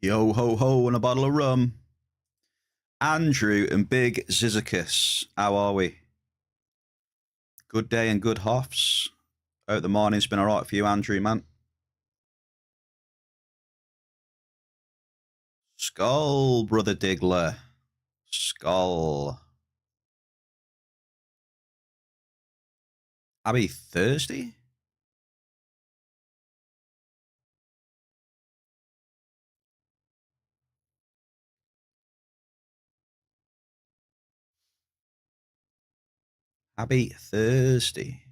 Yo ho ho and a bottle of rum. Andrew and Big Zizicus, how are we? Good day and good hoffs. Hope the morning's been alright for you, Andrew, man. Skull, brother Diggler. Skull. Happy Thursday? Happy Thursday.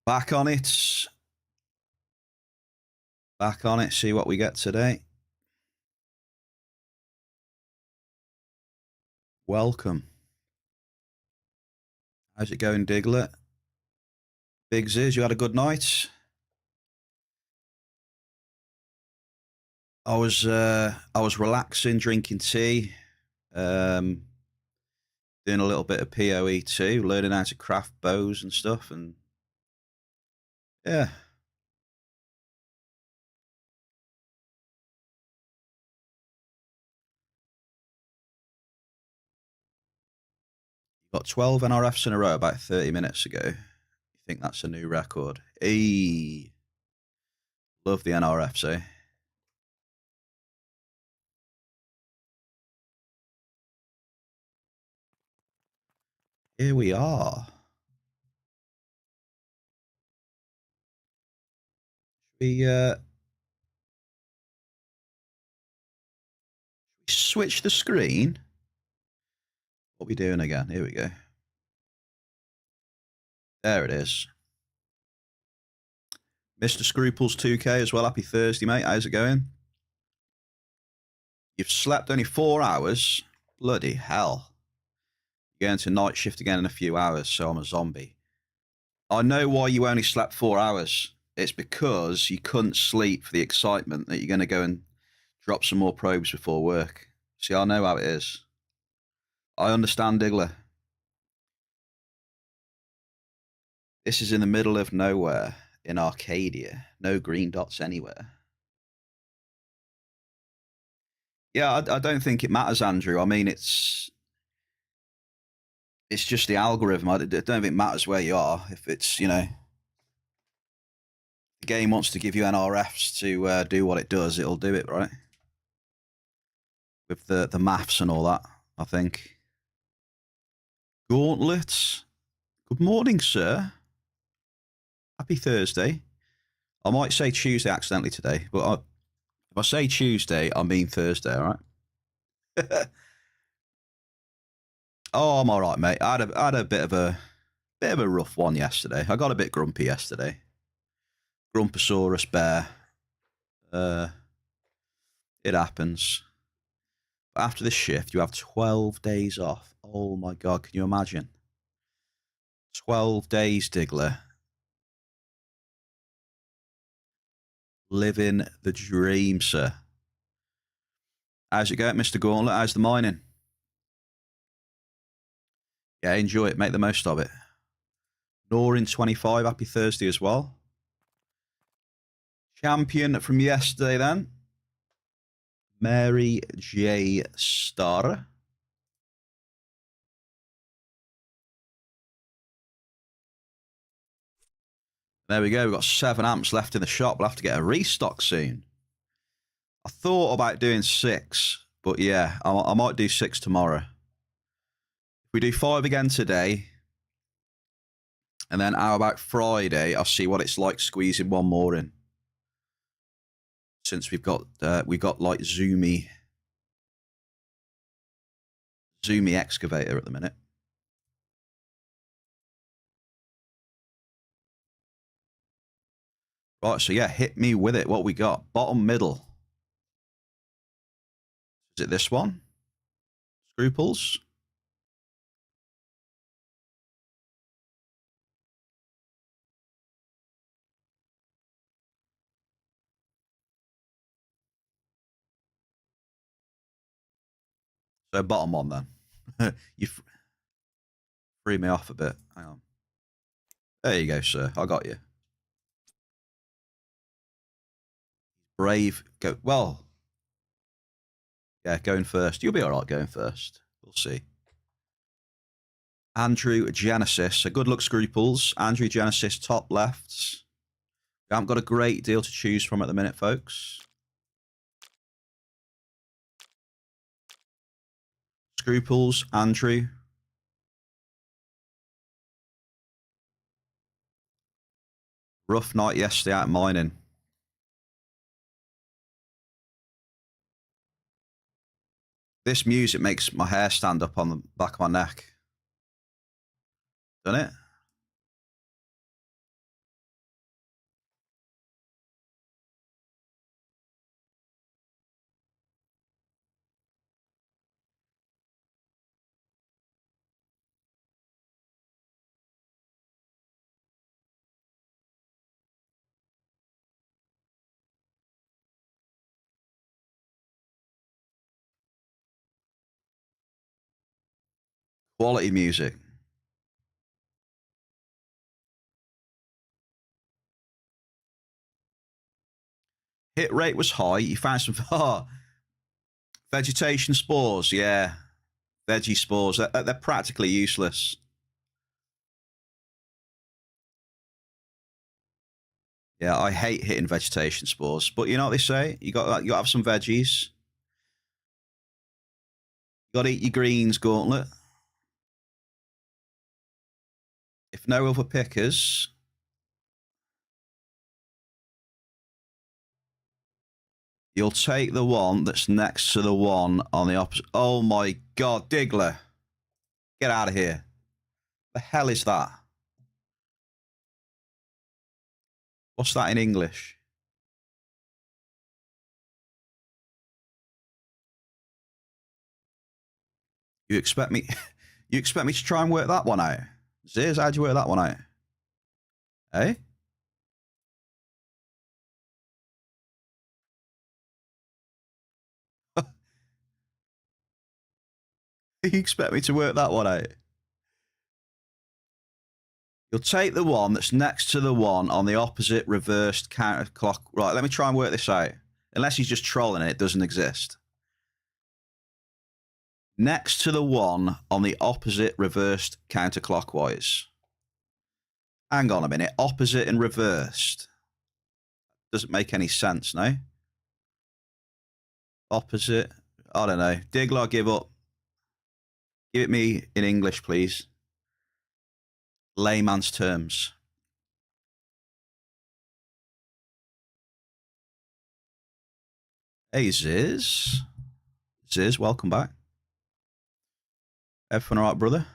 Back on it. Back on it. See what we get today. Welcome. How's it going, Diggler? Big Ziz, you had a good night? I was relaxing, drinking tea, doing a little bit of PoE too, learning how to craft bows and stuff, and yeah. Got 12 NRFs in a row about 30 minutes ago. You think that's a new record? Hey, love the NRFs, eh? Here we are. We switch the screen. What are we doing again? Here we go. There it is. Mr. Scruples 2K as well. Happy Thursday, mate. How's it going? You've slept only 4 hours. Bloody hell. You're going to night shift again in a few hours, so I'm a zombie. I know why you only slept 4 hours. It's because you couldn't sleep for the excitement that you're going to go and drop some more probes before work. See, I know how it is. I understand, Diggler. This is in the middle of nowhere in Arcadia. No green dots anywhere. Yeah, I don't think it matters, Andrew. I mean, it's just the algorithm. I don't think it matters where you are. If it's, the game wants to give you NRFs to do what it does, it'll do it, right? With the maths and all that, I think. Gauntlets. Good morning, sir. Happy Thursday. I might say Tuesday accidentally today, but if I say Tuesday, I mean Thursday, all right? Oh, I'm all right, mate. I had a bit of a rough one yesterday. I got a bit grumpy yesterday. Grumposaurus bear. It happens. But after this shift, you have 12 days off. Oh my God, can you imagine? 12 days, Diggler. Living the dream, sir. How's it going, Mr. Gauntlet? How's the mining? Yeah, enjoy it. Make the most of it. Norin25, happy Thursday as well. Champion from yesterday, then. Mary J. Star. There we go. We've got 7 amps left in the shop. We'll have to get a restock soon. I thought about doing 6, but yeah, I might do 6 tomorrow. If we do 5 again today, and then how about Friday? I'll see what it's like squeezing one more in. Since we've got like zoomy excavator at the minute. Right, so yeah, hit me with it. What we got? Bottom middle. Is it this one? Scruples? So bottom one then. You Free me off a bit. Hang on. There you go, sir. I got you. Brave. Go. Well. Yeah, going first. You'll be all right going first. We'll see. Andrew Genesis. So good luck, Scruples. Andrew Genesis, top lefts. We haven't got a great deal to choose from at the minute, folks. Scruples, Andrew. Rough night yesterday out mining. This music makes my hair stand up on the back of my neck. Doesn't it? Quality music. Hit rate was high. You found some vegetation spores. Yeah, veggie spores. They're practically useless. Yeah, I hate hitting vegetation spores. But you know what they say? You got to have some veggies. You got to eat your greens, Gauntlet. If no other pickers, you'll take the one that's next to the one on the opposite. Oh my God, Diggler. Get out of here. The hell is that? What's that in English? You expect me to try and work that one out? Ziz, how'd you work that one out? Eh? You expect me to work that one out? You'll take the one that's next to the one on the opposite reversed counterclock. Right, let me try and work this out. Unless he's just trolling it doesn't exist. Next to the one on the opposite reversed counterclockwise. Hang on a minute. Opposite and reversed. Doesn't make any sense, no? Opposite. I don't know. Diggler, give up. Give it me in English, please. Layman's terms. Hey, Ziz. Ziz, welcome back. Everything all right, brother?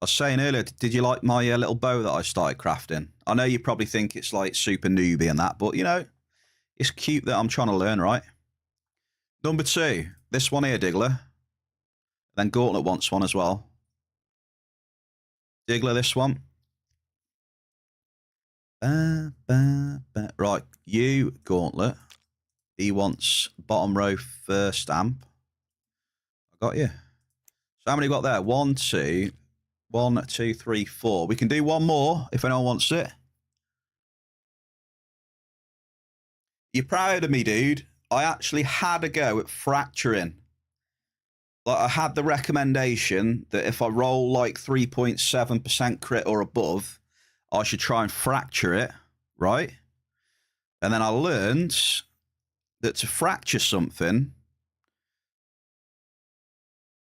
I was saying earlier, did you like my little bow that I started crafting? I know you probably think it's like super newbie and that, but you know, it's cute that I'm trying to learn, right? Number 2, this one here, Diggler. Then Gauntlet wants one as well. Diggler, this one. Right, you, Gauntlet. He wants bottom row first stamp. I got you. So how many got there? 1, 2, 1, 2, 3, 4. We can do one more if anyone wants it. You're proud of me, dude. I actually had a go at fracturing. Like, I had the recommendation that if I roll like 3.7% crit or above, I should try and fracture it, right? And then I learned that to fracture something,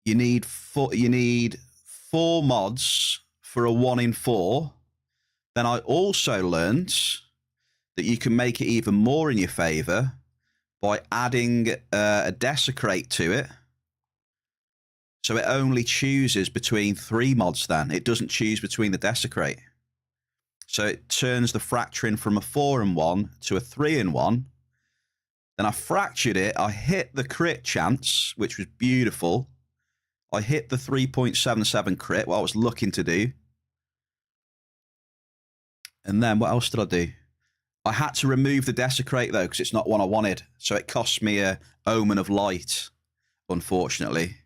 you need 4 mods for a 1 in 4. Then I also learned that you can make it even more in your favor by adding a desecrate to it. So it only chooses between 3 mods then. It doesn't choose between the desecrate. So it turns the fracturing from a 4 in 1 to a 3 in 1. Then I fractured it. I hit the crit chance, which was beautiful. I hit the 3.77 crit, what I was looking to do. And then what else did I do? I had to remove the desecrate, though, because it's not one I wanted. So it cost me a Omen of Light, unfortunately.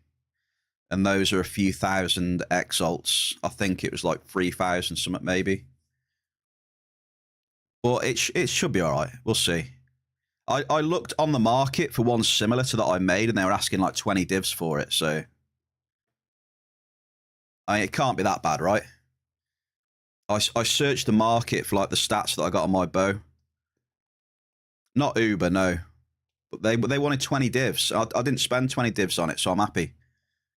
And those are a few thousand exalts. I think it was like 3,000 something maybe. But it should be all right. We'll see. I looked on the market for one similar to that I made, and they were asking like 20 divs for it. So it can't be that bad, right? I searched the market for like the stats that I got on my bow. Not Uber, no. But they wanted 20 divs. I didn't spend 20 divs on it, so I'm happy.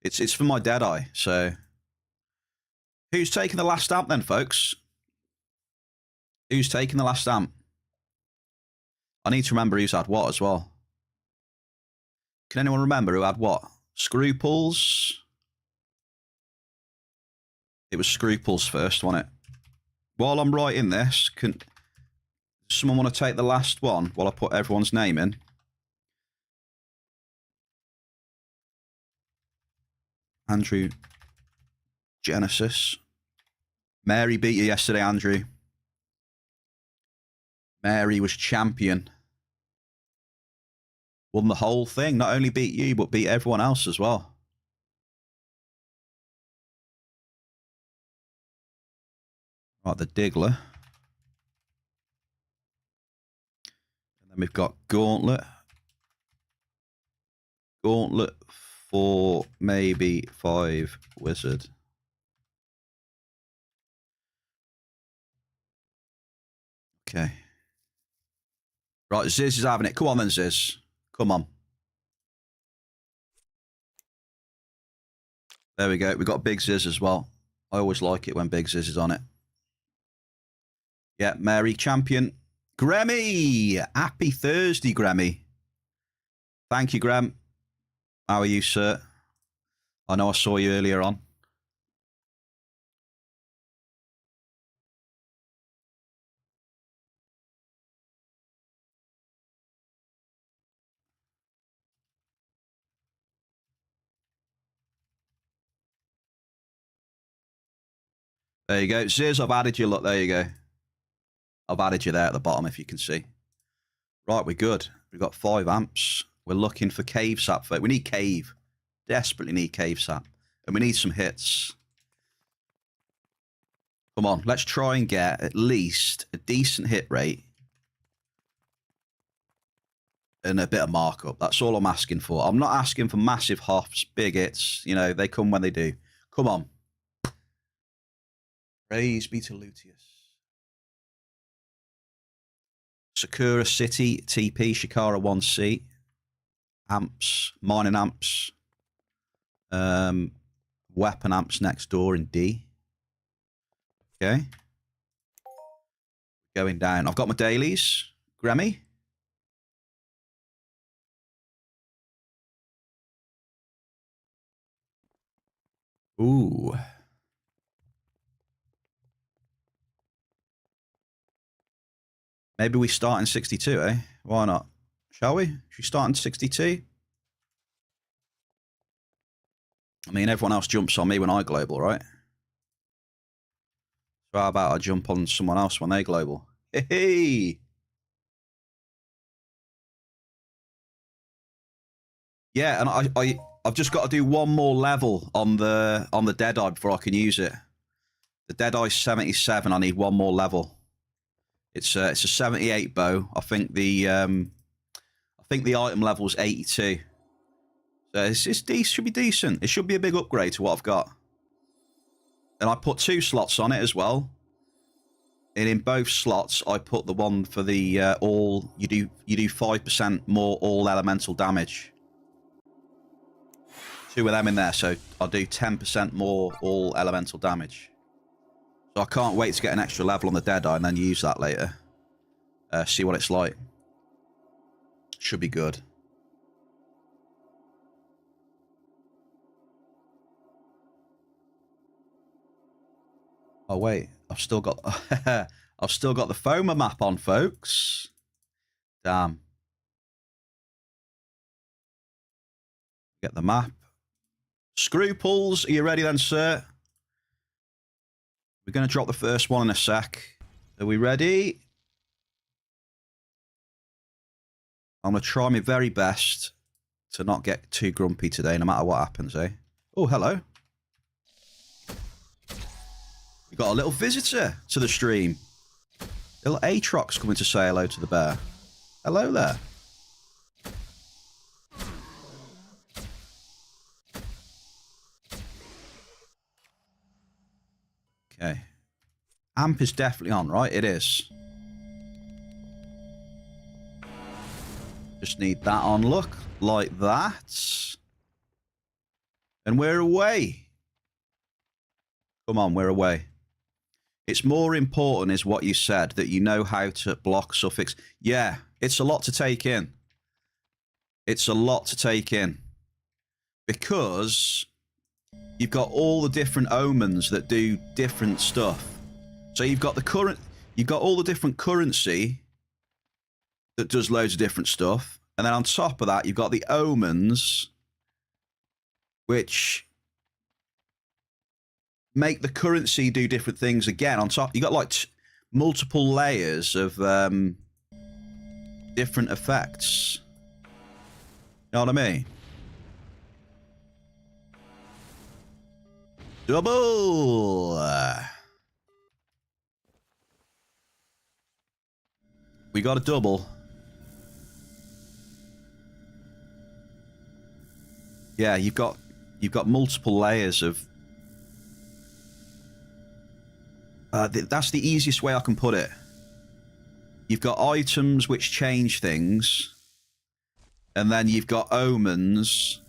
It's for my Deadeye, so... Who's taking the last stamp then, folks? Who's taking the last stamp? I need to remember who's had what as well. Can anyone remember who had what? Scruples? It was Scruples first, wasn't it? While I'm writing this, can someone want to take the last one while I put everyone's name in? Andrew Genesis. Mary beat you yesterday, Andrew. Mary was champion. Won the whole thing. Not only beat you, but beat everyone else as well. Right, the Diggler. And then we've got Gauntlet. Gauntlet 4, maybe 5 Wizard. Okay. Right, Ziz is having it. Come on then, Ziz. Come on. There we go. We got Big Ziz as well. I always like it when Big Ziz is on it. Yeah, Mary champion. Gremmy! Happy Thursday, Gremmy. Thank you, Grem. How are you, sir? I know I saw you earlier on. There you go. Ziz, I've added you. Look, there you go. I've added you there at the bottom, if you can see. Right, we're good. We've got 5 amps. We're looking for cave sap. We need cave. Desperately need cave sap. And we need some hits. Come on, let's try and get at least a decent hit rate. And a bit of markup. That's all I'm asking for. I'm not asking for massive hops, big hits. You know, they come when they do. Come on. Praise be to Luteus. Sakura City, TP, Shikara 1C. Amps, mining amps. Weapon amps next door in D. Okay. Going down. I've got my dailies. Grammy. Ooh. Maybe we start in 62, eh? Why not? Shall we? Should we start in 62? I mean, everyone else jumps on me when I global, right? So how about I jump on someone else when they global? Hey! Yeah, and I've just got to do one more level on the Deadeye before I can use it. The Deadeye 77. I need one more level. It's a 78 bow. I think the item level is 82. So it's decent. Should be decent. It should be a big upgrade to what I've got. And I put 2 slots on it as well. And in both slots, I put the one for the all. You do 5% more all elemental damage. 2 of them in there, so I'll do 10% more all elemental damage. So I can't wait to get an extra level on the Deadeye and then use that later. See what it's like. Should be good. Oh wait, I've still got the FOMA map on, folks. Damn. Get the map. Scruples, are you ready then, sir? We're going to drop the first one in a sec. Are we ready? I'm going to try my very best to not get too grumpy today, no matter what happens, eh? Oh, hello. We got a little visitor to the stream. Little Aatrox coming to say hello to the bear. Hello there. Okay. Amp is definitely on, right? It is. Just need that on. Look, like that. And we're away. Come on, we're away. It's more important, is what you said, that you know how to block suffix. Yeah, it's a lot to take in. It's a lot to take in. Because you've got all the different omens that do different stuff. So you've got all the different currency that does loads of different stuff. And then on top of that, you've got the omens, which make the currency do different things again. On top, you got like multiple layers of different effects. You know what I mean? Double. We got a double. Yeah, you've got multiple layers of. That's the easiest way I can put it. You've got items which change things, and then you've got omens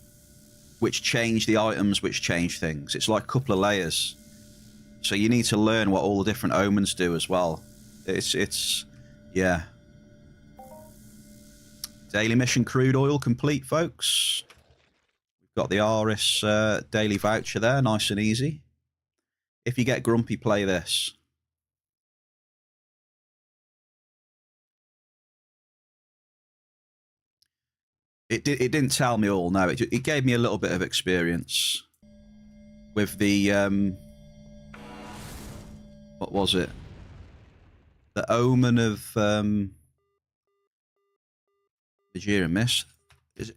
which change the items which change things. It's like a couple of layers. So you need to learn what all the different omens do as well. It's yeah. Daily mission crude oil complete, folks. We've got the Aris daily voucher there, nice and easy. If you get grumpy, play this. It didn't tell me all, no. It gave me a little bit of experience with the what was it? The omen of the Mist.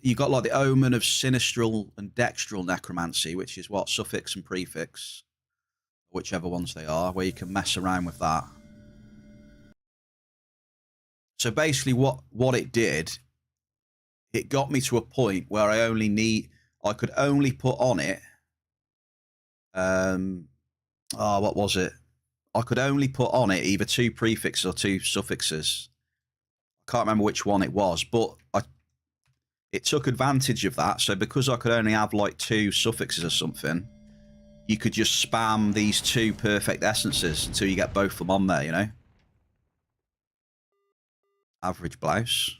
You got like the omen of sinistral and dextral necromancy, which is what, suffix and prefix, whichever ones they are, where you can mess around with that. So basically, what it did, it got me to a point where I could only put on it. What was it? I could only put on it either 2 prefixes or 2 suffixes. I can't remember which one it was, but it took advantage of that. So because I could only have like 2 suffixes or something, you could just spam these 2 perfect essences until you get both of them on there, you know? Average blouse.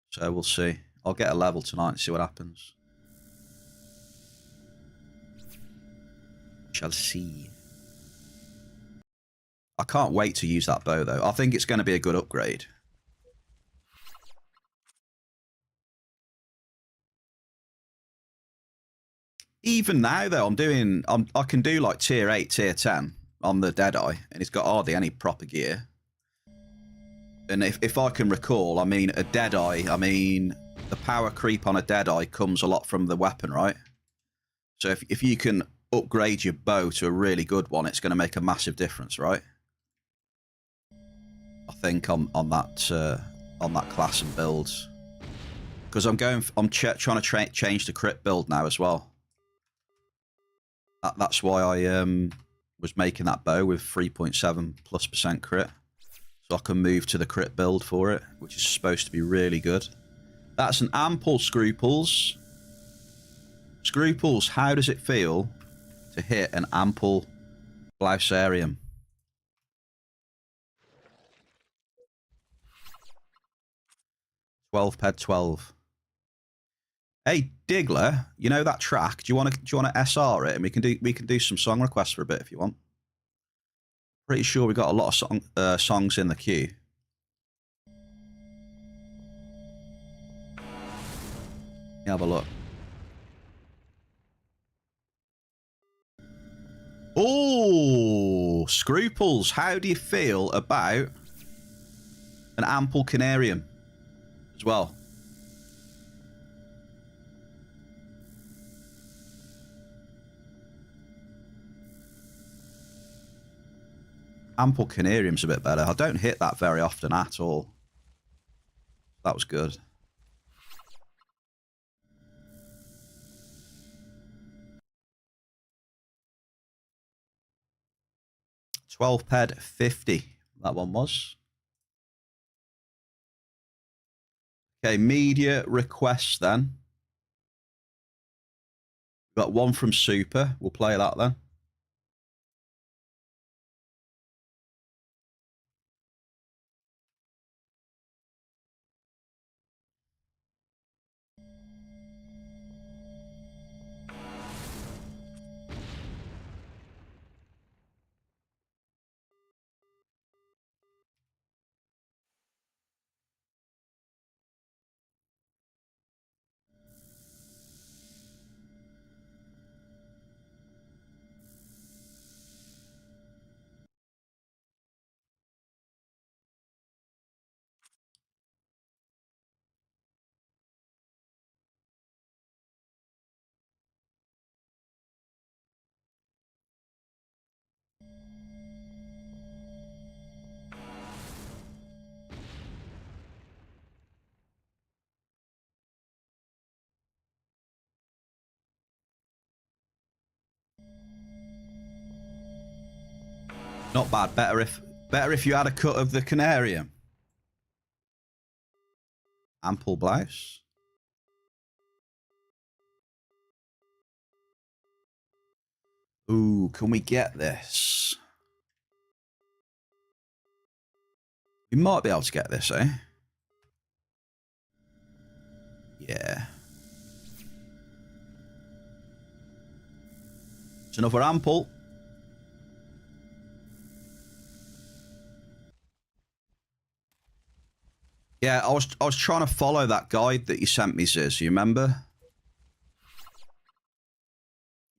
So we'll see. I'll get a level tonight and see what happens. Shall see. I can't wait to use that bow, though. I think it's going to be a good upgrade. Even now, though, I can do like tier 8, tier 10 on the Deadeye, and it's got hardly any proper gear. And if I can recall, I mean, a Deadeye, the power creep on a Deadeye comes a lot from the weapon, right? So if you can upgrade your bow to a really good one, it's going to make a massive difference, right? I think on that class and builds, because I'm trying to change the crit build now as well. That's why I was making that bow with 3.7+% crit, so I can move to the crit build for it, which is supposed to be really good. That's an ample Scruples. Scruples, how does it feel to hit an ample Blousarium? £12. Hey Diggler, you know that track? Do you want to SR it, and we can do some song requests for a bit if you want. Pretty sure we got a lot of songs in the queue. Let me have a look. Oh, Scruples, how do you feel about an ample Canarium as well? Ample Canarium's a bit better. I don't hit that very often at all. That was good. £12 50. That one was. Okay, media requests then. We've got one from Super. We'll play that then. Not bad. Better if you had a cut of the Canarium. Ample blouse. Ooh, can we get this? We might be able to get this, eh? Yeah. It's another ample. Yeah, I was trying to follow that guide that you sent me, Ziz. You remember?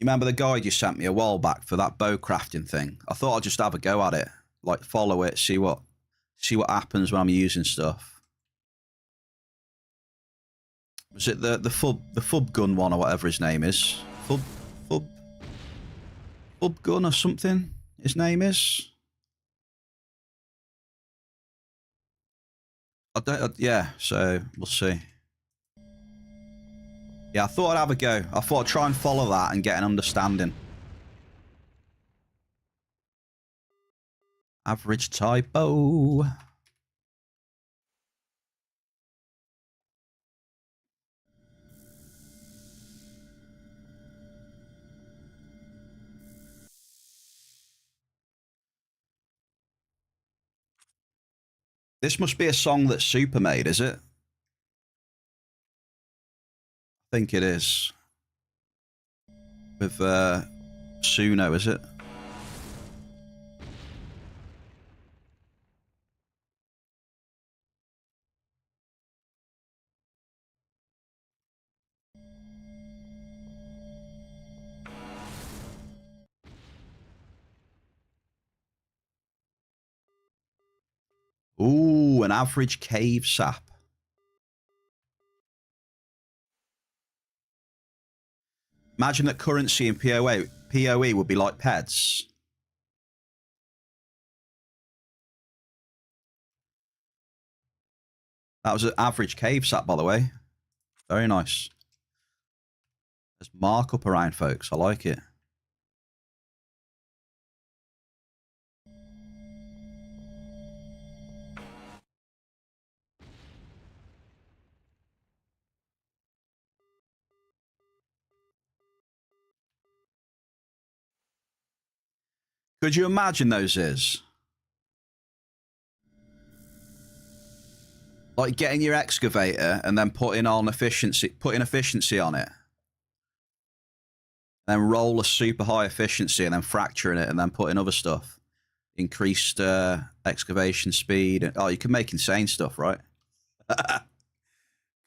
You remember the guide you sent me a while back for that bow crafting thing? I thought I'd just have a go at it, like follow it, see what happens when I'm using stuff. Was it the fub gun one or whatever his name is? Fub gun or something? His name is. Yeah, so we'll see. Yeah, I thought I'd have a go. I thought I'd try and follow that and get an understanding. Average typo. This must be a song that Super made, is it? I think it is. With Suno, is it? Ooh, an average cave sap. Imagine that currency in PoE would be like pets. That was an average cave sap, by the way. Very nice. There's markup around, folks. I like it. Could you imagine those is? Like getting your excavator and then putting efficiency on it. Then roll a super high efficiency and then fracturing it and then putting other stuff. Increased excavation speed. Oh, you can make insane stuff, right?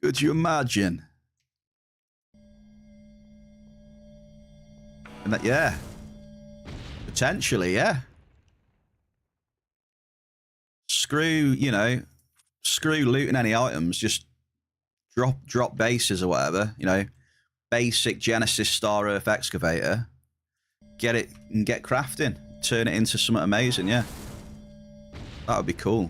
Could you imagine? And that, yeah. Potentially, yeah. Screw looting any items, just drop bases or whatever, basic Genesis Star Earth excavator, get it and get crafting, turn it into something amazing, yeah. That would be cool.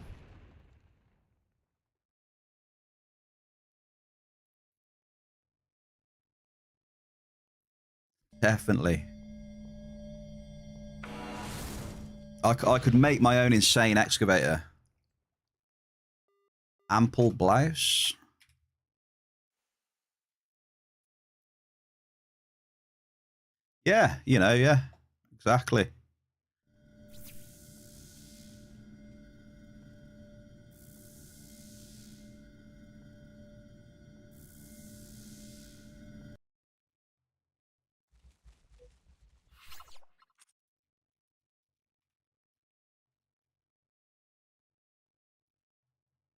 Definitely. I could make my own insane excavator. Ample blouse. Yeah, you know, yeah. Exactly.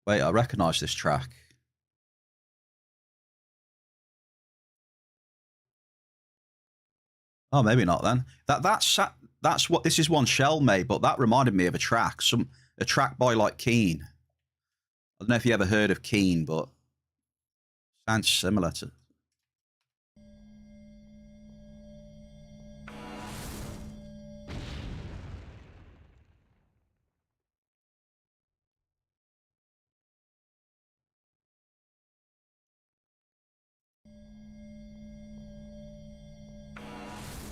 Wait, I recognise this track. Oh, maybe not then. That's what this is. One Shell made, but that reminded me of a track. A track by like Keen. I don't know if you ever heard of Keen, but sounds similar to.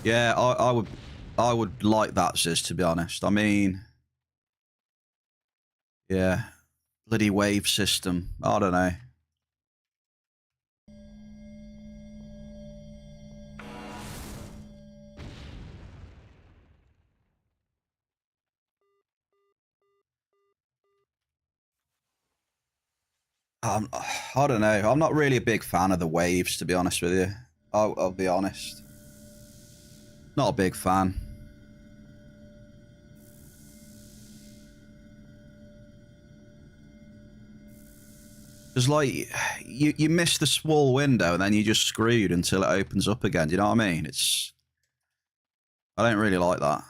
Yeah, I would like that, Ziz, to be honest. I mean, yeah, bloody wave system. I don't know. I don't know. I'm not really a big fan of the waves, to be honest with you. I'll be honest. Not a big fan. Because, like, you miss the small window and then you're just screwed until it opens up again. Do you know what I mean? I don't really like that.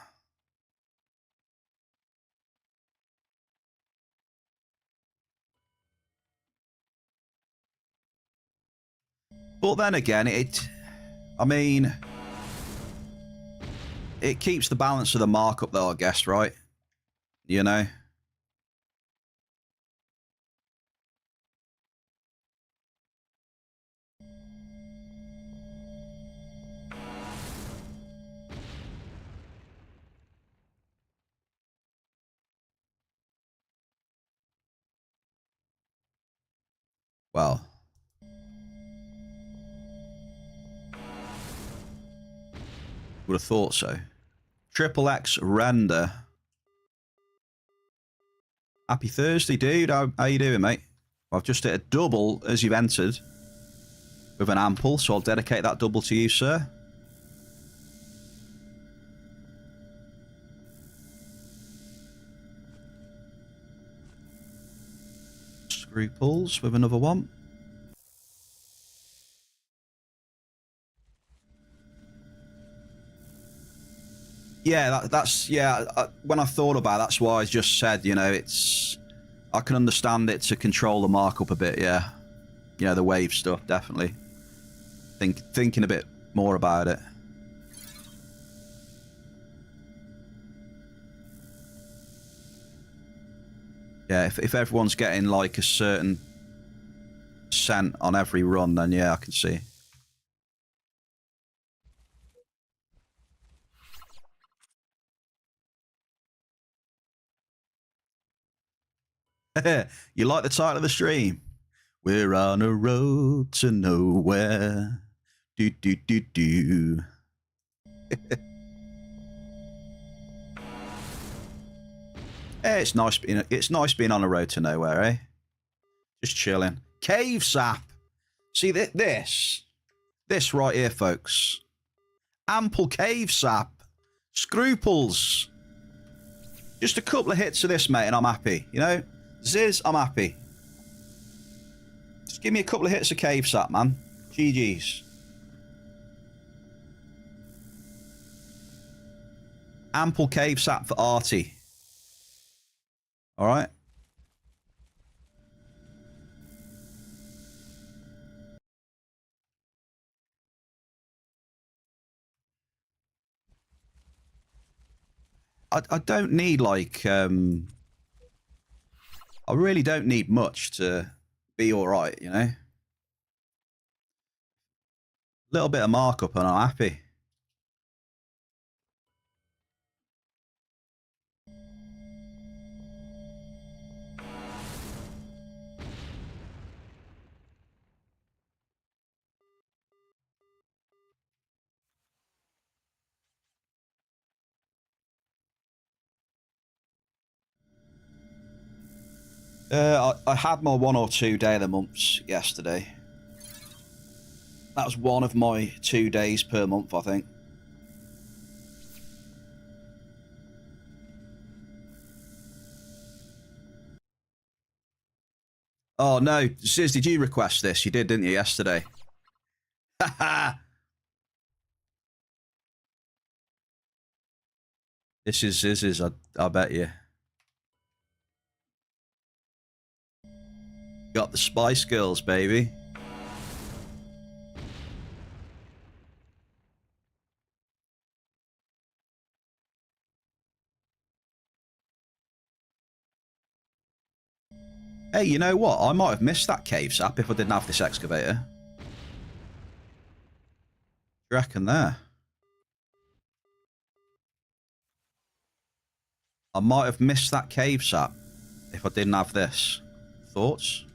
But then again, I mean, it keeps the balance of the markup, though, I guess, right? You know? Well, would have thought so. Triple X render. Happy Thursday, dude. How you doing, mate? I've just hit a double as you've entered with an ample, so I'll dedicate that double to you, sir. Screw pulls with another one. Yeah, that's yeah. When I thought about it, that's why I just said, you know, I can understand it to control the markup a bit. Yeah, you know, the wave stuff definitely. Thinking a bit more about it. Yeah, if everyone's getting like a certain cent on every run, then yeah, I can see. You like the title of the stream? We're on a road to nowhere. Do do do do. It's nice being on a road to nowhere, eh? Just chilling. Cave sap. See this right here, folks. Ample cave sap. Scruples. Just a couple of hits of this, mate, and I'm happy. You know, Ziz, I'm happy. Just give me a couple of hits of cave sap, man. GG's. Ample cave sap for Artie. All right. I don't need like I really don't need much to be all right, you know? Little bit of markup and I'm happy. I had my 1 or 2 day of the months yesterday. That was one of my 2 days per month, I think. Oh no, Sis, did you request this? You did, didn't you, yesterday? Haha. This is Ziz's, I bet you. Got the Spice Girls, baby. Hey, you know what? I might have missed that cave sap if I didn't have this excavator. You reckon there? I might have missed that cave sap if I didn't have this. Thoughts?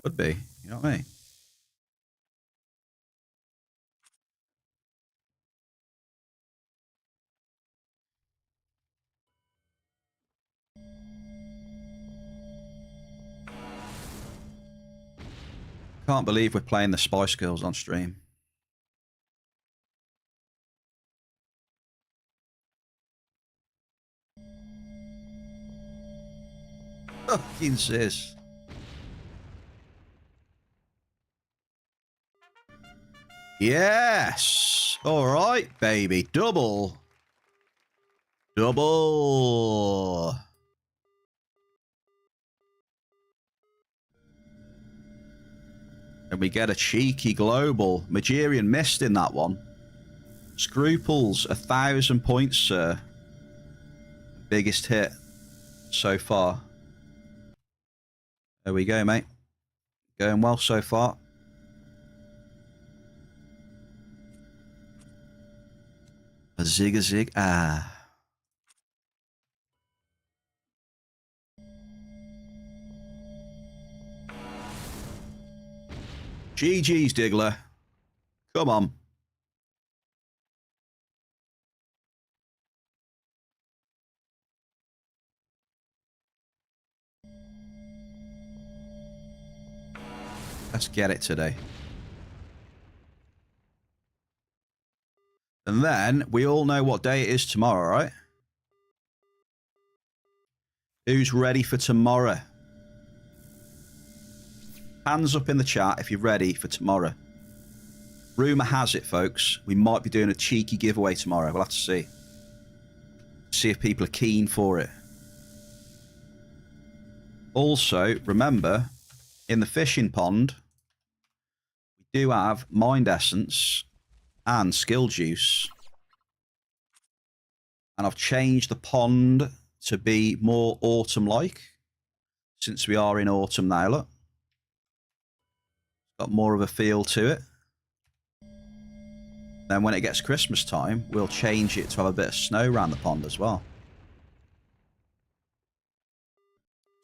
Could be. You know what I mean? Can't believe we're playing the Spice Girls on stream. Fucking sis. Yes. All right, baby. Double. Double. And we get a cheeky global. Magirian missed in that one. Scruples, 1,000 points, sir. Biggest hit so far. There we go, mate. Going well so far. A zig a zig. Ah. GG's, Diggler. Come on. Let's get it today. And then we all know what day it is tomorrow, right? Who's ready for tomorrow? Hands up in the chat if you're ready for tomorrow. Rumour has it, folks, we might be doing a cheeky giveaway tomorrow. We'll have to see. See if people are keen for it. Also, remember, in the fishing pond, we do have Mind Essence and Skill Juice. And I've changed the pond to be more autumn-like, since we are in autumn now, look. Got more of a feel to it. Then when it gets Christmas time, we'll change it to have a bit of snow around the pond as well.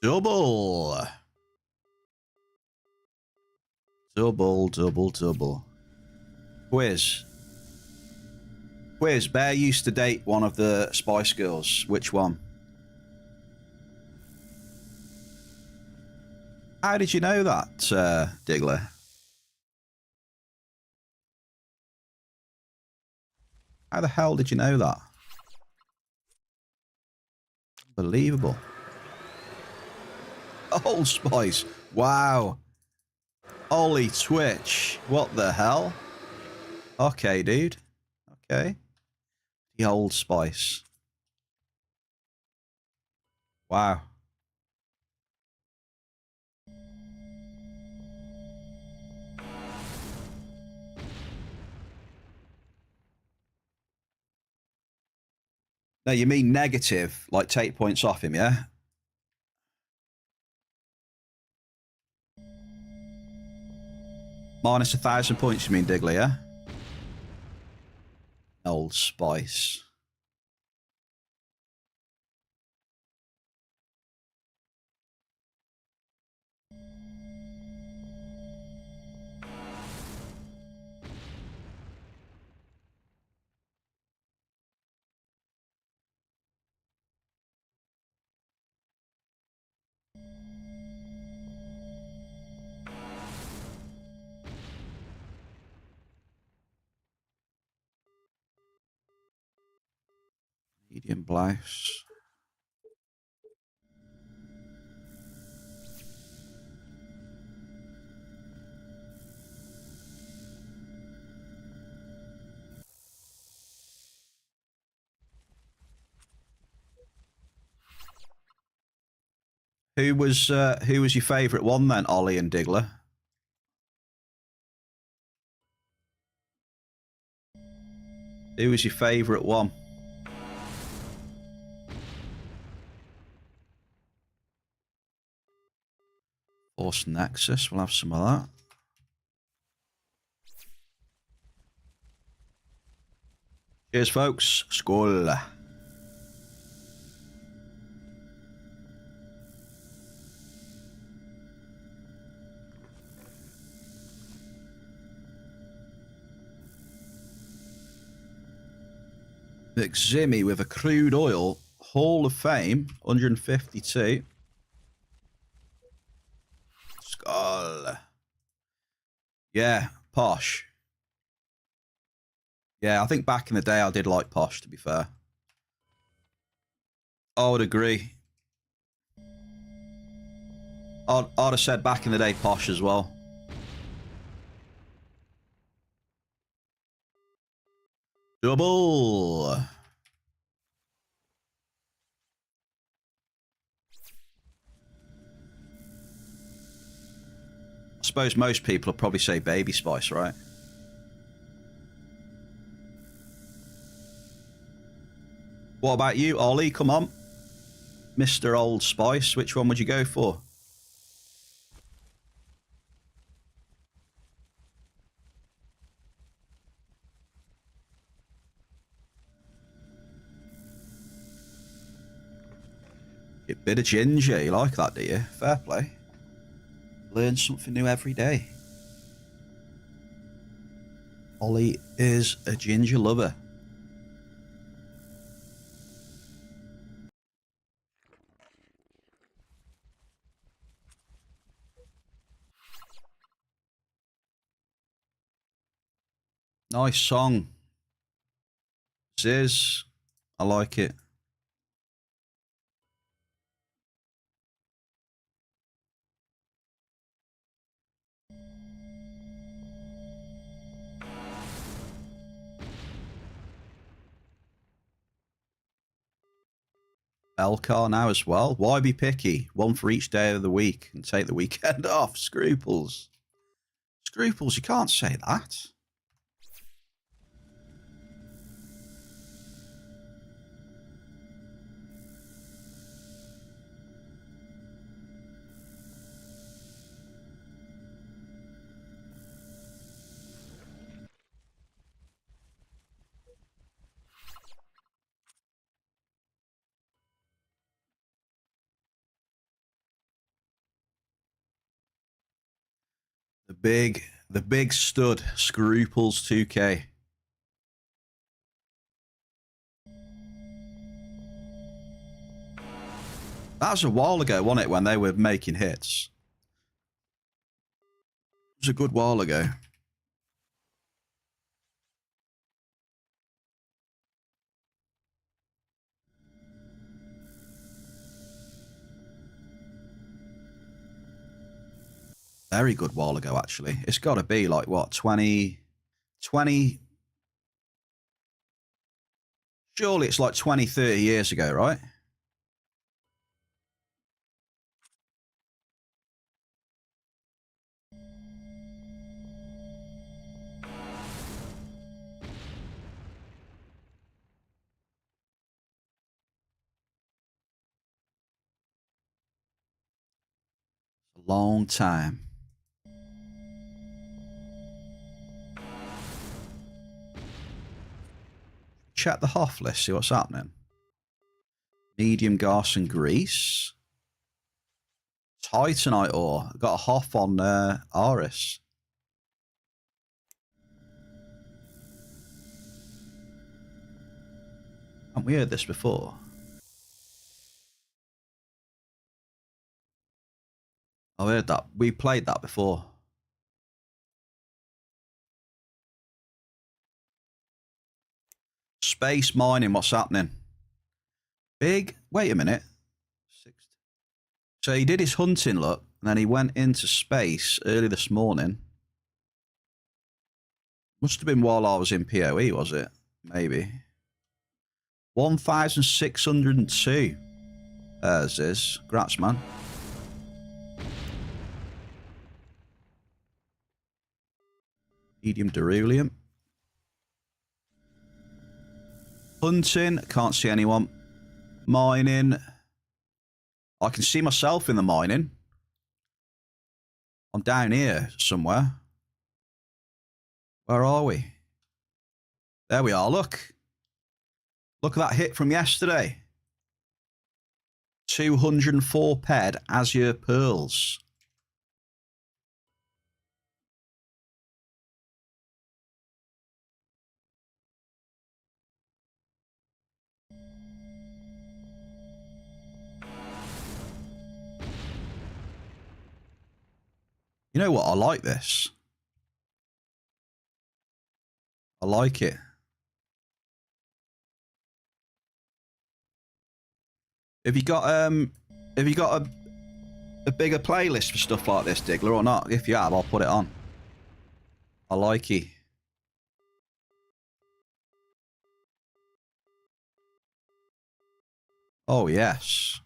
Double. Double, double, double. Quiz. Quiz. Bear used to date one of the Spice Girls. Which one? How did you know that, Diggler? How the hell did you know that? Unbelievable. Old Spice. Wow. Holy Twitch. What the hell? Okay, dude. Okay. The Old Spice. Wow. No, you mean negative, like take points off him, yeah? Minus 1,000 points, you mean, Diggler, yeah? Old Spice. Medium blouse. Who was your favourite one then, Ollie and Diggler? Who was your favourite one? Force Nexus, we'll have some of that. Cheers, folks. Skål. McZimmy with a crude oil Hall of Fame, 152. Skål. Yeah, posh. Yeah, I think back in the day I did like posh, to be fair. I would agree. I'd have said back in the day posh as well. Double. I suppose most people will probably say Baby Spice, right? What about you, Ollie? Come on. Mr. Old Spice, which one would you go for? A bit of ginger. You like that, do you? Fair play. Learn something new every day. Ollie is a ginger lover. Nice song. Ziz. I like it. Elcar now as well. Why be picky? One for each day of the week and take the weekend off. Scruples. Scruples, you can't say that. The big stud. Scruples 2K. That was a while ago, wasn't it, when they were making hits? It was a good while ago. Very good while ago, actually. It's got to be like, what, 20... Surely it's like 20, 30 years ago, right? A long time. check the HOF list, see what's happening. Medium gas and grease. Titanite ore. Got a HOF on Aris. Haven't we heard this before? I've heard that. We played that before. Space mining, what's happening? Big. Wait a minute. So he did his hunting look, and then he went into space early this morning. Must have been while I was in PoE, was it? Maybe. 1,602. There's his. Grats, man. Medium beryllium. Hunting. Can't see anyone. Mining. I can see myself in the mining. I'm down here somewhere. Where are we? There we are, look. Look at that hit from yesterday. 204 ped azure pearls. You know what? I like this. I like it. Have you got a bigger playlist for stuff like this, Diggler, or not? If you have, I'll put it on. I like it. Oh yes.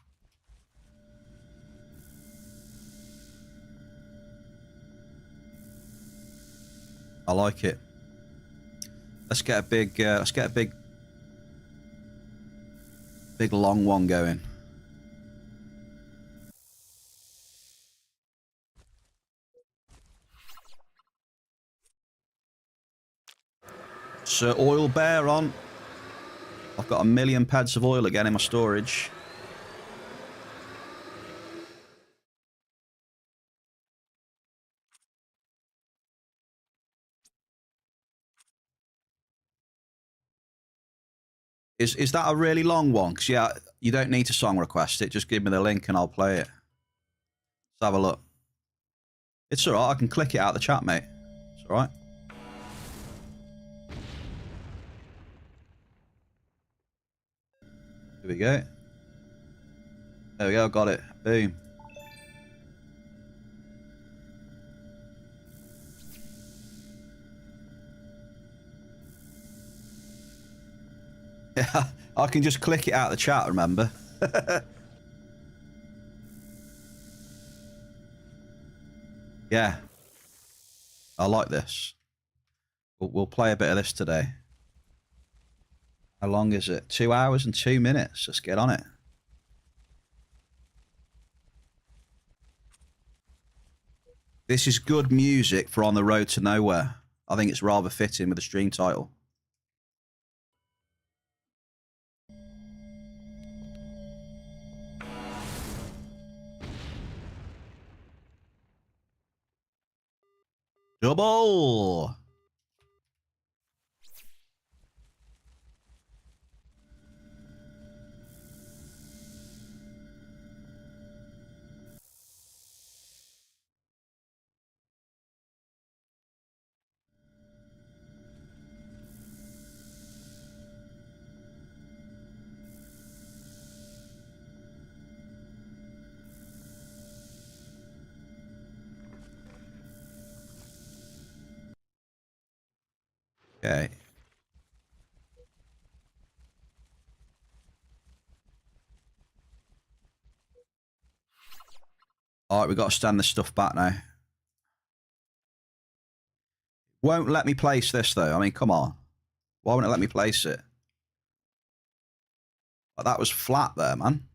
I like it. Let's get a big big long one going. Sir Oil Bear on. I've got 1,000,000 pads of oil again in my storage. Is that a really long one? Because, yeah, you don't need to song request it. Just give me the link and I'll play it. Let's have a look. It's all right. I can click it out of the chat, mate. It's all right. Here we go. There we go. Got it. Boom. Yeah, I can just click it out of the chat, remember? Yeah. I like this. We'll play a bit of this today. How long is it? 2 hours and 2 minutes. Let's get on it. This is good music for On the Road to Nowhere. I think it's rather fitting with the stream title. Double! Okay. Alright, we've got to stand this stuff back now. Won't let me place this, though. I mean, come on. Why won't it let me place it? Like, that was flat there, man.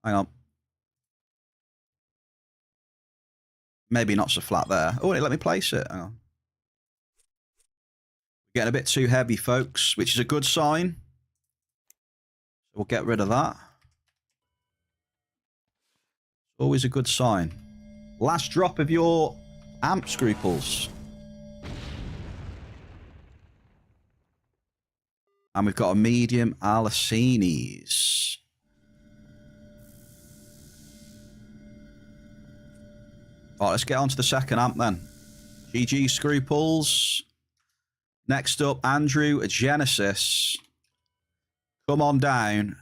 Hang on. Maybe not so flat there. Oh, it let me place it. Hang on. Getting a bit too heavy, folks, which is a good sign. So we'll get rid of that. Always a good sign. Last drop of your amp scruples. And we've got a medium Alicinis. Right, let's get on to the second amp then. GG scruples. Next up, Andrew, a Genesis. Come on down.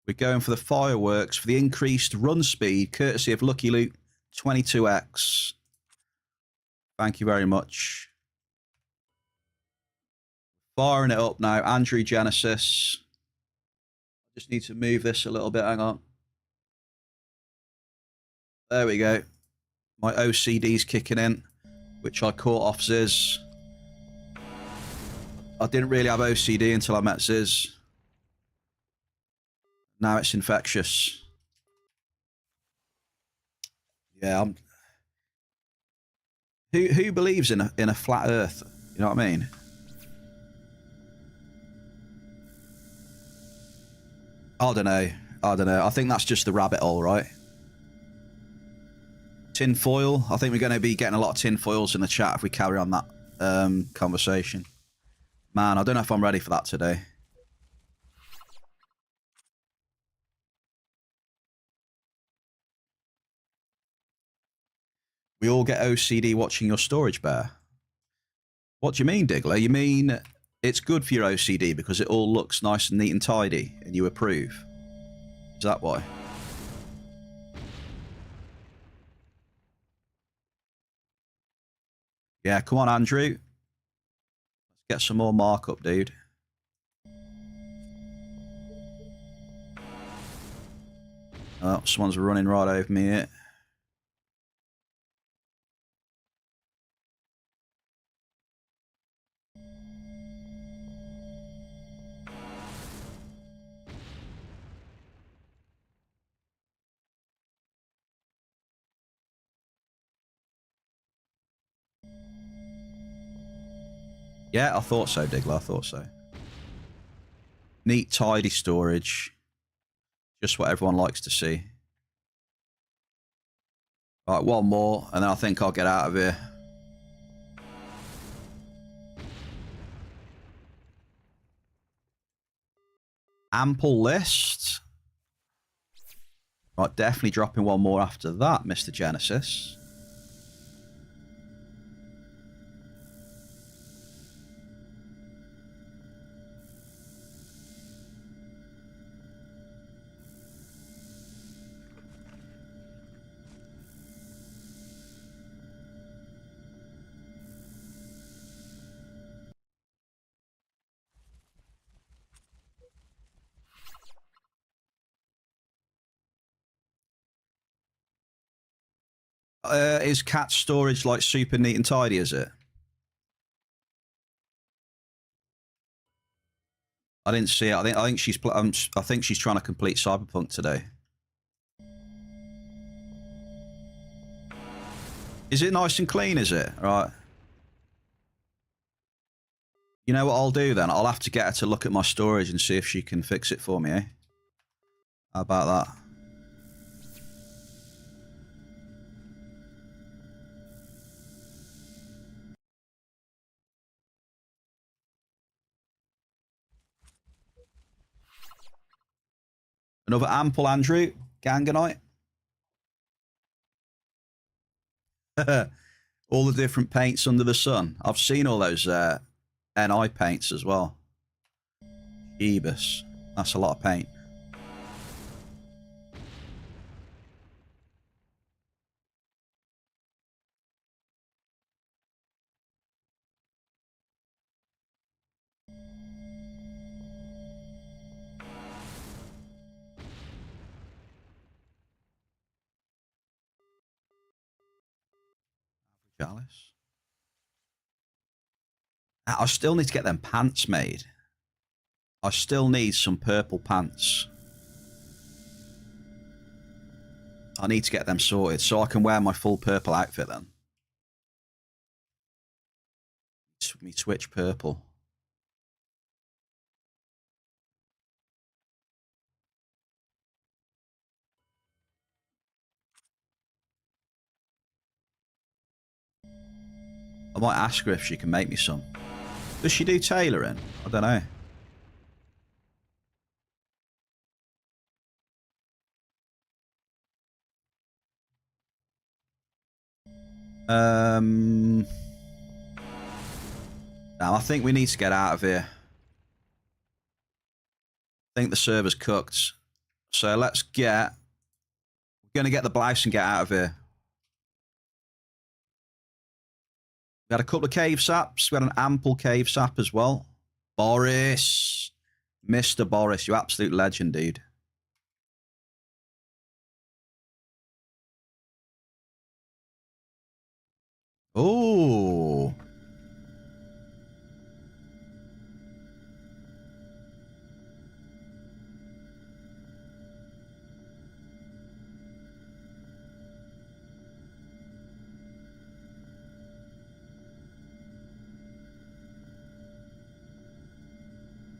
We're going for the fireworks for the increased run speed, courtesy of Lucky Luke 22X. Thank you very much. Firing it up now, Andrew Genesis. Just need to move this a little bit, hang on. There we go. My OCD's kicking in, which I caught off Ziz. I didn't really have OCD until I met Ziz. Now it's infectious. Yeah, Who believes in a flat Earth? You know what I mean? I don't know. I think that's just the rabbit hole, right? Tin foil. I think we're going to be getting a lot of tin foils in the chat if we carry on that conversation. Man, I don't know if I'm ready for that today. We all get OCD watching your storage bear. What do you mean, Diggler? You mean it's good for your OCD because it all looks nice and neat and tidy and you approve? Is that why? Yeah, come on, Andrew. Let's get some more markup, dude. Oh, someone's running right over me here. Yeah, I thought so, Diggler. I thought so. Neat, tidy storage. Just what everyone likes to see. All right, one more, and then I think I'll get out of here. Ample list. Right, definitely dropping one more after that, Mr. Genesis. Is Cat's storage like super neat and tidy, is it? I didn't see it. I think she's trying to complete Cyberpunk today. Is it nice and clean, is it? Right. You know what I'll do then? I'll have to get her to look at my storage and see if she can fix it for me, eh? How about that? Another ample, Andrew. Ganganite. All the different paints under the sun. I've seen all those NI paints as well. Ebus. That's a lot of paint. Jealous. I still need to get them pants made. I still need some purple pants. I need to get them sorted so I can wear my full purple outfit then. me Twitch purple. I might ask her if she can make me some. Does she do tailoring? I don't know. Now I think we need to get out of here. I think the server's cooked. So let's get... We're going to get the blouse and get out of here. We had a couple of cave saps. We had an ample cave sap as well. Boris. Mr. Boris, you absolute legend, dude. Oh.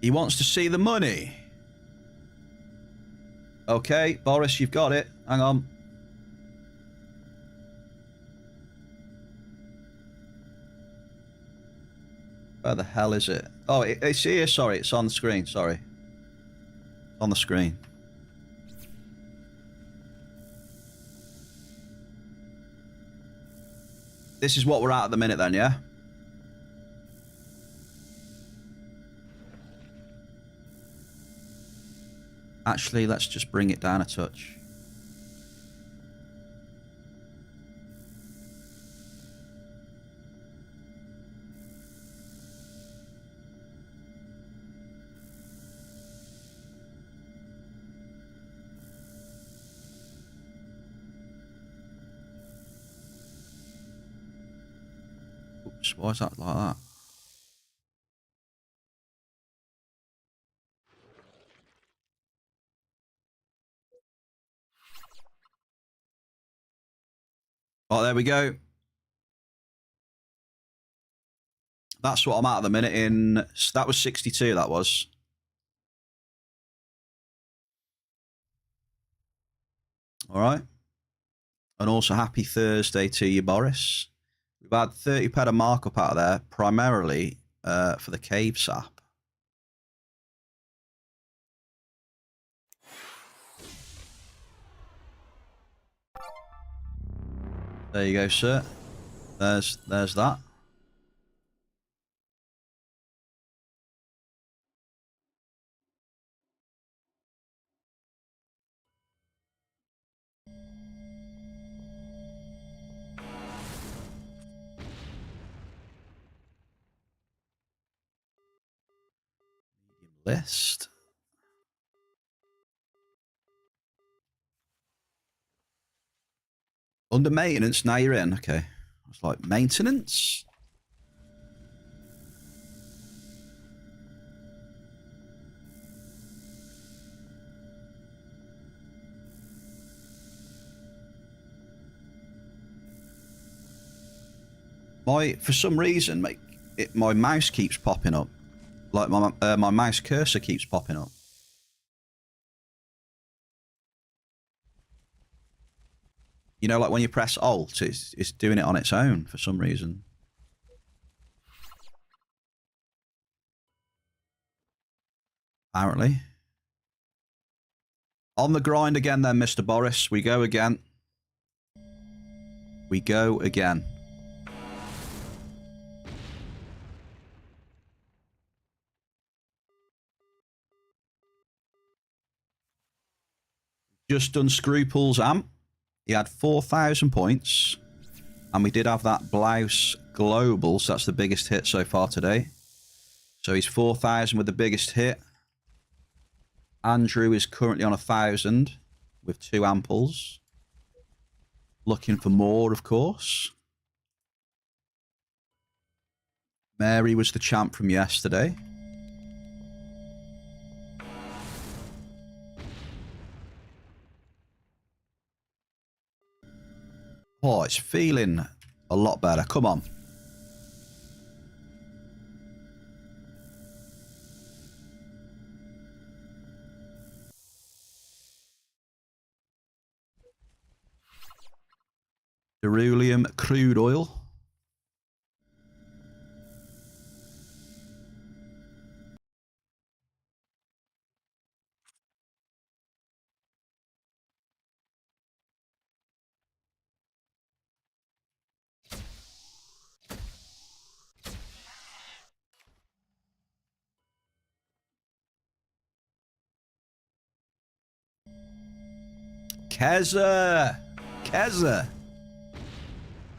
He wants to see the money. Okay, Boris, you've got it. Hang on. Where the hell is it? Oh, it's here. Sorry, it's on the screen. Sorry. On the screen. This is what we're at the minute then, yeah? Actually, let's just bring it down a touch. Oops, why is that like that? Oh, there we go. That's what I'm at the minute in... That was 62, that was. All right. And also happy Thursday to you, Boris. We've had 30 ped of markup out of there, primarily for the cave sap. There you go, sir. There's that. List. Under maintenance, now you're in. Okay. It's like maintenance. For some reason, my mouse keeps popping up. Like my mouse cursor keeps popping up. You know, like when you press Alt, it's doing it on its own for some reason. Apparently. On the grind again then, Mr. Boris. We go again. We go again. Just done Scruples Amp. He had 4,000 points. And we did have that Blouse Global, so that's the biggest hit so far today. So he's 4,000 with the biggest hit. Andrew is currently on 1,000 with 2 amples. Looking for more, of course. Mary was the champ from yesterday. Oh, it's feeling a lot better. Come on. Cerulean crude oil. Keza! Keza!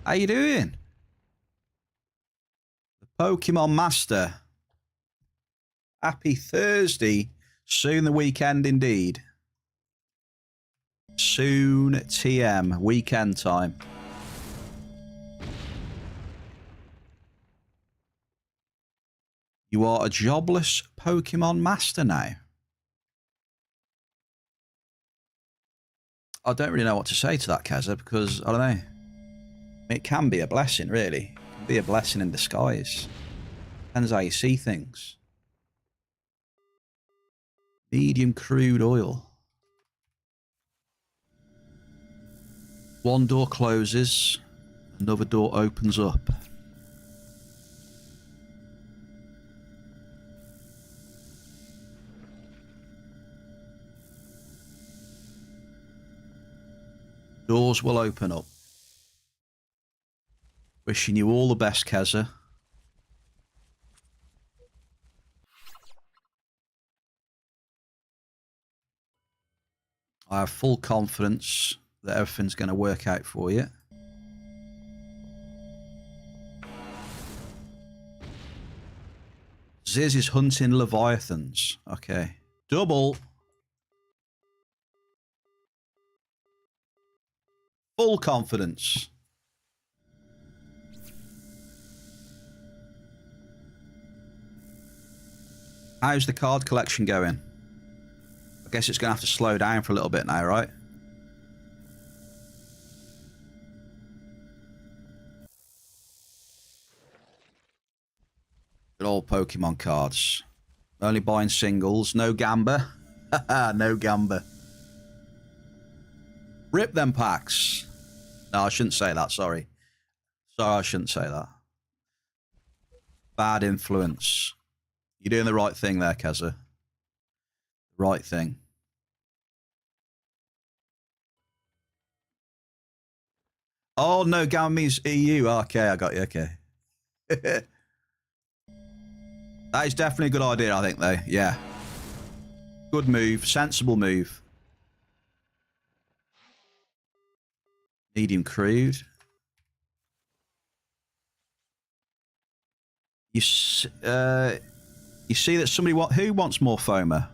How you doing? The Pokemon Master. Happy Thursday. Soon the weekend indeed. Soon TM. Weekend time. You are a jobless Pokemon Master now. I don't really know what to say to that, Keza, because, I don't know. It can be a blessing, really. It can be a blessing in disguise. Depends how you see things. Medium crude oil. One door closes, another door opens up. Doors will open up. Wishing you all the best, Keza. I have full confidence that everything's going to work out for you. Ziz is hunting leviathans. Okay. Double. Full confidence. How's the card collection going? I guess it's going to have to slow down for a little bit now, right? Good old Pokemon cards. Only buying singles. No Gamba. No Gamba. Rip them packs. No, I shouldn't say that, sorry. Sorry, I shouldn't say that. Bad influence. You're doing the right thing there, Keza. Right thing. Oh, no, Gamba means EU. Okay, I got you, okay. That is definitely a good idea, I think, though. Yeah. Good move. Sensible move. Medium crude. You see that somebody who wants more Foma?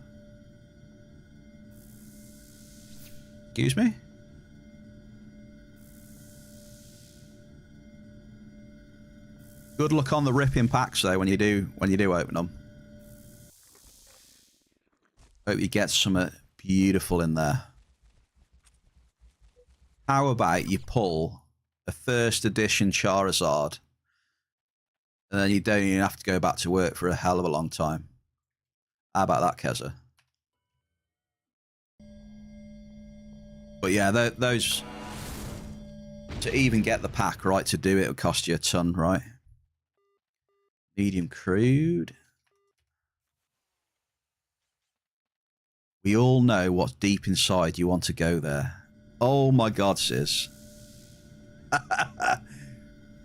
Excuse me? Good luck on the ripping packs though when you do open them. Hope you get something beautiful in there. How about you pull a first edition Charizard and then you don't even have to go back to work for a hell of a long time. How about that, Keza? But yeah, those... To even get the pack, right, to do it would cost you a ton, right? Medium crude. We all know what's deep inside you want to go there. Oh my God, Sis.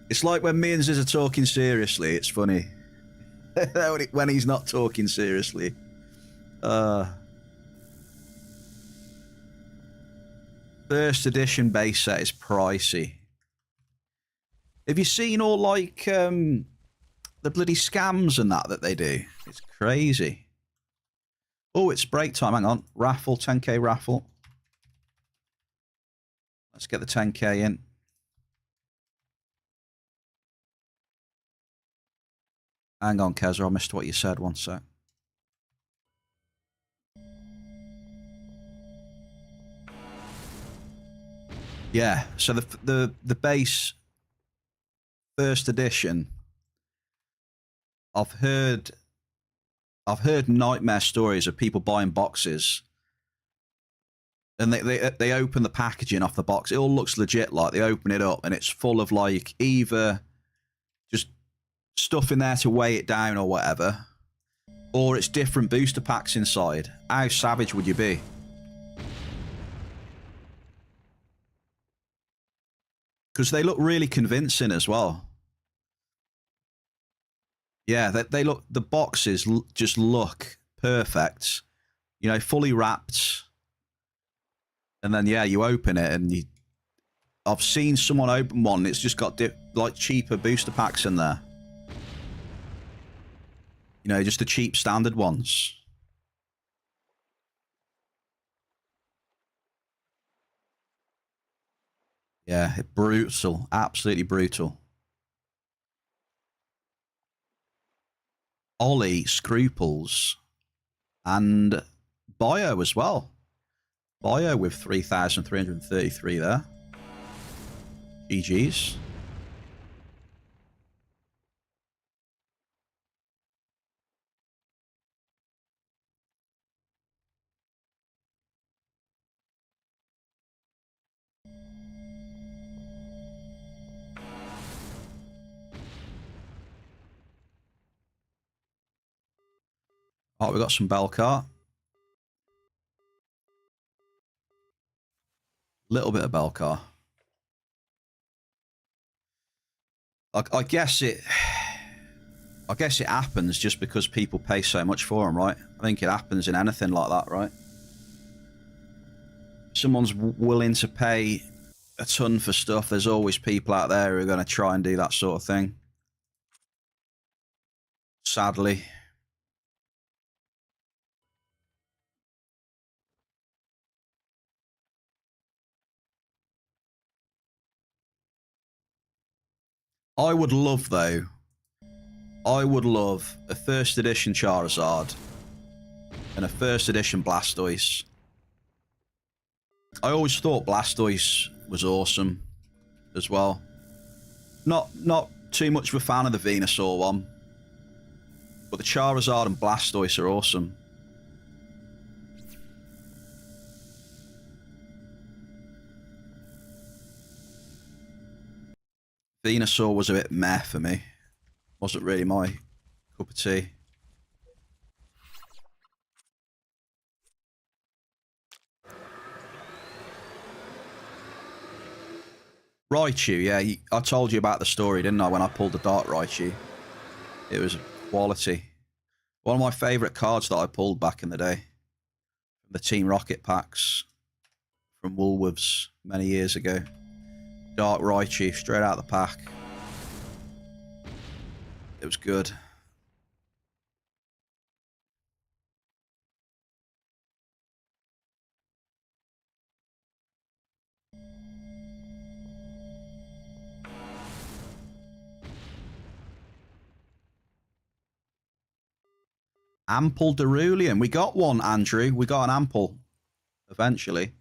It's like when me and Ziz are talking seriously, it's funny. When he's not talking seriously. First edition base set is pricey. Have you seen all like the bloody scams and that they do? It's crazy. Oh, it's break time. Hang on. Raffle, 10k raffle. Let's get the 10k in. Hang on, Keza. I missed what you said. One sec. Yeah. So the base first edition. I've heard nightmare stories of people buying boxes And they open the packaging off the box. It all looks legit. Like they open it up and it's full of like either just stuff in there to weigh it down or whatever, or it's different booster packs inside. How savage would you be? Because they look really convincing as well. Yeah, they look, the boxes just look perfect. You know, fully wrapped. And then, yeah, you open it and I've seen someone open one. It's just got like cheaper booster packs in there. You know, just the cheap standard ones. Yeah, brutal. Absolutely brutal. Ollie, Scruples, and Bio as well. Bio with 3,333 there. GG's. Oh, we got some Belcar. Little bit of Belcar. I guess it happens just because people pay so much for them, right? I think it happens in anything like that, right? Someone's willing to pay a ton for stuff. There's always people out there who are going to try and do that sort of thing. Sadly. I would love, though, I would love a first edition Charizard and a first edition Blastoise. I always thought Blastoise was awesome as well. Not too much of a fan of the Venusaur one, but the Charizard and Blastoise are awesome. Venusaur was a bit meh for me. Wasn't really my cup of tea. Raichu, yeah, I told you about the story, didn't I, when I pulled the Dark Raichu? It was quality. One of my favourite cards that I pulled back in the day. The Team Rocket packs from Woolworths many years ago. Dark Raichu, straight out of the pack. It was good. Ample Cerulean. We got one, Andrew. We got an Ample. Eventually.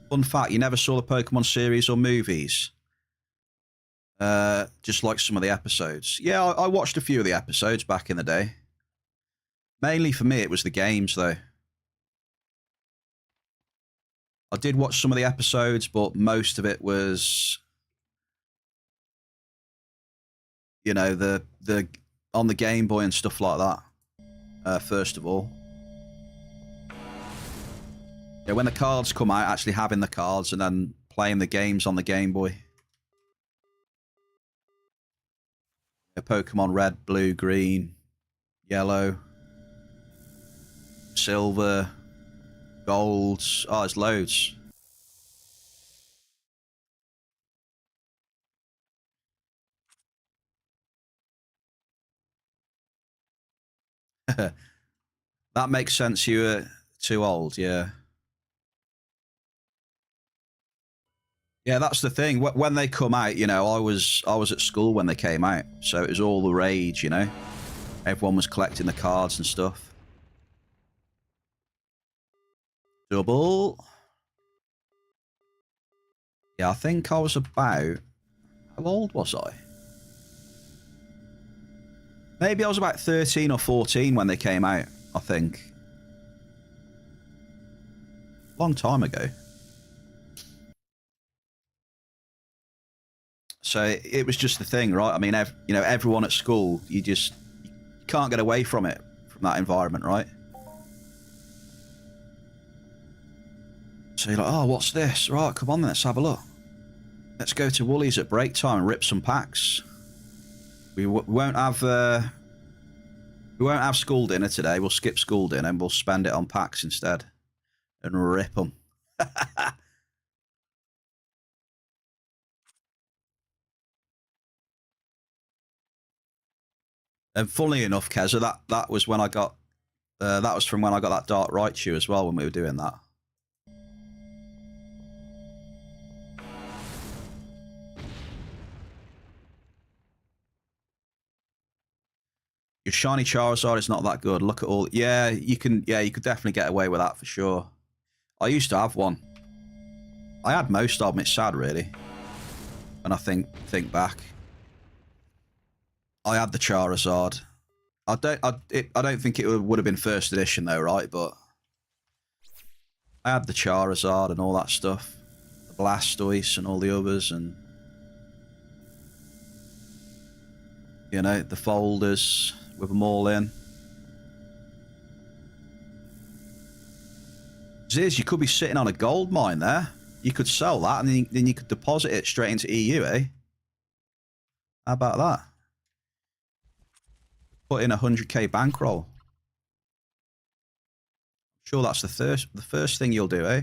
Fun fact, you never saw the Pokemon series or movies? Just like some of the episodes. Yeah, I watched a few of the episodes back in the day. Mainly for me, it was the games, though. I did watch some of the episodes, but most of it was, you know, the on the Game Boy and stuff like that. First of all. Yeah, when the cards come out, actually having the cards and then playing the games on the Game Boy. Yeah, Pokemon Red, Blue, Green, Yellow, Silver, Gold. Oh, there's loads. That makes sense. You were too old, yeah. Yeah, that's the thing. When they come out, you know, I was at school when they came out, so it was all the rage, you know. Everyone was collecting the cards and stuff. Double. Yeah, I think I was about... How old was I? Maybe I was about 13 or 14 when they came out, I think. Long time ago. So it was just the thing, right? I mean, you know, everyone at school, you can't get away from it, from that environment, right? So you're like, oh, what's this? Right, come on, then, let's have a look. Let's go to Woolies at break time and rip some packs. We won't have school dinner today. We'll skip school dinner and we'll spend it on packs instead and rip them. And funnily enough, Keza, that was when I got that was from when I got that Dark Raichu as well when we were doing that. Your shiny Charizard is not that good. Look at all. Yeah, you could definitely get away with that for sure. I used to have one. I had most of them. It's sad, really. And I think back. I had the Charizard. I don't think it would have been first edition though, right? But I had the Charizard and all that stuff, the Blastoise and all the others, and you know, the folders with them all in. Ziz, you could be sitting on a gold mine there. You could sell that and then you could deposit it straight into EU, eh? How about that? Put in 100k bankroll. Sure, that's the first thing you'll do, eh?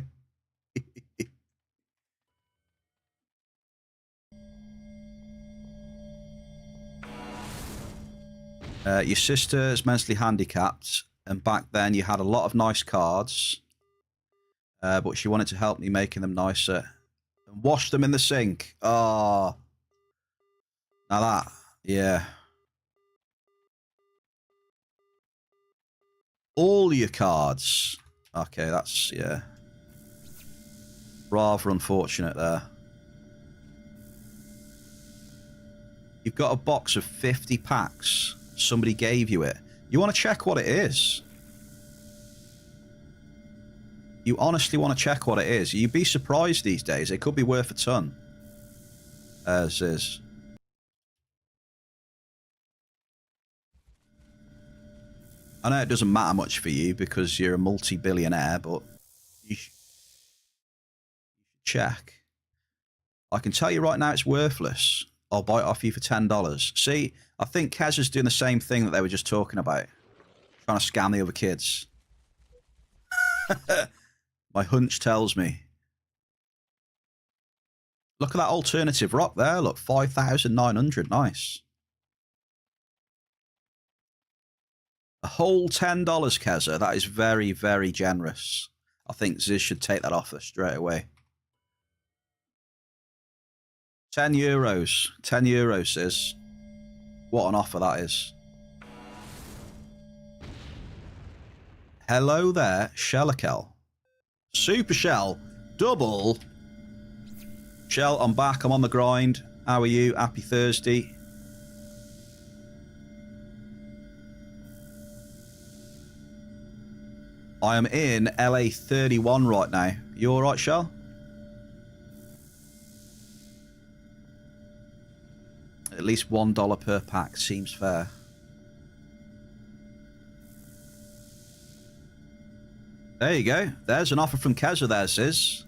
Your sister is mentally handicapped, and back then you had a lot of nice cards, but she wanted to help me making them nicer. And wash them in the sink. Oh. Now that, yeah. All your cards. Okay, that's, yeah. Rather unfortunate there. You've got a box of 50 packs. Somebody gave you it. You want to check what it is. You honestly want to check what it is. You'd be surprised these days. It could be worth a ton. As is. I know it doesn't matter much for you because you're a multi-billionaire, but you should check. I can tell you right now it's worthless. I'll buy it off you for $10. See, I think Kaz is doing the same thing that they were just talking about. Trying to scam the other kids. My hunch tells me. Look at that alternative rock there. Look, 5,900. Nice. A whole $10, Keza. That is very, very generous. I think Ziz should take that offer straight away. 10 euros. 10 euros, Ziz. What an offer that is. Hello there, Shellicle. Super Shell. Double. Shell, I'm back. I'm on the grind. How are you? Happy Thursday. I am in LA 31 right now. You alright, Shell? At least $1 per pack seems fair. There you go. There's an offer from Keza there, Ziz.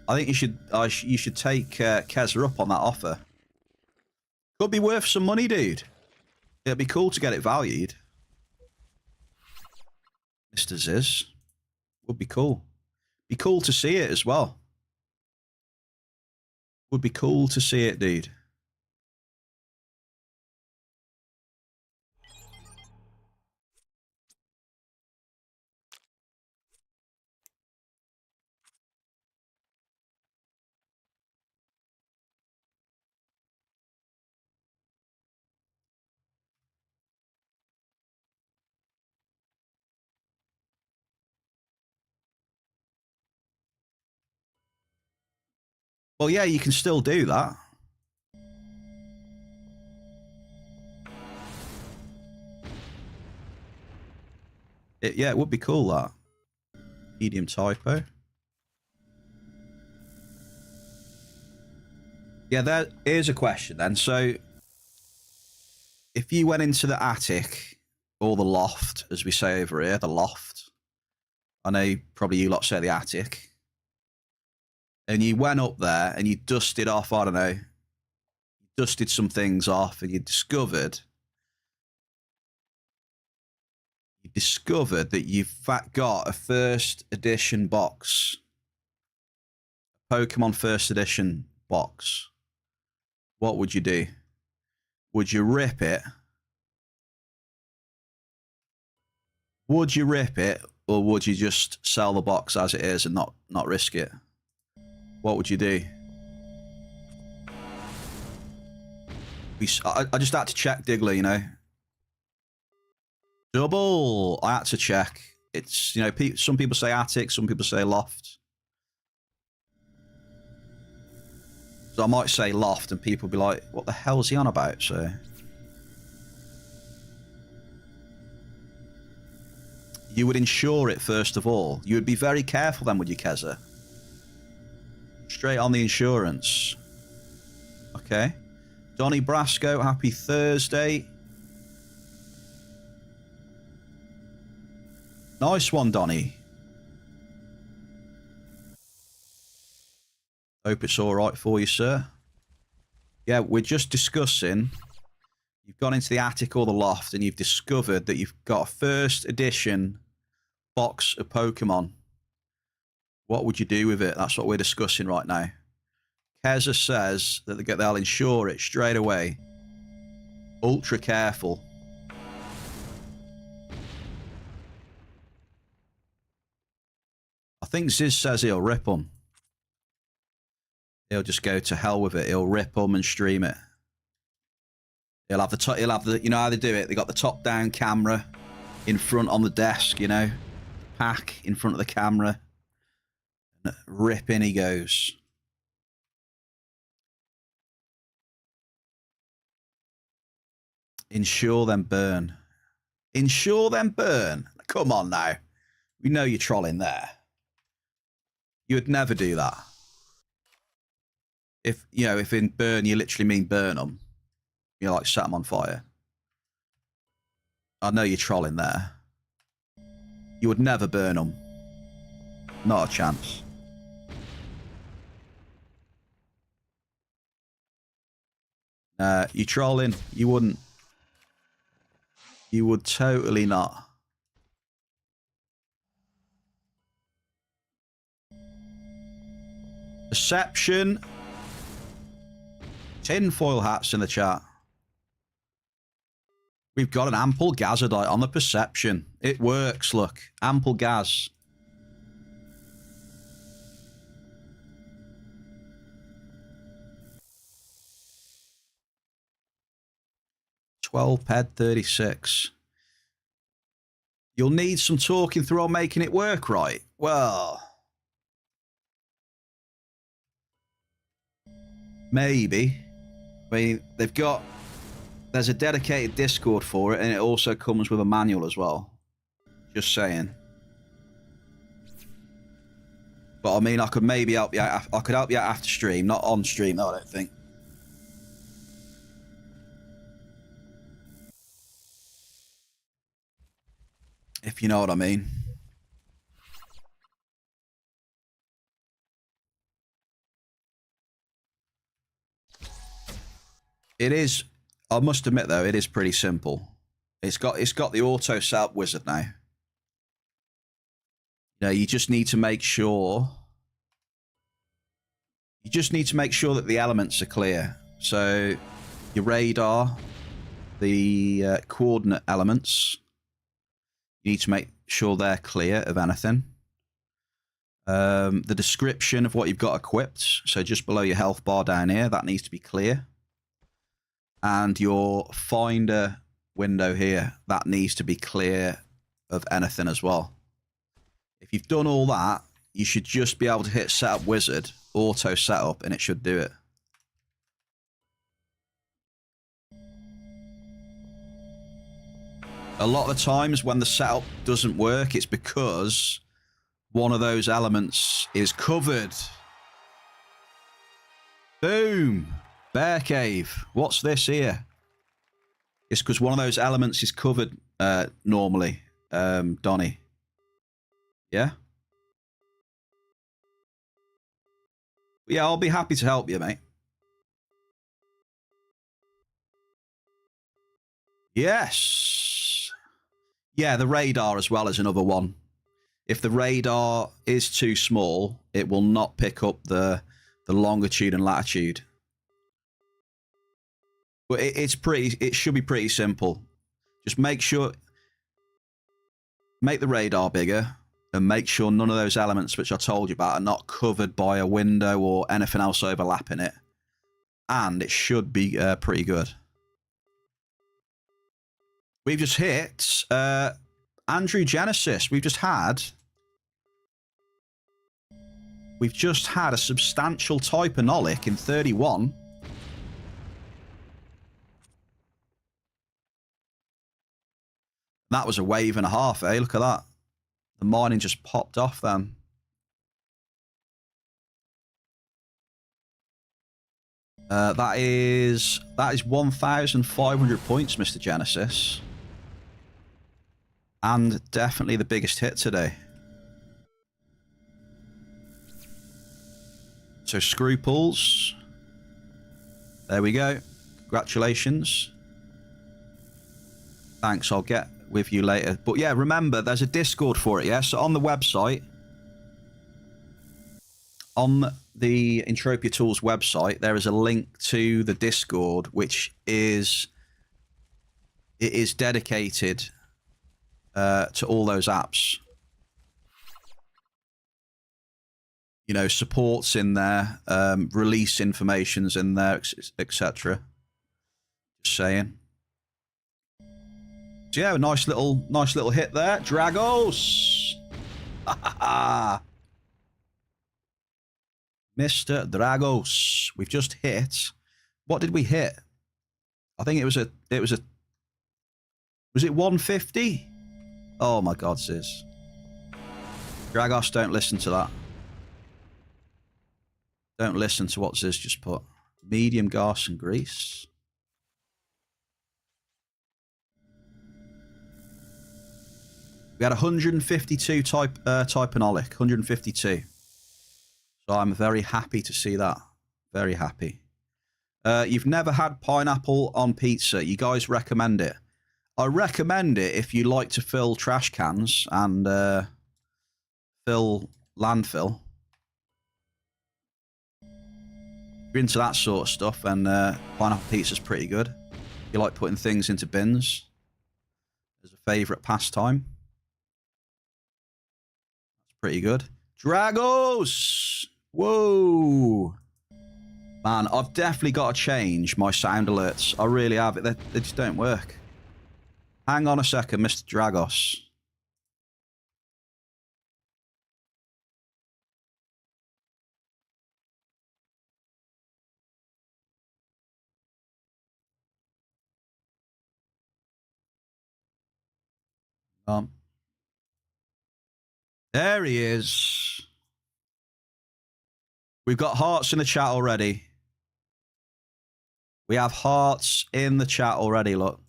I think you should take Keza up on that offer. Could be worth some money, dude. It'd be cool to get it valued. Mr. Ziz. Would be cool. Be cool to see it as well. Would be cool to see it, dude. Well, yeah, you can still do that. Yeah, it would be cool, that. Medium typo. Yeah, there is a question then. So, if you went into the attic, or the loft, as we say over here, the loft. I know probably you lot say the attic. And you went up there and you dusted off, I don't know, dusted some things off, and you discovered that you've got a first edition box. Pokemon first edition box. What would you do? Would you rip it? Would you rip it, or would you just sell the box as it is and not risk it? What would you do? I just had to check Diggler, you know. Double. I had to check. It's, you know, some people say attic, some people say loft. So I might say loft, and people will be like, what the hell is he on about? So you would insure it first of all. You would be very careful then, would you, Keza? Straight on the insurance. Okay. Donny Brasco, happy Thursday. Nice one, Donny. Hope it's all right for you, sir. Yeah, we're just discussing. You've gone into the attic or the loft, and you've discovered that you've got a first edition box of Pokemon. What would you do with it? That's what we're discussing right now. Keza says that they'll insure it straight away. Ultra careful. I think Ziz says he'll rip them. He'll just go to hell with it. He'll rip them and stream it. He'll have the you know how they do it? They got the top down camera in front on the desk, you know, pack in front of the camera. And rip in he goes. Insure then burn. Insure then burn. Come on now. We know you're trolling there. You would never do that. If, you know, if in burn you literally mean burn them. You know, like set them on fire. I know you're trolling there. You would never burn them. Not a chance. You trolling. You wouldn't. You would totally not. Perception. Tinfoil hats in the chat. We've got an ample Gazadite on the perception. It works, look. Ample gas. Ped 36. You'll need some talking through on making it work, right? Well, maybe. I mean, there's a dedicated Discord for it, and it also comes with a manual as well. Just saying. But I mean, I could maybe help you out. I could help you out after stream, not on stream, though, I don't think. If you know what I mean. It is, I must admit though, it is pretty simple. It's got the auto setup wizard now. You know, you just need to make sure that the elements are clear. So your radar, the coordinate elements, you need to make sure they're clear of anything. The description of what you've got equipped, so just below your health bar down here, that needs to be clear. And your finder window here, that needs to be clear of anything as well. If you've done all that, you should just be able to hit setup wizard, auto setup, and it should do it. A lot of the times when the setup doesn't work, it's because one of those elements is covered. Boom. Bear cave. What's this here? It's because one of those elements is covered normally, Donnie. Yeah? Yeah, I'll be happy to help you, mate. Yes. Yeah, the radar as well is another one. If the radar is too small, it will not pick up the longitude and latitude. But it should be pretty simple. Just make the radar bigger and make sure none of those elements which I told you about are not covered by a window or anything else overlapping it. And it should be pretty good. We've just hit Andrew Genesis. We've just had a substantial typanolic in 31. That was a wave and a half, eh? Look at that. The mining just popped off then. That is 1,500 points, Mr. Genesis. And definitely the biggest hit today. So Scruples. There we go. Congratulations. Thanks, I'll get with you later. But yeah, remember, there's a Discord for it, yeah? So on the website, on the Entropia Tools website, there is a link to the Discord, which is dedicated to all those apps. You know, support's in there, release information's in there, etc. Just saying. So yeah, nice little hit there. Dragos! Mr. Dragos. We've just hit. What did we hit? I think was it 150? Oh my god, sis. Dragos, don't listen to that. Don't listen to what Ziz just put. Medium gas and grease. We had 152 typanolic. 152. So I'm very happy to see that. Very happy. You've never had pineapple on pizza. You guys recommend it. I recommend it if you like to fill trash cans and fill landfill. If you're into that sort of stuff, and pineapple pizza's pretty good. If you like putting things into bins as a favourite pastime. That's pretty good. Dragos! Whoa! Man, I've definitely got to change my sound alerts. I really have. They just don't work. Hang on a second, Mr. Dragos. There he is. We've got hearts in the chat already. We have hearts in the chat already, look.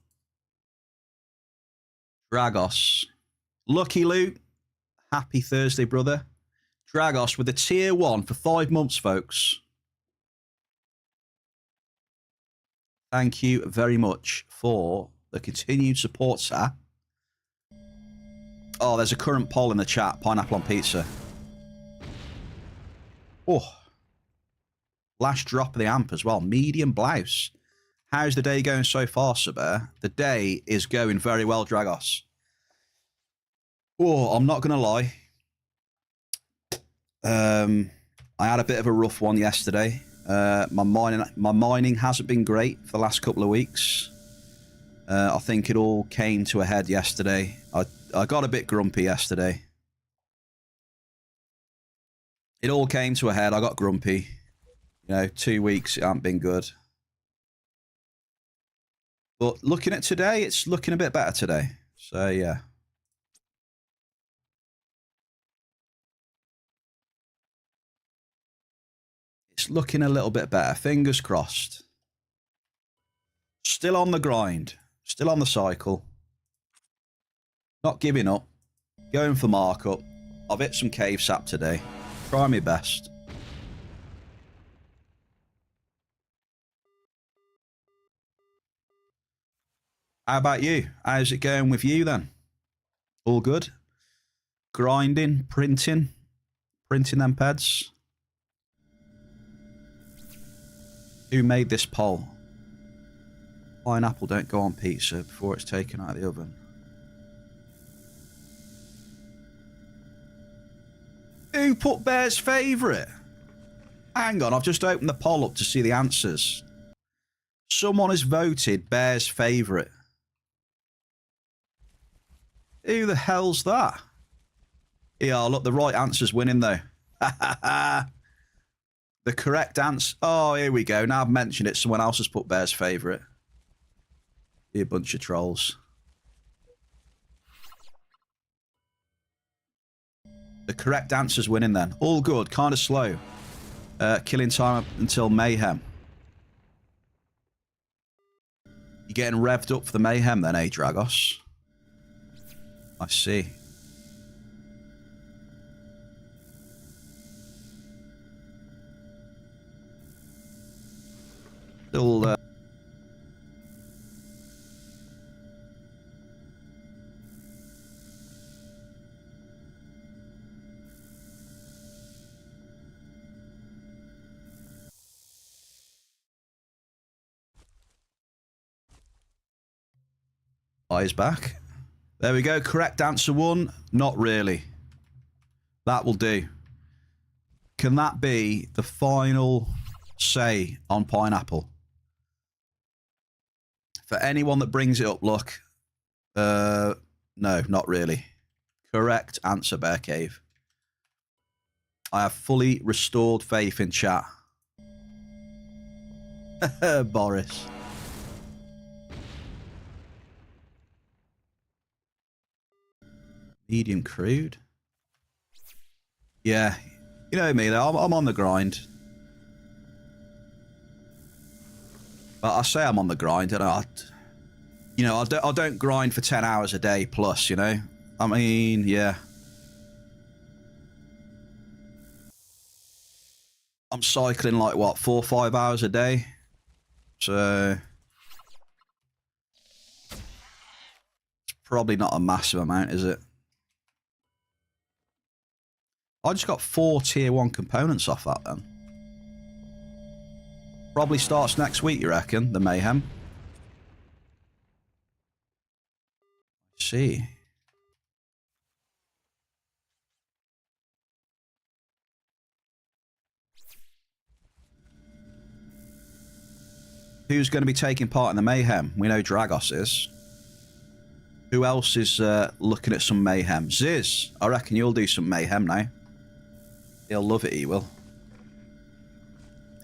Dragos. Lucky Luke. Happy Thursday, brother. Dragos with a tier 1 for 5 months, folks. Thank you very much for the continued support, sir. Oh, there's a current poll in the chat. Pineapple on pizza. Oh. Last drop of the amp as well. Medium blouse. How's the day going so far, SirBear? The day is going very well, Dragos. Oh, I'm not going to lie. I had a bit of a rough one yesterday. My mining hasn't been great for the last couple of weeks. I think it all came to a head yesterday. I got a bit grumpy yesterday. It all came to a head. I got grumpy. You know, 2 weeks, it hasn't been good. But looking at today, it's looking a bit better today. So, yeah. It's looking a little bit better. Fingers crossed. Still on the grind. Still on the cycle. Not giving up. Going for markup. I've hit some cave sap today. Try my best. How about you? How's it going with you then? All good? Grinding, printing them pads. Who made this poll? Pineapple don't go on pizza before it's taken out of the oven. Who put Bear's favourite? Hang on, I've just opened the poll up to see the answers. Someone has voted Bear's favourite. Who the hell's that? Yeah, look, the right answer's winning though. The correct answer. Oh, here we go. Now I've mentioned it, someone else has put Bear's favourite. You bunch of trolls. The correct answer's winning then. All good, kind of slow. Killing time until Mayhem. You getting revved up for the Mayhem then, eh, Dragos? I see. Still, eyes back. There we go. Correct answer one. Not really. That will do. Can that be the final say on Pineapple? For anyone that brings it up, look. No, not really. Correct answer, Bear Cave. I have fully restored faith in chat. Boris. Medium crude. Yeah, you know me though. I'm on the grind. But I say I'm on the grind, and I don't grind for 10 hours a day plus. You know, I mean, yeah. I'm cycling like what, 4 or 5 hours a day. So it's probably not a massive amount, is it? I just got 4 tier 1 components off that then. Probably starts next week, you reckon? The Mayhem. Let's see. Who's going to be taking part in the Mayhem? We know Dragos is. Who else is looking at some Mayhem? Ziz, I reckon you'll do some Mayhem now. He'll love it, he will.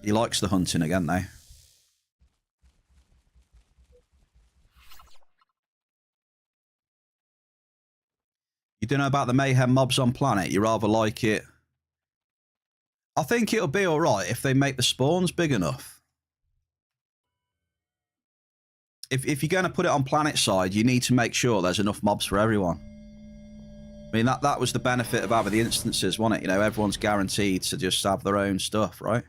He likes the hunting again now. You don't know about the Mayhem mobs on planet? You rather like it? I think it'll be alright if they make the spawns big enough. If you're going to put it on planet side, you need to make sure there's enough mobs for everyone. I mean, that was the benefit of having the instances, wasn't it? You know, everyone's guaranteed to just have their own stuff, right?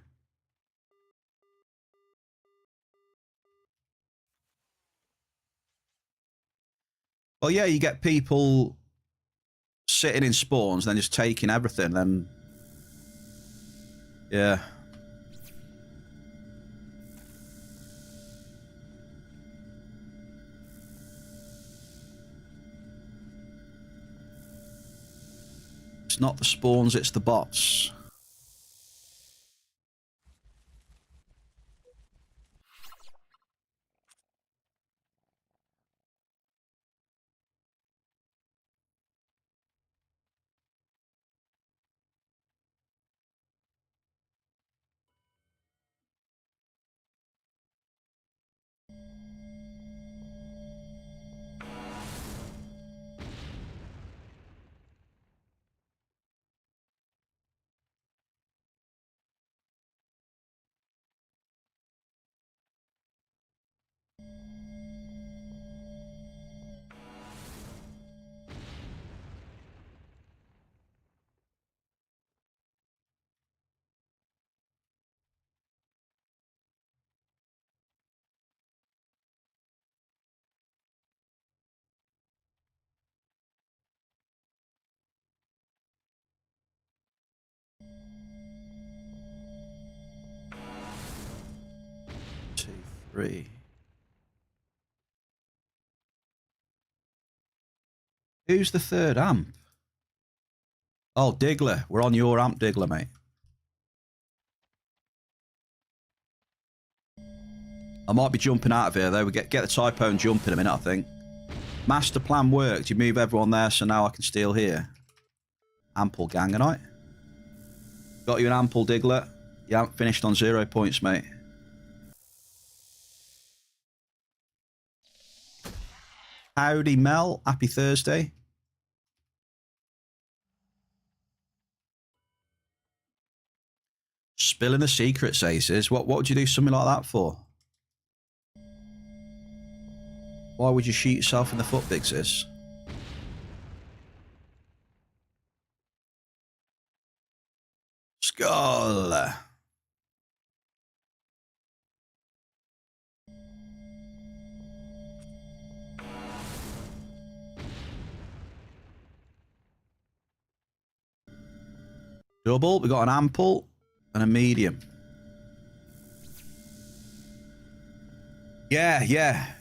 Well, yeah, you get people sitting in spawns and then just taking everything, then... Yeah. It's not the spawns, it's the bots. Mon-Fri. Who's the third amp? Oh, Diggler. We're on your amp, Diggler, mate. I might be jumping out of here, though. We get the typo and jump in a minute, I think. Master plan worked. You move everyone there, so now I can steal here. Ample Ganganite. Got you an ample, Diggler. You haven't finished on 0 points, mate. Howdy, Mel. Happy Thursday. Spilling the secrets, Aces. What would you do something like that for? Why would you shoot yourself in the foot, Big Sis? Skull. Double. We got an ample and a medium. Yeah.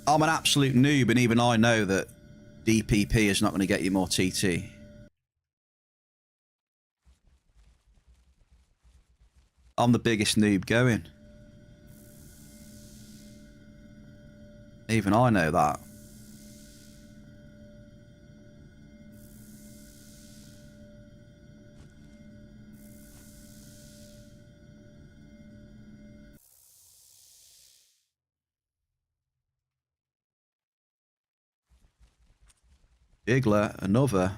I'm an absolute noob, and even I know that DPP is not going to get you more TT. I'm the biggest noob going. Even I know that. Diggler, another.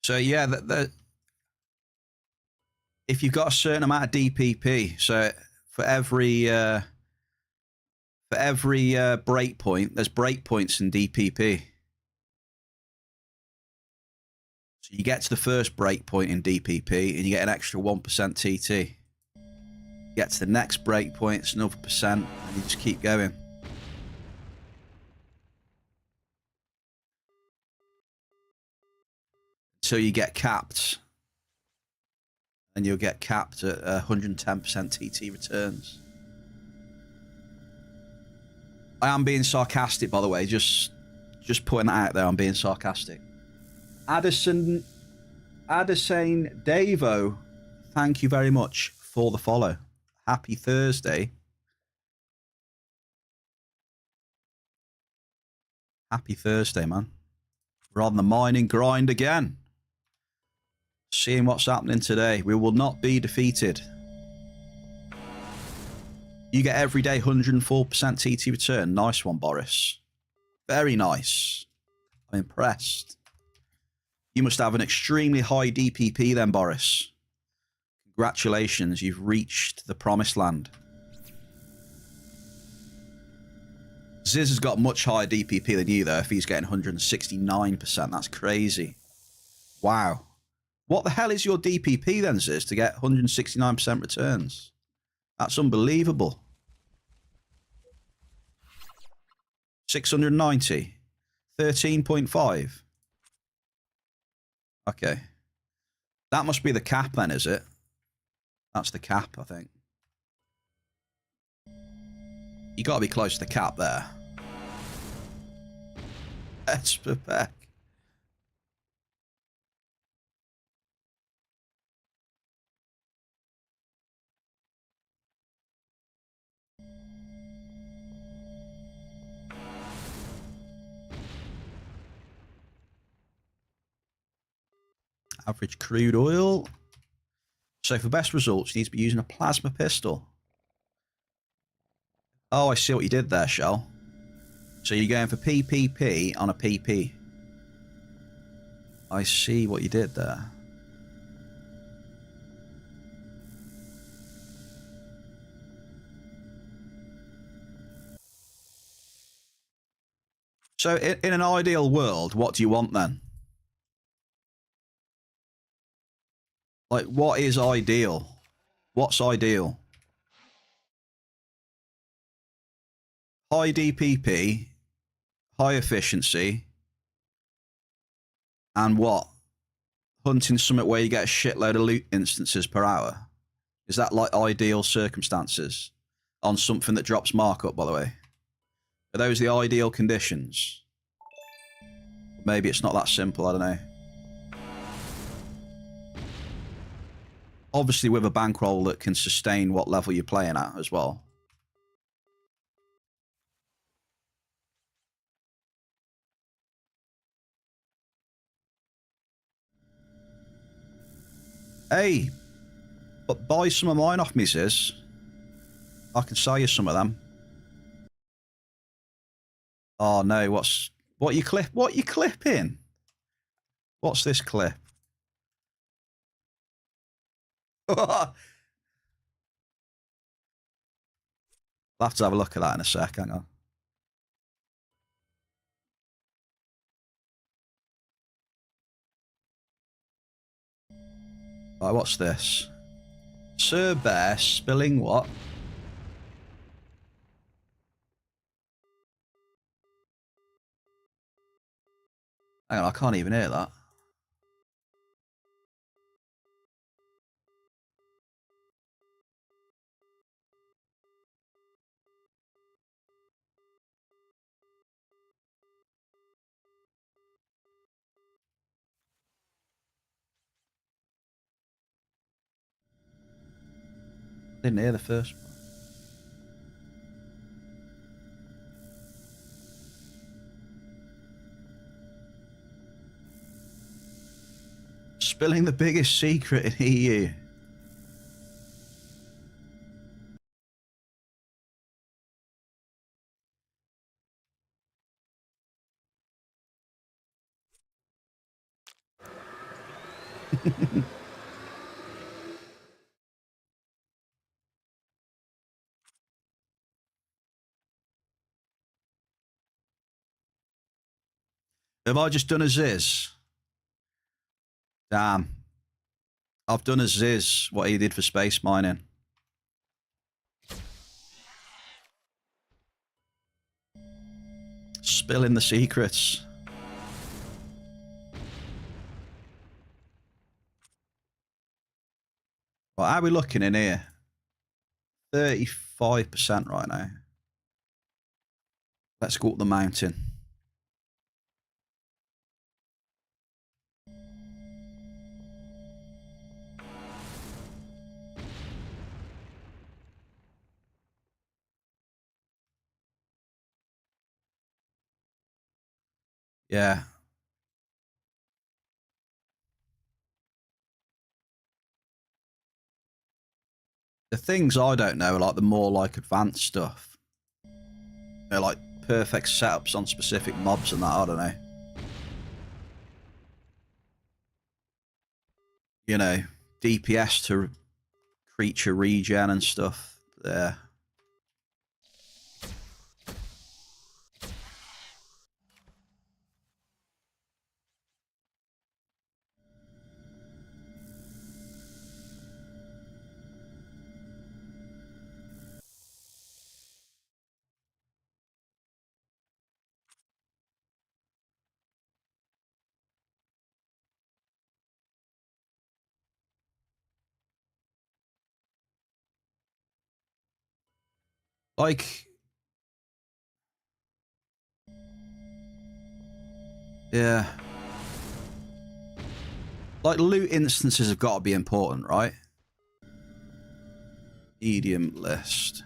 So yeah, if you've got a certain amount of DPP, so for every breakpoint, there's breakpoints in DPP. So you get to the first breakpoint in DPP, and you get an extra 1% TT. Get to the next breakpoint, it's another percent, and you just keep going. Until you get capped. And you'll get capped at 110% TT returns. I am being sarcastic, by the way, just putting that out there, I'm being sarcastic. Addison Davo, thank you very much for the follow. Happy Thursday. Happy Thursday, man. We're on the mining grind again. Seeing what's happening today. We will not be defeated. You get every day 104% TT return. Nice one, Boris. Very nice. I'm impressed. You must have an extremely high DPP then, Boris. Congratulations, you've reached the promised land. Ziz has got much higher DPP than you, though, if he's getting 169%. That's crazy. Wow. What the hell is your DPP then, Ziz, to get 169% returns? That's unbelievable. 690. 13.5. Okay. That must be the cap then, is it? That's the cap, I think. You got to be close to the cap there. Esper Peck. Average crude oil. So for best results, you need to be using a plasma pistol. Oh, I see what you did there, Shell. So you're going for PPP on a PP. I see what you did there. So in an ideal world, what do you want then? Like, what is ideal? What's ideal? High DPP, high efficiency, and what? hunting something where you get a shitload of loot instances per hour? Is that like ideal circumstances on something that drops markup, by the way? Are those the ideal conditions? Maybe it's not that simple, I don't know. Obviously with a bankroll that can sustain what level you're playing at as well. Hey, but buy some of mine off me, sis. I can sell you some of them. Oh no, what you clipping? What's this clip? I'll have to have a look at that in a sec, hang on. Right, what's this? SirBear spilling what? Hang on, I can't even hear that. Didn't hear the first one. Spilling the biggest secret in EU. Have I just done a Ziz? Damn. I've done a Ziz, what he did for space mining. Spilling the secrets. Well, how are we looking in here? 35% right now. Let's go up the mountain. Yeah. The things I don't know are like the more like advanced stuff. They're like perfect setups on specific mobs and that, I don't know. You know, DPS to creature regen and stuff there. Like, yeah. Like, loot instances have got to be important, right? Medium list.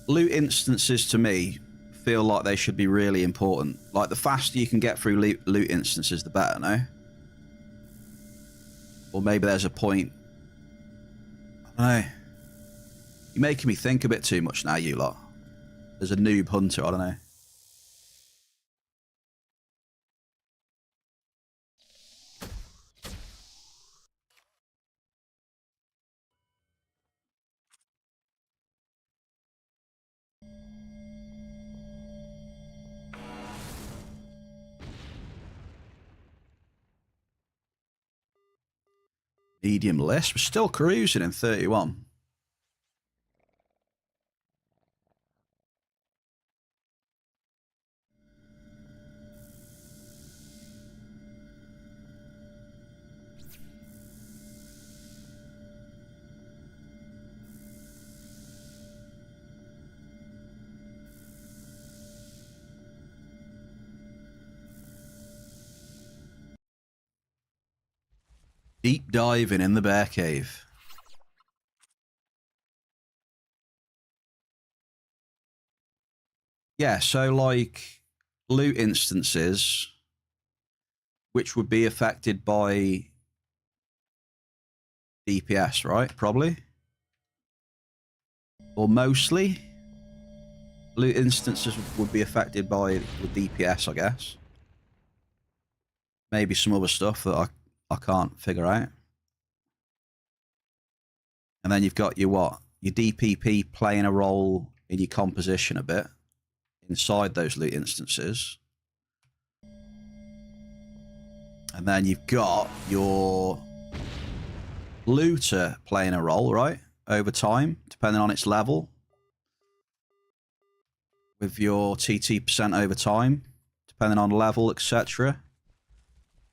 Loot instances, to me, feel like they should be really important. Like, the faster you can get through loot instances, the better, no? Or maybe there's a point. I don't know. You're making me think a bit too much now, you lot. There's a noob hunter, I don't know. Medium list. We're still cruising in 31. Deep diving in the bear cave. Yeah, so like loot instances, which would be affected by DPS, right? Probably. Or mostly. Loot instances would be affected by with DPS, I guess. Maybe some other stuff that I can't figure out. And then you've got your what? Your DPP playing a role in your composition a bit inside those loot instances. And then you've got your looter playing a role, right? Over time, depending on its level. With your TT% over time, depending on level, etc.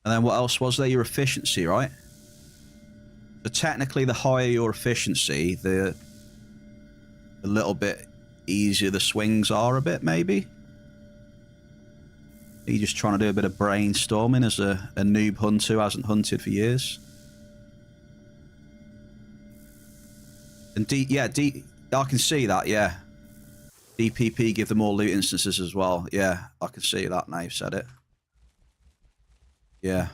And then what else was there? Your efficiency, right? So technically, the higher your efficiency, the little bit easier the swings are a bit, maybe. Are you just trying to do a bit of brainstorming as a noob hunter who hasn't hunted for years? And I can see that, yeah. DPP give them more loot instances as well. Yeah, I can see that now you've said it. Yeah.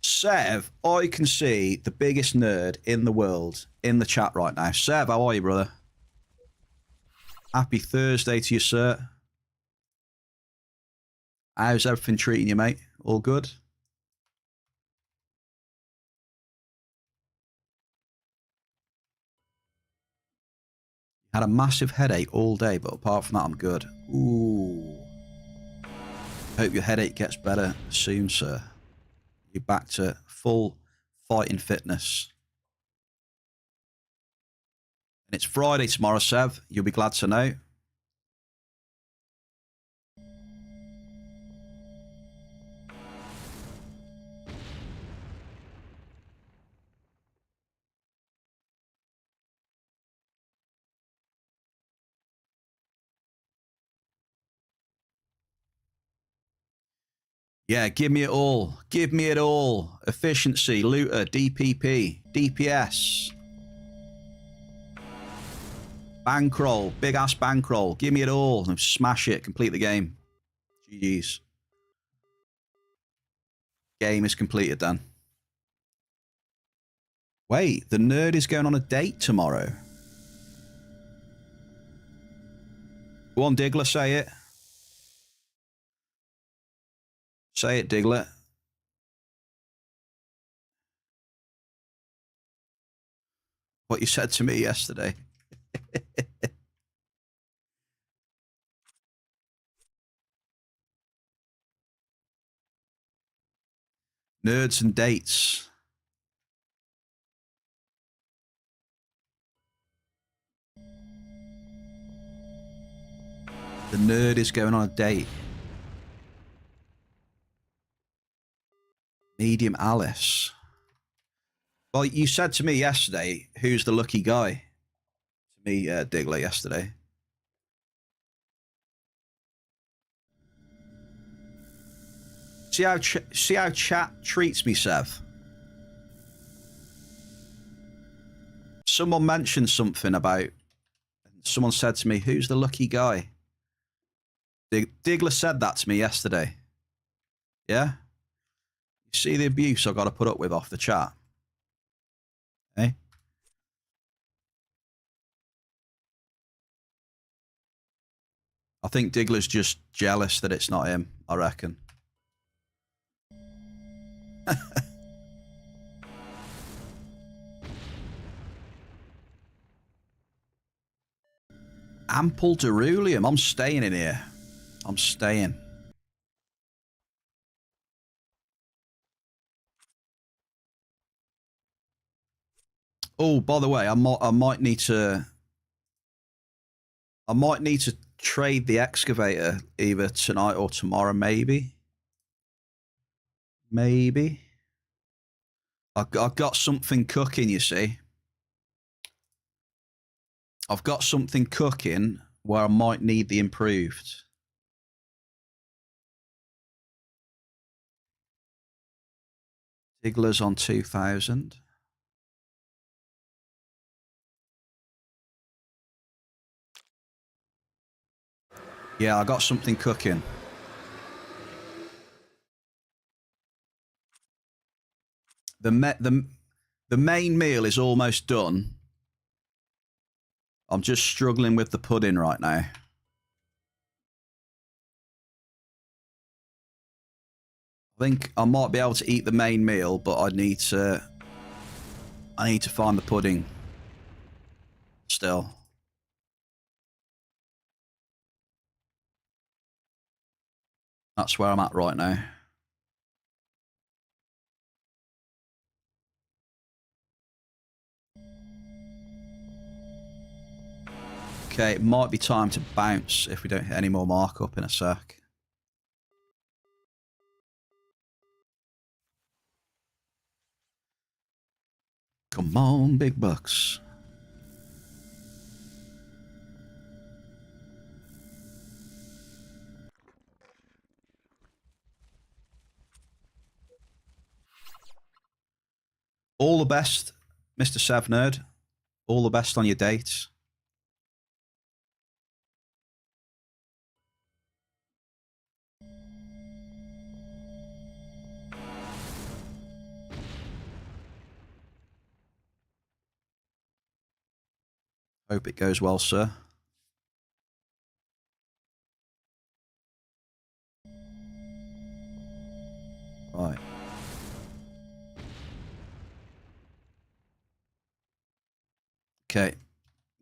Sev, I can see the biggest nerd in the world in the chat right now. Sev, how are you, brother? Happy Thursday to you, sir. How's everything treating you, mate? All good? Had a massive headache all day, but apart from that, I'm good. Ooh. Hope your headache gets better soon, sir. You're back to full fighting fitness. And it's Friday tomorrow, Sev. You'll be glad to know. Yeah, give me it all. Give me it all. Efficiency, looter, DPP, DPS. Bankroll, big ass bankroll. Give me it all. And smash it. Complete the game. GG's. Game is completed then. Wait, the nerd is going on a date tomorrow. Go on, Diggler, say it. Say it, Diggler. What you said to me yesterday. Nerds and dates. The nerd is going on a date. Medium Alice. Well, you said to me yesterday, who's the lucky guy? To me, Diggler, yesterday. See how chat treats me, Sev? Someone mentioned something about... Someone said to me, who's the lucky guy? Diggler said that to me yesterday. Yeah? You see the abuse I've got to put up with off the chat? Hey? I think Diggler's just jealous that it's not him, I reckon. Ample Ceruleum. I'm staying in here. I'm staying. Oh, by the way, I might need to trade the excavator either tonight or tomorrow, maybe. Maybe. I've got something cooking, you see. I've got something cooking where I might need the improved. Diggler's on 2,000. Yeah, I got something cooking. The main meal is almost done. I'm just struggling with the pudding right now. I think I might be able to eat the main meal, but I need to find the pudding still. That's where I'm at right now. Okay, it might be time to bounce if we don't hit any more markup in a sec. Come on, big bucks. All the best, Mr. Sevnerd. All the best on your dates. Hope it goes well, sir. Right. Okay.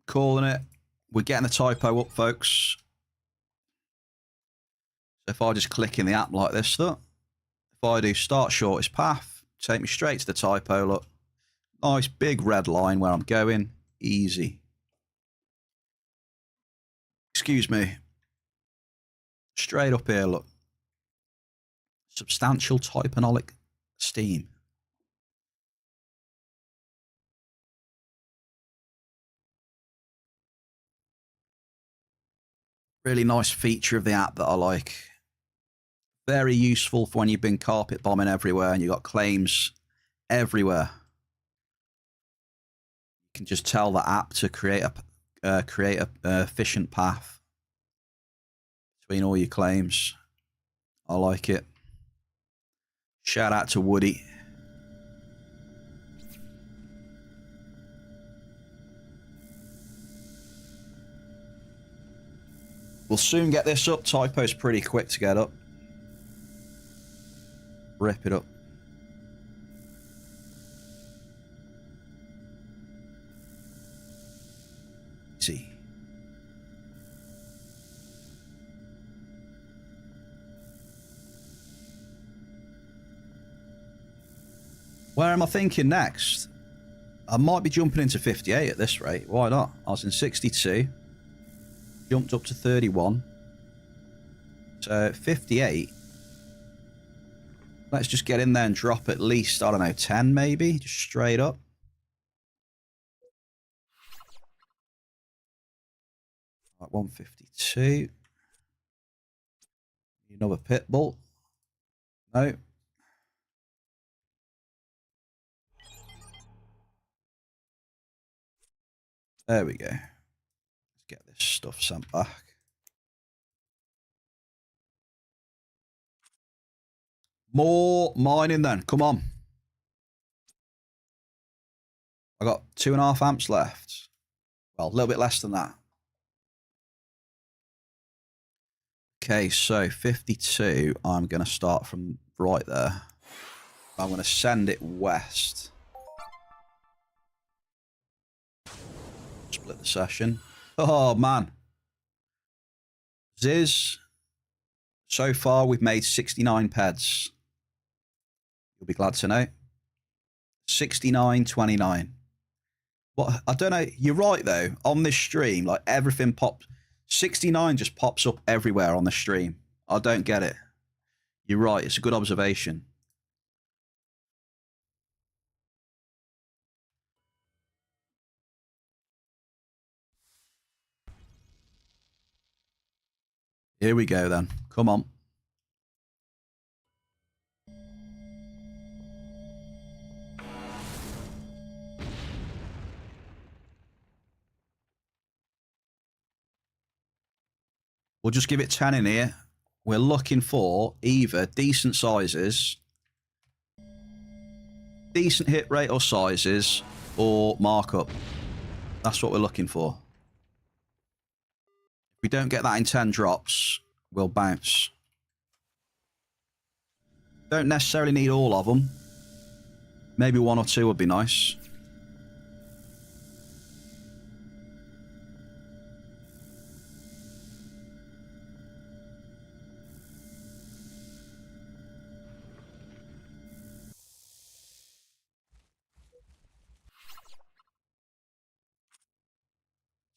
Calling it. We're getting the typo up, folks. So if I just click in the app like this, look. If I do start shortest path, take me straight to the typo, look. Nice big red line where I'm going. Easy. Excuse me. Straight up here, look. Substantial typonolic steam. Really nice feature of the app that I like. Very useful for when you've been carpet bombing everywhere and you've got claims everywhere. You can just tell the app to create a efficient path between all your claims. I like it. Shout out to Woody. We'll soon get this up. Typo's pretty quick to get up. Rip it up. See. Where am I thinking next? I might be jumping into 58 at this rate. Why not? I was in 62. Jumped up to 31. So 58. Let's just get in there and drop at least, I don't know, 10 maybe? Just straight up. Right, 152. Another pit bull. No. There we go. Let's get this stuff sent back. More mining then. Come on. I got 2.5 amps left. Well, a little bit less than that. Okay, so 52. I'm going to start from right there. I'm going to send it west. Split the session. Oh, man. Ziz. So far, we've made 69 peds. You'll be glad to know. 69.29. What? I don't know. You're right, though. On this stream, like, everything pops. 69 just pops up everywhere on the stream. I don't get it. You're right. It's a good observation. Here we go, then. Come on. We'll just give it 10 in here. We're looking for either decent sizes, decent hit rate or sizes, or markup. That's what we're looking for. If we don't get that in 10 drops, we'll bounce. Don't necessarily need all of them. Maybe 1 or 2 would be nice.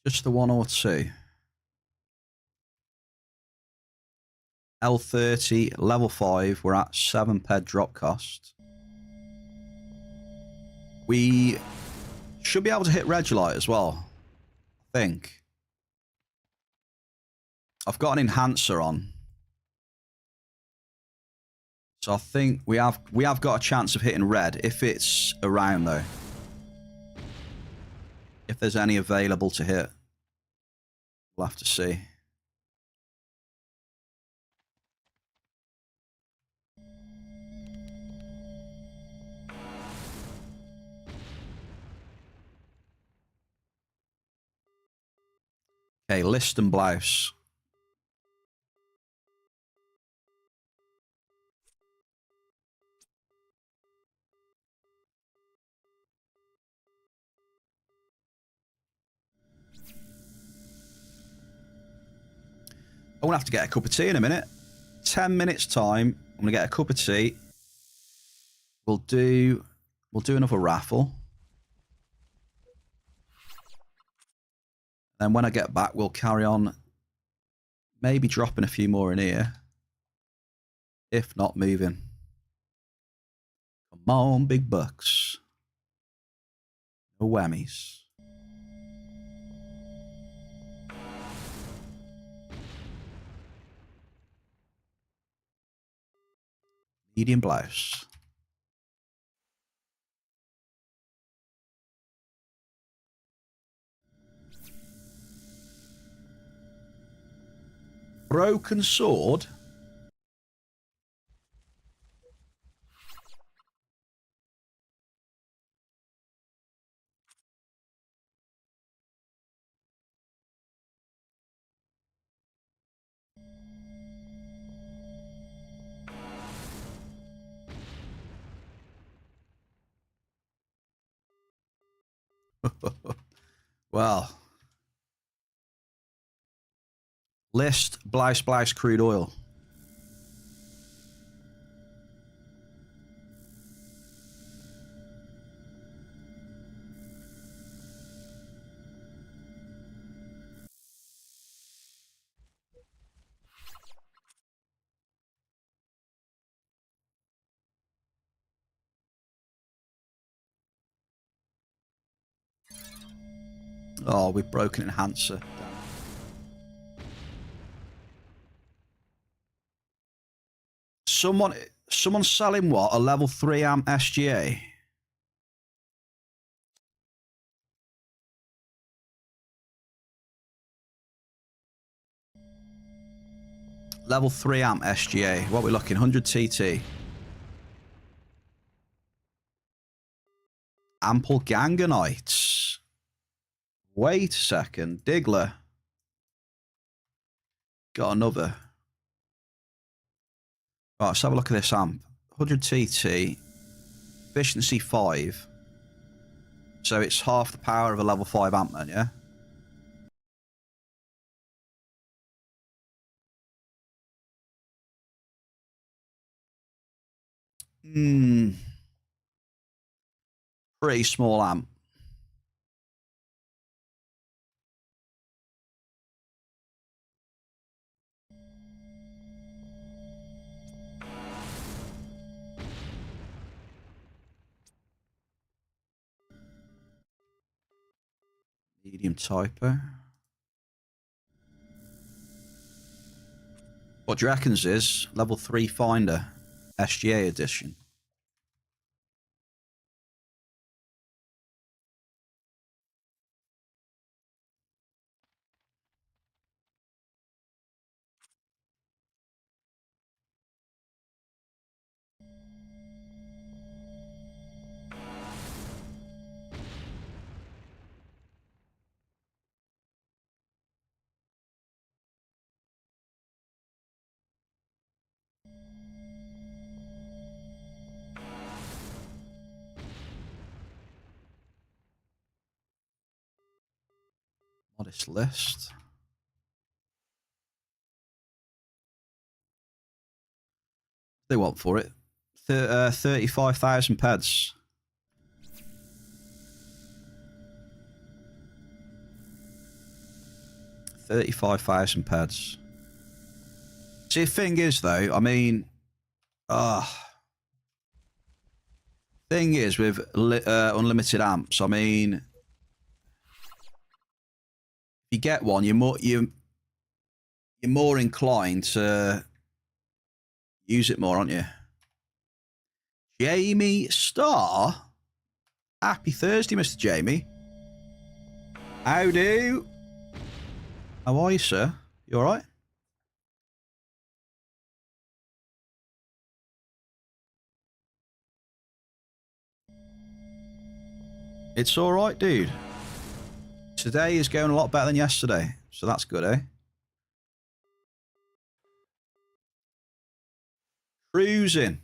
Just the 1 or 2. L30, level 5. We're at 7 ped drop cost. We should be able to hit Regolite as well, I think. I've got an enhancer on. So I think we have got a chance of hitting red if it's around though. If there's any available to hit. We'll have to see. Okay, list and blouse. I'm gonna have to get a cup of tea in a minute. 10 minutes time. I'm gonna get a cup of tea. We'll do another raffle. And when I get back, we'll carry on. Maybe dropping a few more in here. If not, moving. Come on, big bucks. No whammies. Medium blouse. Broken sword. Well. List, blouse, crude oil. Oh, we've broken enhancer. Someone's selling what? A level 3 amp SGA? Level 3 amp SGA. What are we looking? 100 TT. Ample Ganganites. Wait a second. Diggler. Got another. Right, let's have a look at this amp. 100 TT. Efficiency 5. So it's half the power of a level 5 amp then, yeah? Pretty small amp. Medium typo. What do you reckons is level 3 finder SGA edition? Modest list. They want for it 35,000 peds. £35,000 peds. See, the thing is, though, I mean, thing is with unlimited amps, I mean, if you get one, you're more inclined to use it more, aren't you? Jamie Star, happy Thursday, Mr. Jamie. How do? How are you, sir? You all right? It's all right, dude. Today is going a lot better than yesterday, so that's good, eh? Cruising.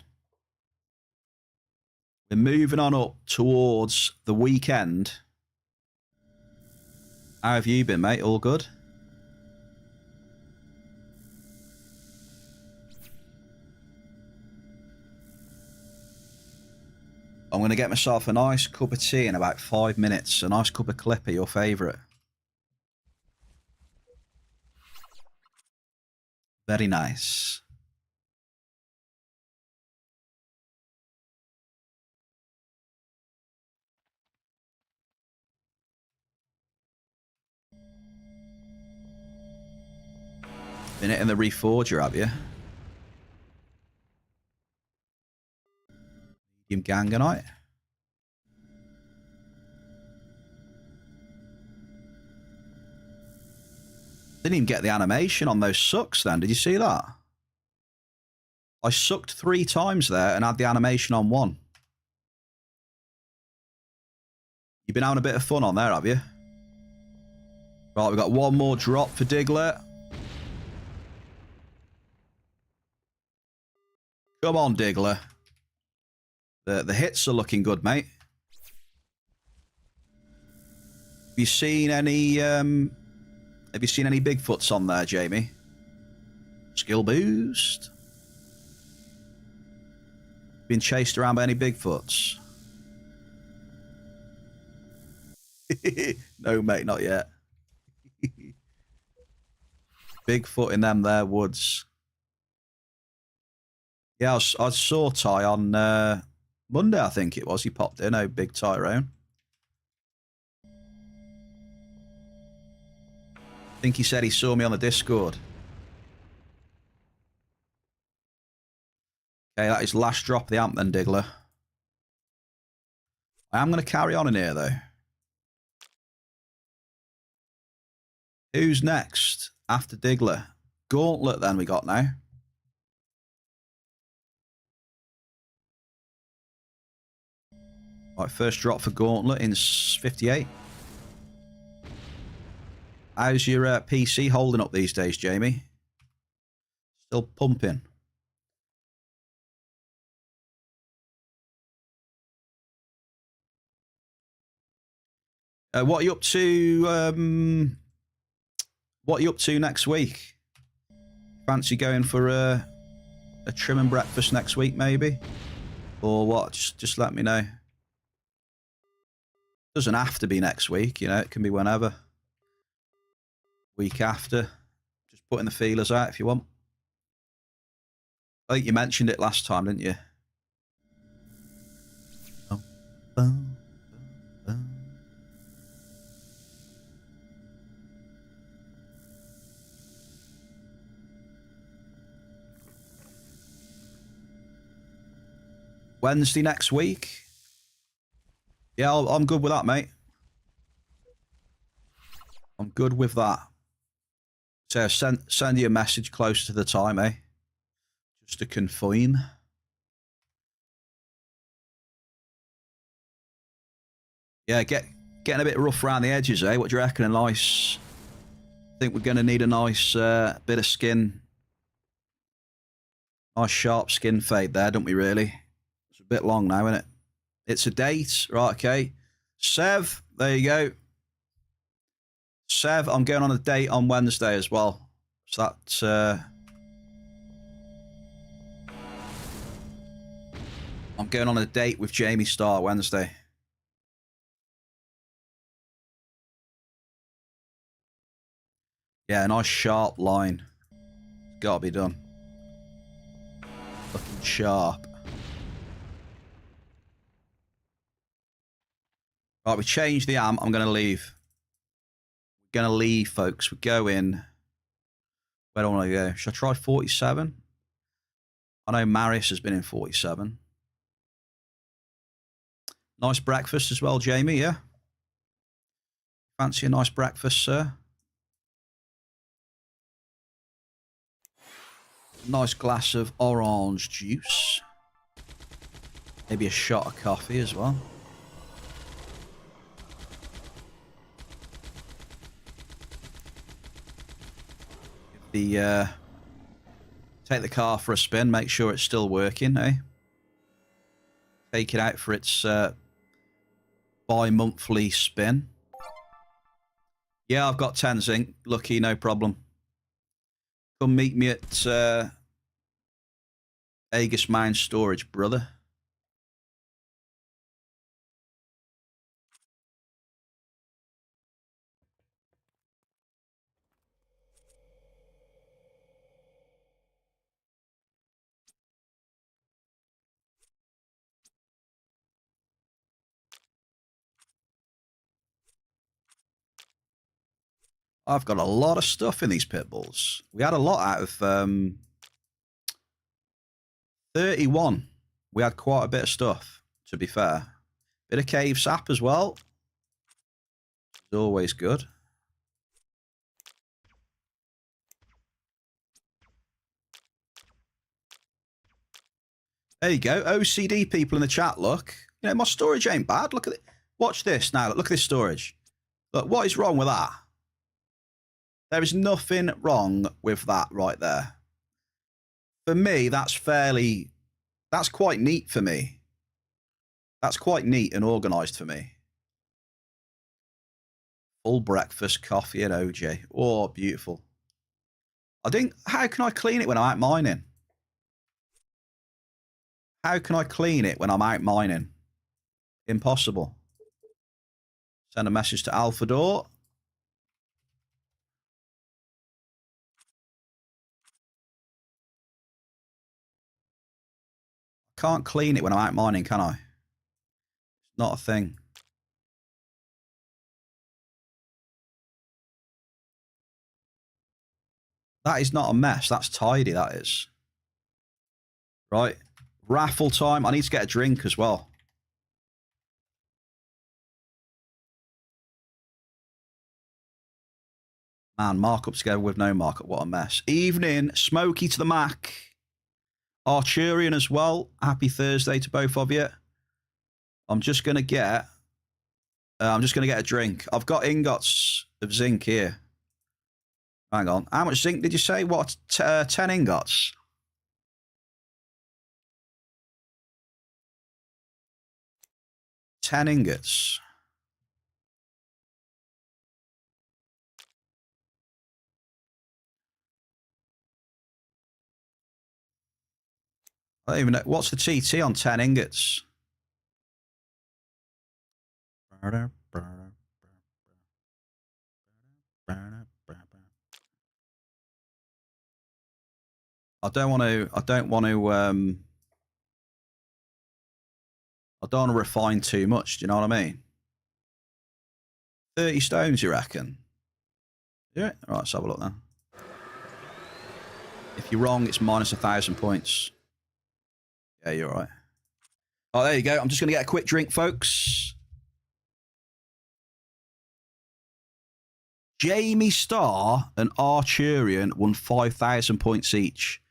We're moving on up towards the weekend. How have you been, mate? All good? I'm going to get myself a nice cup of tea in about 5 minutes. A nice cup of Clipper, your favourite. Very nice. Been hitting the Reforger, have you? Medium Ganganite. Didn't even get the animation on those sucks then. Did you see that? I sucked 3 times there and had the animation on 1. You've been having a bit of fun on there, have you? Right, we've got one more drop for Diglett. Come on, Diglett. The hits are looking good, mate. Have you seen any Bigfoots on there, Jamie? Skill boost. Been chased around by any Bigfoots? No, mate, not yet. Bigfoot in them there woods. Yeah, I saw Ty on Monday, I think it was. He popped in, big Tyrone. I think he said he saw me on the Discord. Okay, that is last drop of the amp then, Diglett. I am going to carry on in here, though. Who's next after Diglett? Gauntlet, then, we got now. Right, first drop for Gauntlet in 58. How's your PC holding up these days, Jamie? Still pumping? What are you up to? What are you up to next week? Fancy going for a trim and breakfast next week, maybe? Or what? Just let me know. Doesn't have to be next week, you know. It can be whenever. Week after. Just putting the feelers out if you want. I think you mentioned it last time, didn't you? Wednesday next week? Yeah, I'm good with that, mate. I'm good with that. So send you a message closer to the time, eh? Just to confirm. Yeah, getting a bit rough around the edges, eh? What do you reckon? A nice... I think we're going to need a nice bit of skin. Nice sharp skin fade there, don't we, really? It's a bit long now, isn't it? It's a date. Right, okay. Sev, there you go. Sev, I'm going on a date on Wednesday as well. So that's... I'm going on a date with Jamie Starr Wednesday. Yeah, a nice sharp line. Gotta be done. Looking sharp. Right, we changed the amp. I'm going to leave. We're going to leave, folks. We go in. Where do I want to go? Should I try 47? I know Marius has been in 47. Nice breakfast as well, Jamie, yeah? Fancy a nice breakfast, sir? Nice glass of orange juice. Maybe a shot of coffee as well. Take the car for a spin, make sure it's still working, eh? Take it out for its bi-monthly spin. Yeah, I've got 10 zinc. Lucky, no problem. Come meet me at Aegis Mine Storage, brother. I've got a lot of stuff in these pit bulls. We had a lot out of 31. We had quite a bit of stuff, to be fair. Bit of cave sap as well. It's always good. There you go. OCD people in the chat, look. You know, my storage ain't bad. Look at it. Watch this now. Look at this storage. Look, what is wrong with that? There is nothing wrong with that right there. For me, that's quite neat for me. That's quite neat and organised for me. Full breakfast, coffee and OJ. Oh, beautiful. How can I clean it when I'm out mining? How can I clean it when I'm out mining? Impossible. Send a message to Alphador. Can't clean it when I'm out mining, can I? It's not a thing. That is not a mess. That's tidy, that is. Right. Raffle time. I need to get a drink as well. Man, markup together with no markup. What a mess. Evening. Smokey to the Mac. Archurian as well. Happy Thursday to both of you. I'm just going to get a drink. I've got ingots of zinc here. Hang on. How much zinc did you say? What? 10 ingots? Ten ingots. I don't even know. What's the TT on 10 ingots? I don't want to refine too much. Do you know what I mean? 30 stones, you reckon? Yeah. All right, let's have a look then. If you're wrong, it's minus 1,000 points. Yeah, you're right. Oh, there you go. I'm just going to get a quick drink, folks. Jamie Starr and Archurian won 5,000 points each.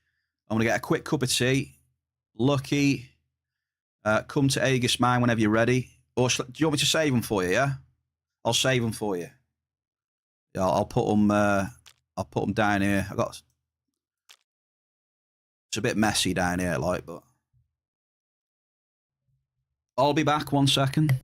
I'm going to get a quick cup of tea. Lucky. Come to Aegis Mine whenever you're ready. Or do you want me to save them for you, yeah? I'll save them for you. Yeah, I'll put them down here. It's a bit messy down here, like, but I'll be back 1 second.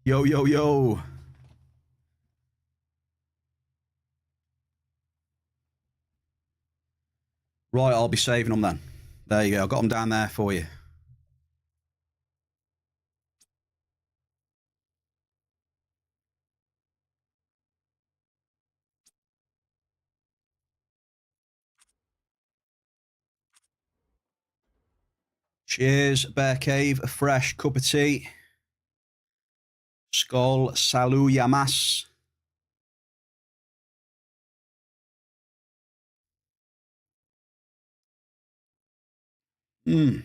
Yo, yo, yo. Right, I'll be saving them then. There you go. I got them down there for you. Cheers, Bear Cave. A fresh cup of tea. Skol saluyamas. Hmm.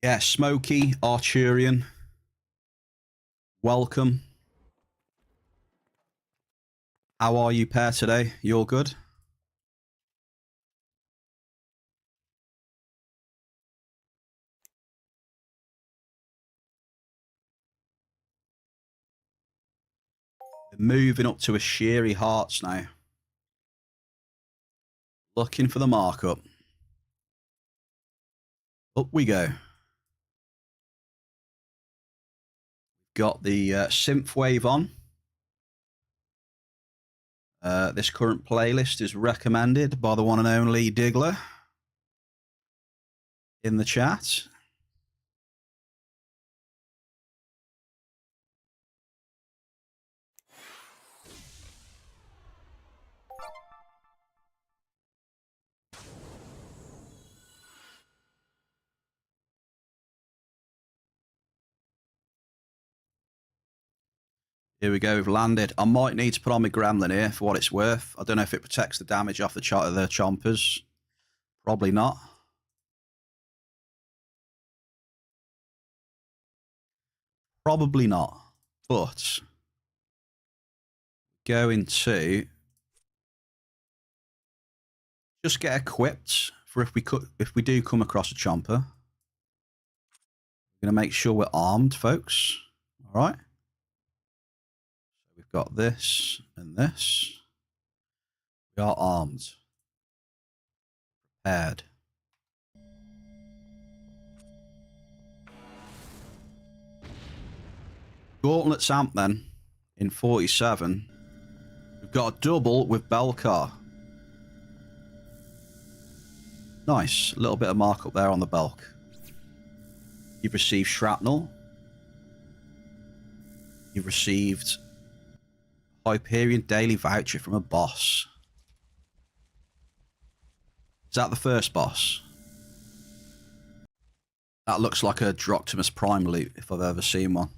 Yeah, Smoky Arturian. Welcome. How are you, pair, today? You all good? We're moving up to a Sheery Hearts now. Looking for the markup. Up we go. Got the synthwave on. This current playlist is recommended by the one and only Diggler in the chat. Here we go, we've landed. I might need to put on my Gremlin here for what it's worth. I don't know if it protects the damage off the chompers. Probably not. Probably not. But going to just get equipped for if we do come across a chomper. We're going to make sure we're armed, folks. All right. So we've got this and this. We are armed. Prepared. Gauntlet's amp then in 47. We've got a double with Belcar. Nice. A little bit of markup there on the Belk. You've received Shrapnel. You've received Hyperion Daily Voucher from a boss. Is that the first boss? That looks like a Droctimus Prime loot if I've ever seen one.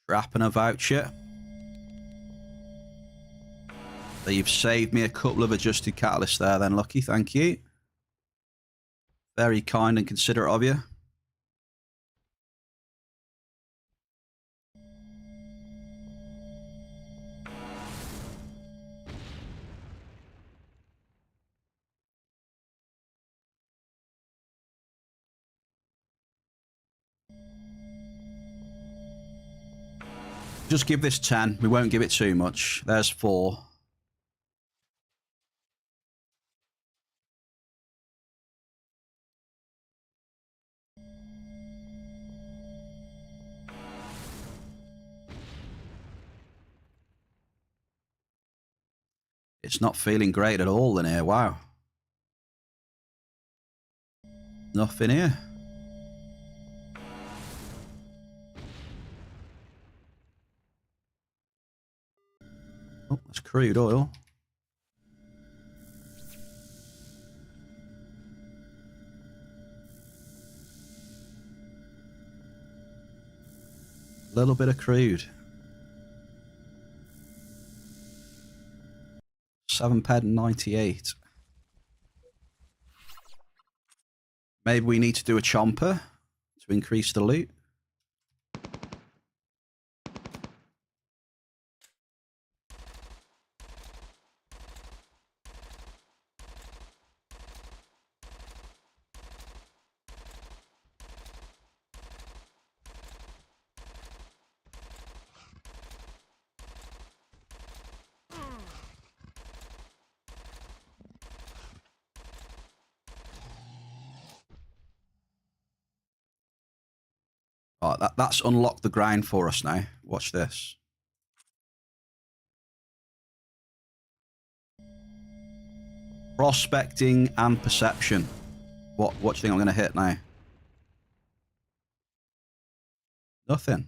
Scrapping a voucher. So you've saved me a couple of adjusted catalysts there then, Lucky. Thank you. Very kind and considerate of you. Just give this 10. We won't give it too much. There's 4. It's not feeling great at all in here. Wow. Nothing here. Oh, that's crude oil. A little bit of crude. 7.98. Maybe we need to do a chomper to increase the loot. Right, that's unlocked the ground for us now. Watch this. Prospecting and perception. What do you think I'm going to hit now? Nothing.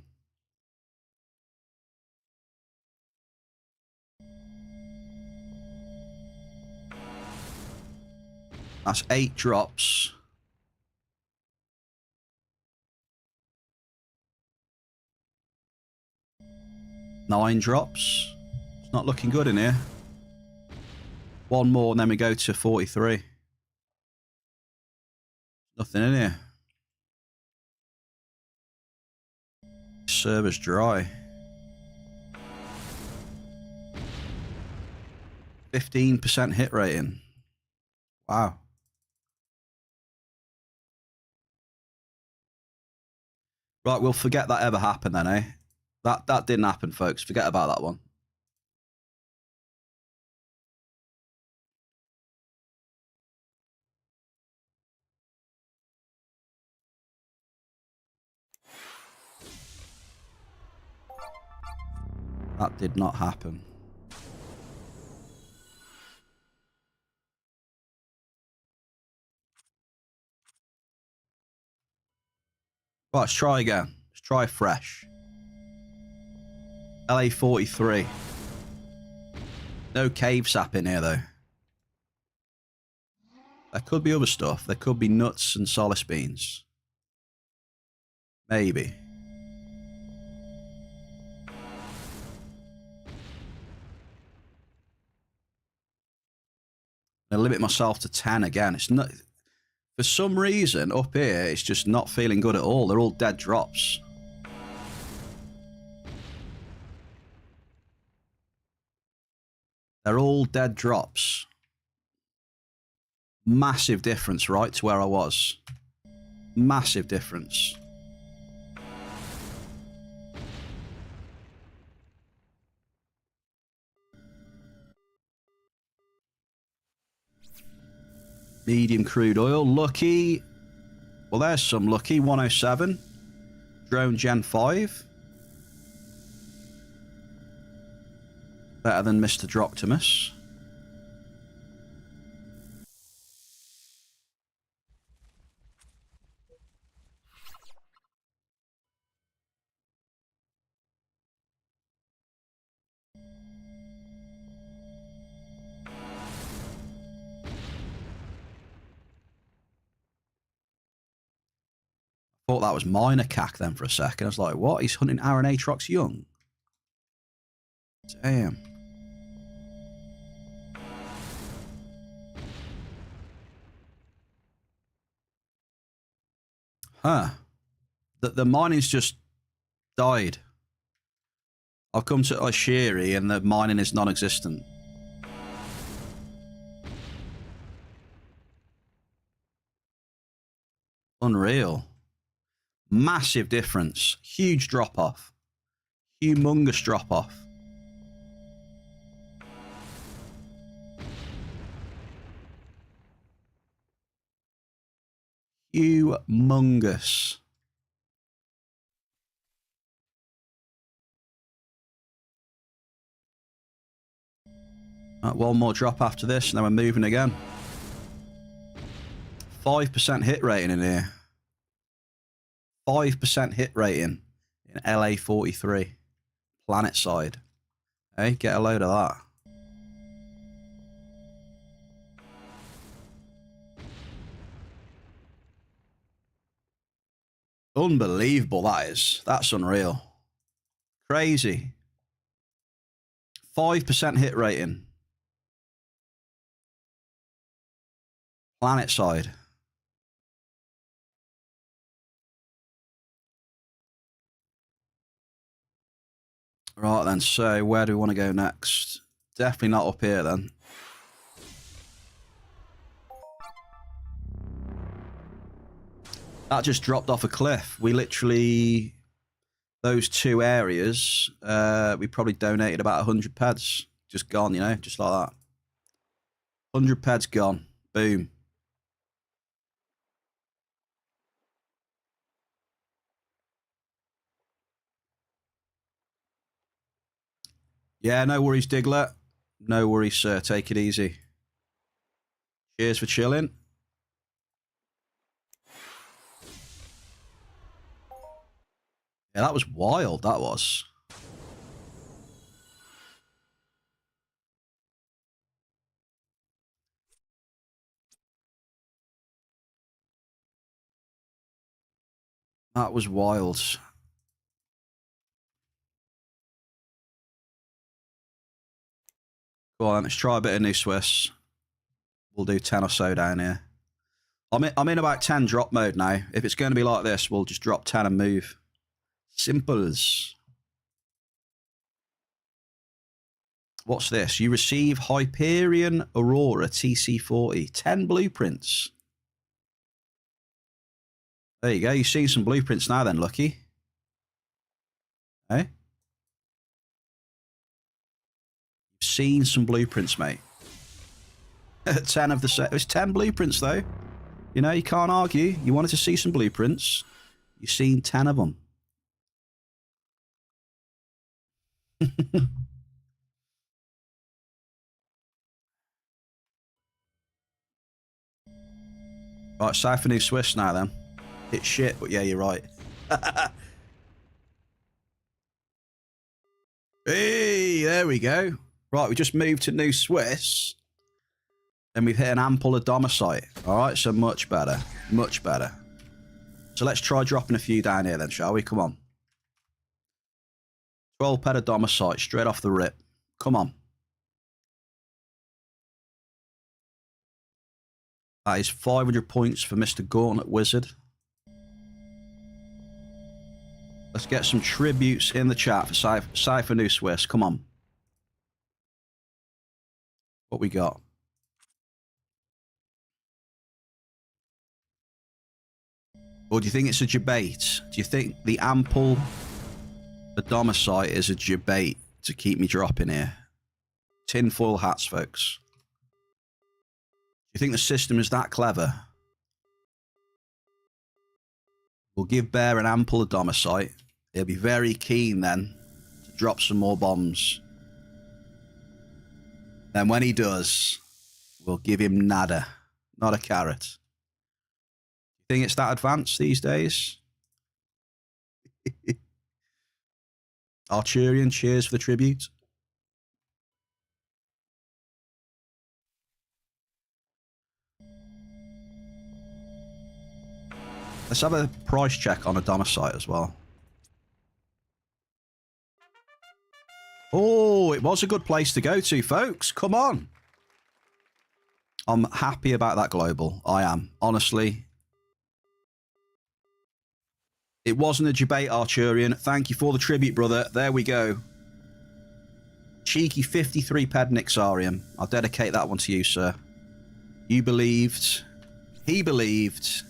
That's 8 drops. Nine drops. It's not looking good in here. One more and then we go to 43. Nothing in here. Server's dry. 15% hit rating. Wow. Right, we'll forget that ever happened then, eh? That didn't happen, folks. Forget about that one. That did not happen. Right, let's try again. Let's try fresh. LA 43. No cave sap in here, though. There could be other stuff. There could be nuts and solace beans. Maybe. I'll limit myself to 10 again. It's not... For some reason, up here, it's just not feeling good at all. They're all dead drops. They're all dead drops. Massive difference, right, to where I was. Massive difference. Medium crude oil. Lucky. Well, there's some lucky. 107. Drone Gen 5. Better than Mr. Droctimus. Thought that was minor cack then for a second. I was like, what? He's hunting Aaron Atrox young? Damn. Huh. The mining's just died. I've come to Oshiri and the mining is non-existent. Unreal. Massive difference. Huge drop-off. Humongous drop-off. Humongous. Right, one more drop after this, and then we're moving again. 5% hit rating in here. 5% hit rating in LA 43. Planet side. Hey, get a load of that. Unbelievable, that is. That's unreal. Crazy. 5% hit rating. Planet side. Right then, so where do we want to go next? Definitely not up here then. That just dropped off a cliff. We literally, those two areas, we probably donated about 100 peds. Just gone, you know, just like that. 100 peds gone. Boom. Yeah, no worries, Diglett. No worries, sir. Take it easy. Cheers for chilling. Yeah, that was wild, that was. That was wild. Go on, let's try a bit of New Swiss. We'll do 10 or so down here. I'm in about 10 drop mode now. If it's going to be like this, we'll just drop 10 and move. Simples. What's this? You receive Hyperion Aurora TC40. 10 blueprints. There you go. You're seeing some blueprints now then, Lucky. Hey? You've seen some blueprints, mate. 10 of the set. It's 10 blueprints, though. You know, you can't argue. You wanted to see some blueprints. You've seen 10 of them. Right, side for New Swiss now, then. It's shit, but yeah, you're right. Hey, there we go. Right, we just moved to New Swiss. And we've hit an ample Adomicite. All right, so much better. Much better. So let's try dropping a few down here then, shall we? Come on. 12 pet Adomicite straight off the rip. Come on. That is 500 points for Mr. Gauntlet Wizard. Let's get some tributes in the chat for Cypher New Swiss. Come on. What we got? Or do you think it's a debate? Do you think the ample Adomicite is a debate to keep me dropping here? Tinfoil hats, folks. Do you think the system is that clever? We'll give Bear an ample Adomicite. He'll be very keen then to drop some more bombs. Then when he does, we'll give him nada. Not a carrot. Think it's that advanced these days? Arturian, cheers for the tribute. Let's have a price check on Adomicite as well. Oh, it was a good place to go to, folks. Come on. I'm happy about that global. I am, honestly. It wasn't a debate, Arturian. Thank you for the tribute, brother. There we go. Cheeky 53 ped Nixarium. I'll dedicate that one to you, sir. You believed. He believed.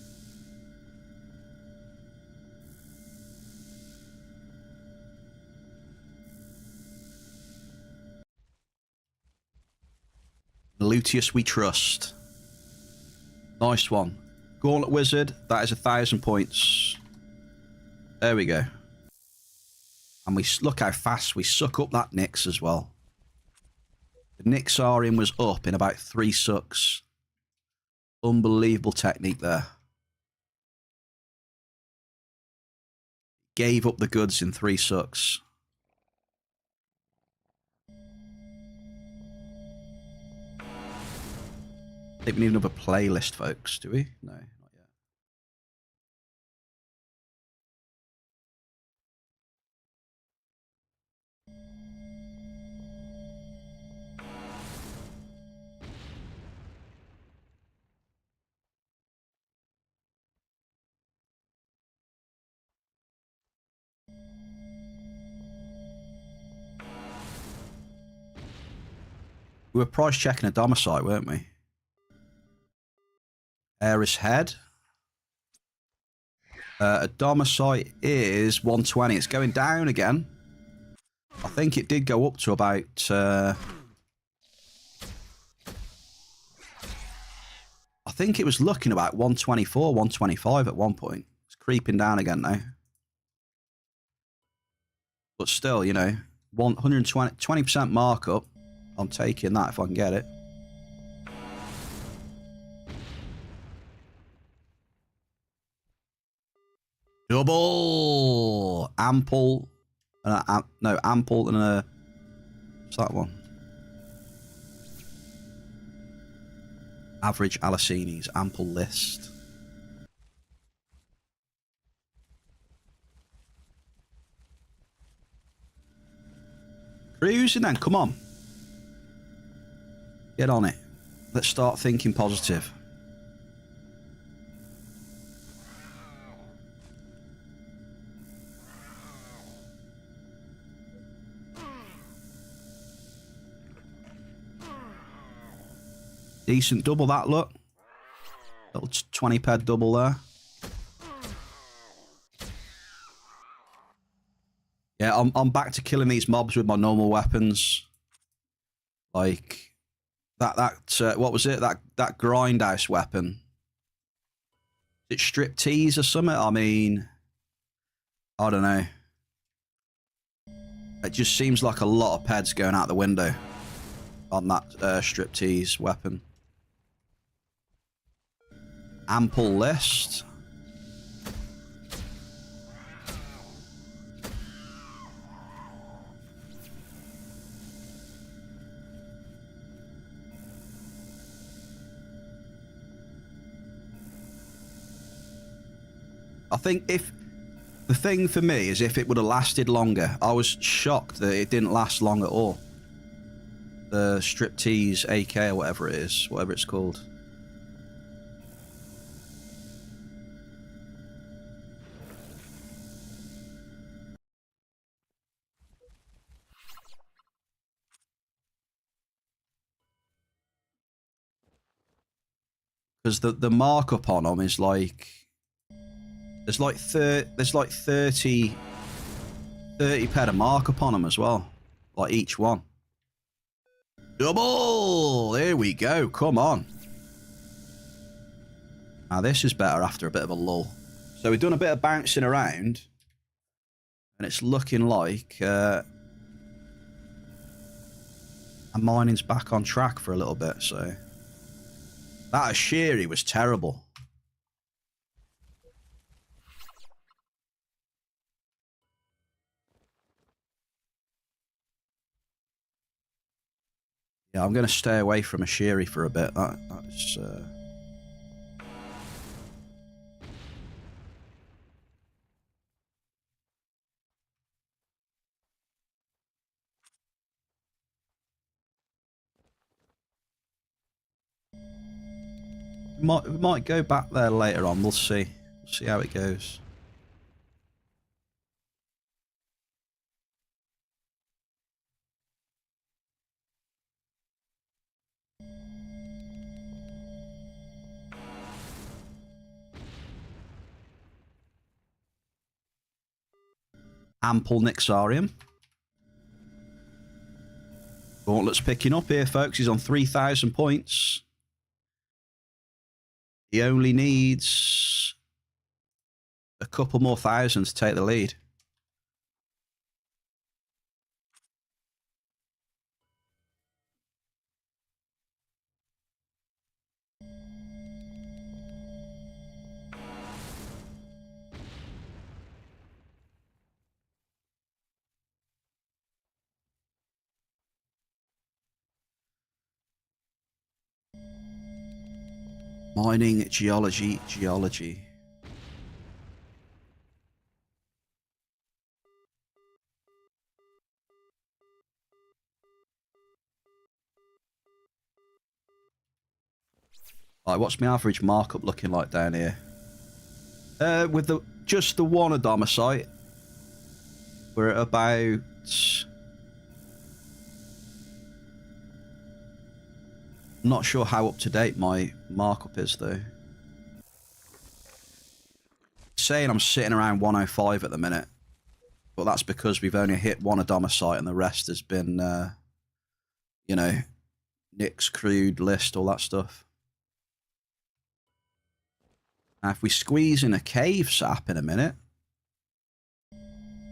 Lutius we trust. Nice one. Gauntlet Wizard, that is 1,000 points. There we go. And we look how fast we suck up that Nyx as well. The Nixarium was up in about 3 sucks. Unbelievable technique there. Gave up the goods in 3 sucks. I think we need another playlist, folks. Do we? No, not yet. We were price checking Adomicite, weren't we? Aris Head. Adomicite is 120. It's going down again. I think it did go up to about... I think it was looking about 124, 125 at one point. It's creeping down again now. But still, you know, 20% markup. I'm taking that if I can get it. Double ample. No, ample and a. What's that one? Average Alicinis, ample list. Cruising then, come on. Get on it. Let's start thinking positive. Decent double that, look. Little 20p double there. Yeah, I'm back to killing these mobs with my normal weapons. Like that what was it? That grindhouse weapon. Is it striptease or something? I mean, I don't know. It just seems like a lot of peds going out the window on that striptease weapon. Ample list. I think if the thing for me is if it would have lasted longer. I was shocked that it didn't last long at all. The striptease AK or whatever it is, whatever it's called. Because the markup on them is like there's like 30 ped of markup on them as well, like each one. Double! There we go. Come on. Now this is better after a bit of a lull. So we've done a bit of bouncing around, and it's looking like our mining's back on track for a little bit. So that Ashiri was terrible. Yeah, I'm going to stay away from Ashiri for a bit. That's we might go back there later on. We'll see. We'll see how it goes. Ample Nixarium. Gauntlet's picking up here, folks. He's on 3,000 points. He only needs a couple more thousand to take the lead. Mining, geology. Right, what's my average markup looking like down here? With just the one Adomicite, we're at about... I'm not sure how up to date my markup is though. Saying I'm sitting around 105 at the minute, but that's because we've only hit one Adomicite and the rest has been, you know, Nick's crude list, all that stuff. Now, if we squeeze in a cave sap in a minute,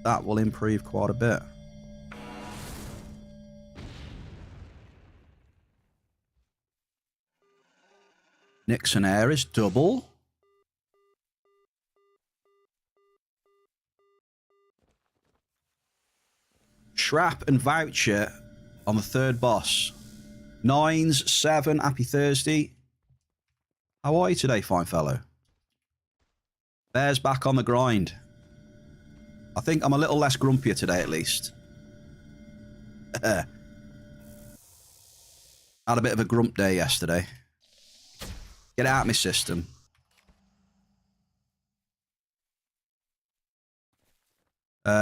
that will improve quite a bit. Nixon Air is double. Shrap and Voucher on the third boss. Nines, 7, happy Thursday. How are you today, fine fellow? Bear's back on the grind. I think I'm a little less grumpier today, at least. Had a bit of a grump day yesterday. Get it out of my system.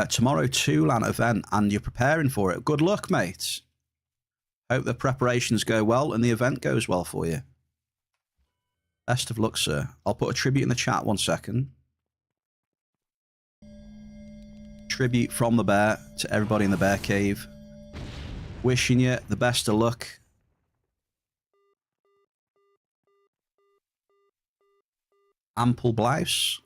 Tomorrow, Toolan event, and you're preparing for it. Good luck, mate. Hope the preparations go well and the event goes well for you. Best of luck, sir. I'll put a tribute in the chat 1 second. Tribute from the bear to everybody in the bear cave. Wishing you the best of luck. Ample blouse.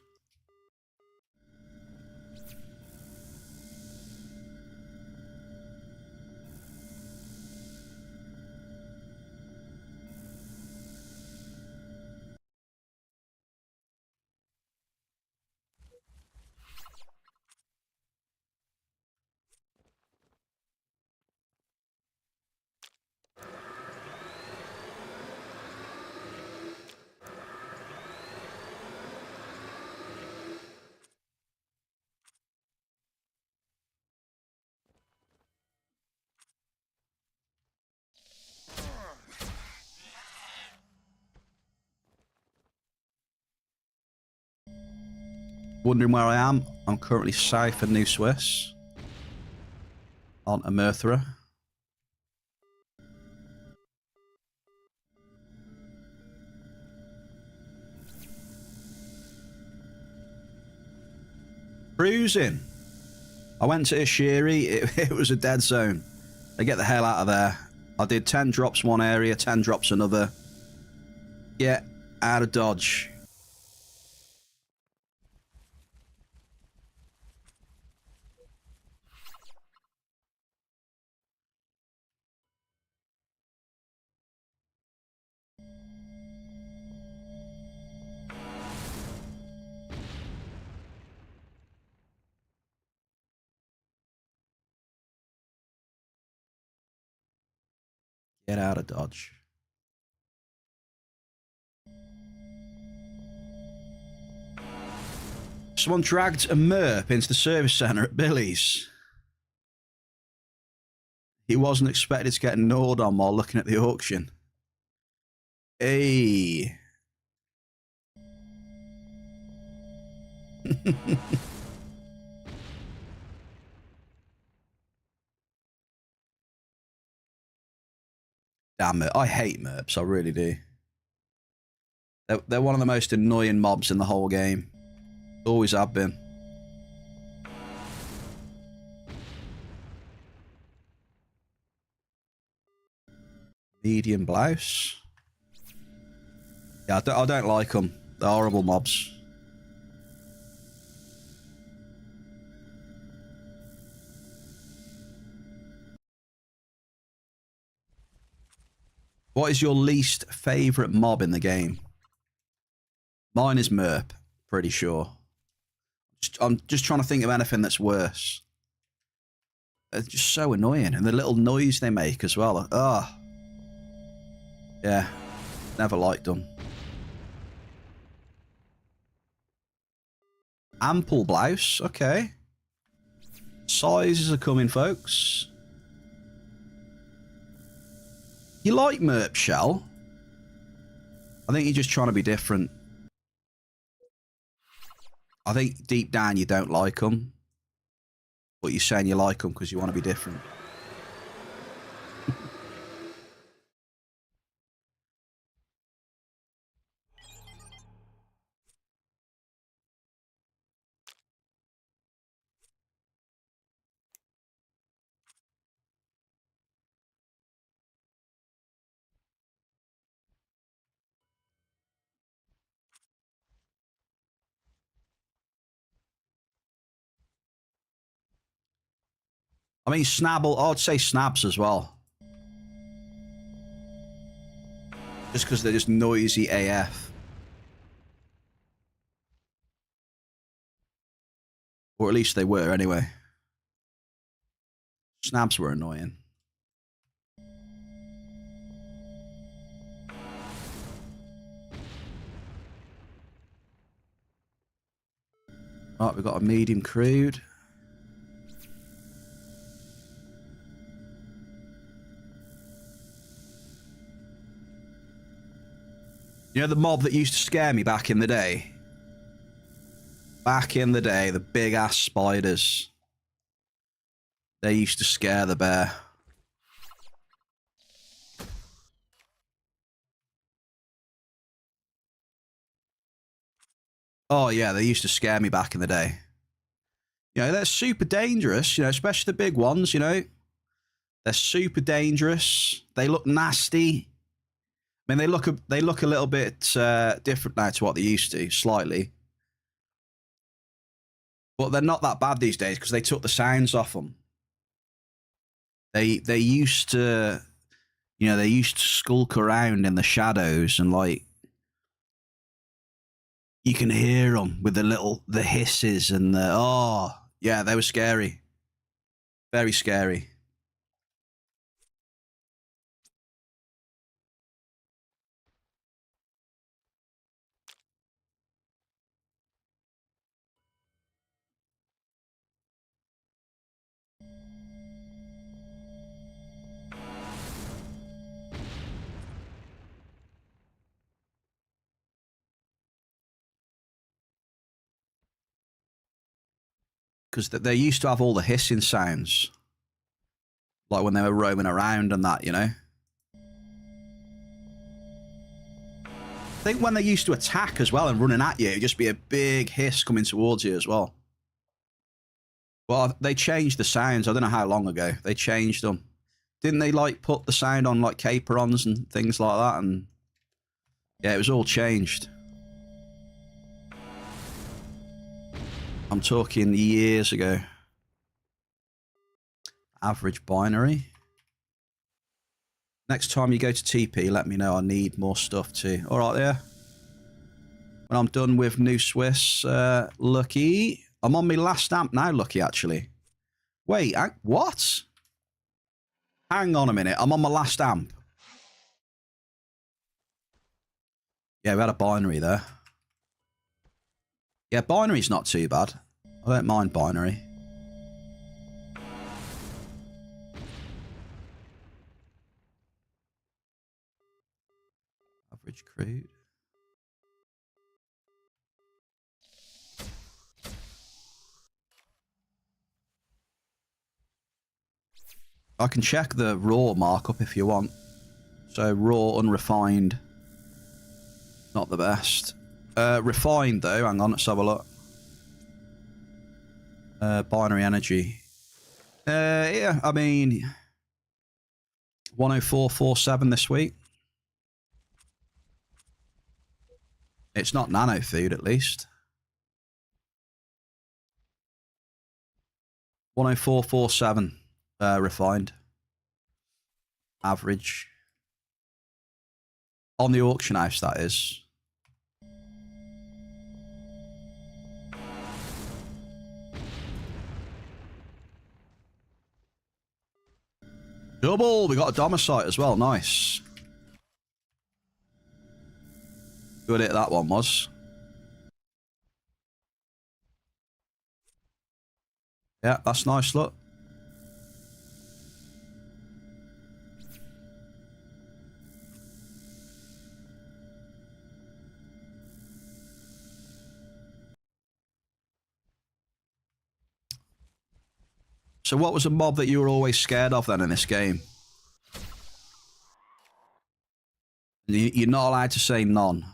Wondering where I am? I'm currently south of New Swiss. On Emerthra. Cruising. I went to Ishiri. It was a dead zone. I get the hell out of there. I did 10 drops one area, 10 drops another. Get out of Dodge. Get out of Dodge. Someone dragged a Merp into the service centre at Billy's. He wasn't expected to get gnawed on while looking at the auction. Hey. Damn it. I hate Merps. I really do. They're one of the most annoying mobs in the whole game. Always have been. Medium blouse. Yeah, I don't like them. They're horrible mobs. What is your least favourite mob in the game? Mine is Merp, pretty sure. I'm just trying to think of anything that's worse. They're just so annoying. And the little noise they make as well. Ah. Yeah. Never liked them. Ample blouse. Okay. Sizes are coming, folks. You like Merp, Shell? I think you're just trying to be different. I think deep down you don't like them. But you're saying you like them because you want to be different. I mean, Snabble, I'd say Snaps as well. Just because they're just noisy AF. Or at least they were, anyway. Snabs were annoying. Right, we've got a medium crude. You know the mob that used to scare me back in the day? Back in the day, the big-ass spiders. They used to scare the bear. Oh, yeah, they used to scare me back in the day. You know, they're super dangerous, you know, especially the big ones, you know. They're super dangerous. They look nasty. I mean, they look a little bit different now to what they used to, slightly. But they're not that bad these days because they took the sounds off them. They used to, you know, they used to skulk around in the shadows and like you can hear them with the hisses and the oh yeah, they were scary, very scary. Because they used to have all the hissing sounds, like when they were roaming around and that, you know. I think when they used to attack as well and running at you, it'd just be a big hiss coming towards you as well. Well, they changed the sounds. I don't know how long ago. They changed them. Didn't they, like, put the sound on, like, caperons and things like that? And yeah, it was all changed. I'm talking years ago. Average binary. Next time you go to TP, let me know. I need more stuff too. All right, there. When I'm done with New Swiss, Lucky. I'm on my last amp now, Lucky, actually. Wait, what? Hang on a minute. I'm on my last amp. Yeah, we had a binary there. Yeah, binary's not too bad. I don't mind binary. Average crude. I can check the raw markup if you want. So raw, unrefined. Not the best. Refined though, hang on, let's have a look. Binary energy. Yeah, I mean 104.47 this week. It's not nano food at least. 104.47 refined. Average. On the auction house, that is. Double! We got a domicite as well. Nice. Good hit that one was. Yeah, that's nice, look. So what was a mob that you were always scared of then in this game? You're not allowed to say none.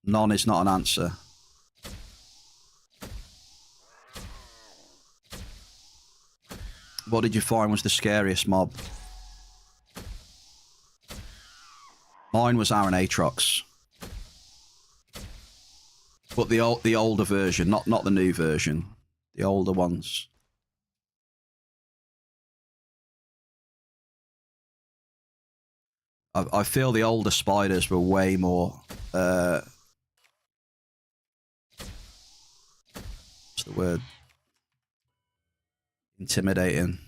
None is not an answer. What did you find was the scariest mob? Mine was Aaron Atrox. But the older version, not the new version. The older ones. I feel the older spiders were way more... what's the word? Intimidating.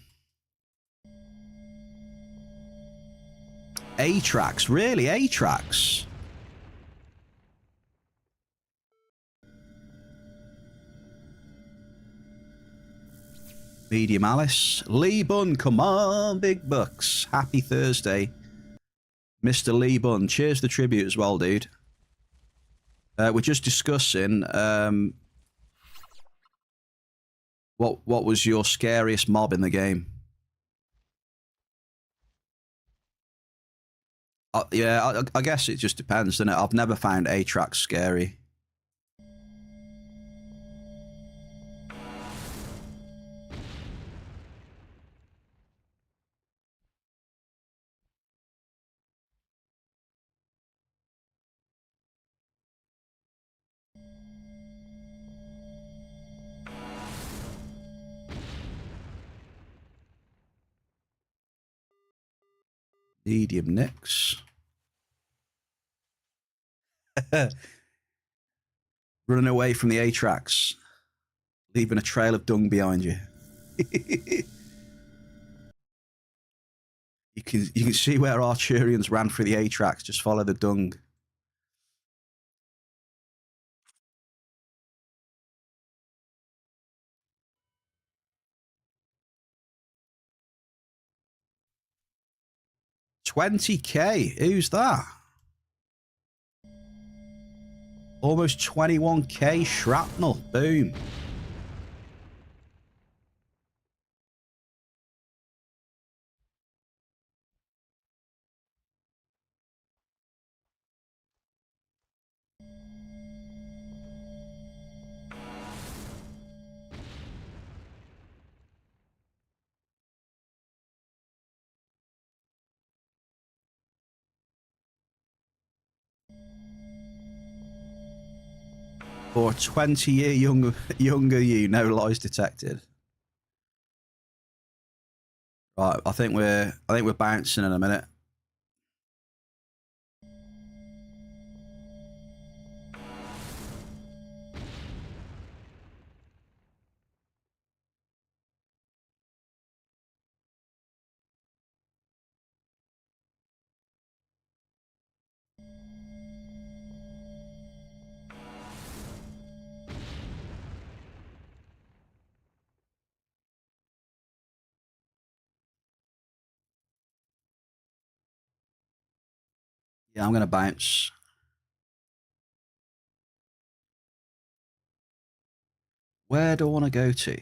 A-tracks, really? A-tracks? Medium Alice. Lee Bun, come on, big bucks. Happy Thursday. Mr. Lee Bun, cheers for the tribute as well, dude. We're just discussing what was your scariest mob in the game? Yeah, I guess it just depends, doesn't it? I've never found A-tracks scary. Medium Nix. Running away from the A-tracks. Leaving a trail of dung behind you. You can see where Arturians ran through the A-tracks. Just follow the dung. $20K. Who's that? Almost 21K shrapnel. Boom. For a 20-year younger you, no lies detected. Right, I think we're bouncing in a minute. Yeah, I'm gonna bounce. Where do I want to go to?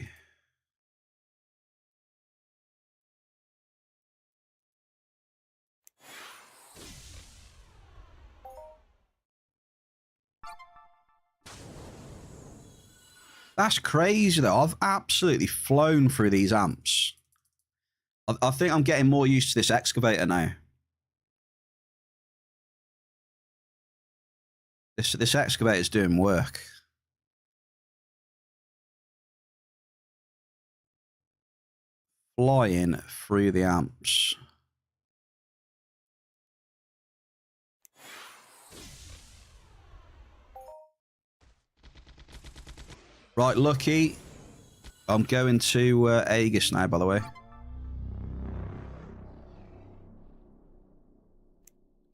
That's crazy, though. I've absolutely flown through these amps. I think I'm getting more used to this excavator now. This excavator's doing work. Flying through the amps. Right, Lucky. I'm going to Aegis now, by the way.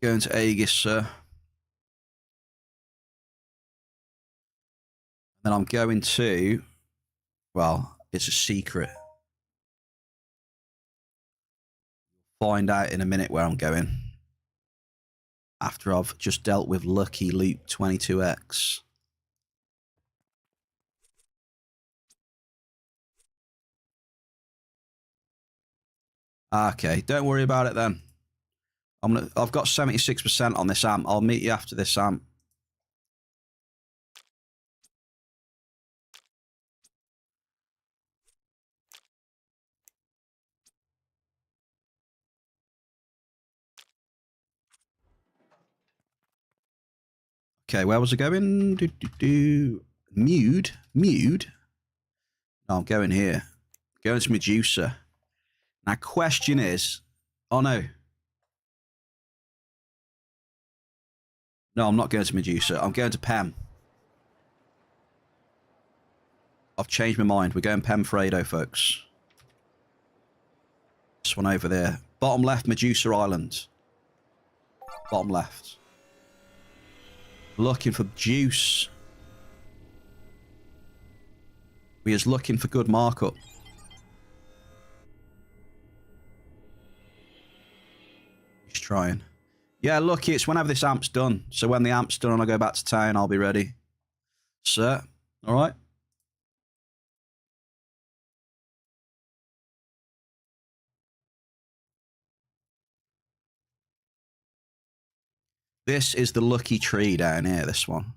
Going to Aegis, sir. Then I'm going to... Well, it's a secret. Find out in a minute where I'm going. After I've just dealt with Lucky Loop 22X. Okay, don't worry about it then. I've got 76% on this amp. I'll meet you after this amp. Okay, where was I going? Mude? Mude? No, I'm going here. Going to Medusa. Now, question is... Oh, no. No, I'm not going to Medusa. I'm going to PM. I've changed my mind. We're going PM Fredo, folks. This one over there. Bottom left, Medusa Island. Bottom left. Looking for juice. We is looking for good markup. He's trying. Yeah, lucky it's whenever this amp's done. So when the amp's done and I go back to town, I'll be ready. Sir, all right? This is the lucky tree down here, this one.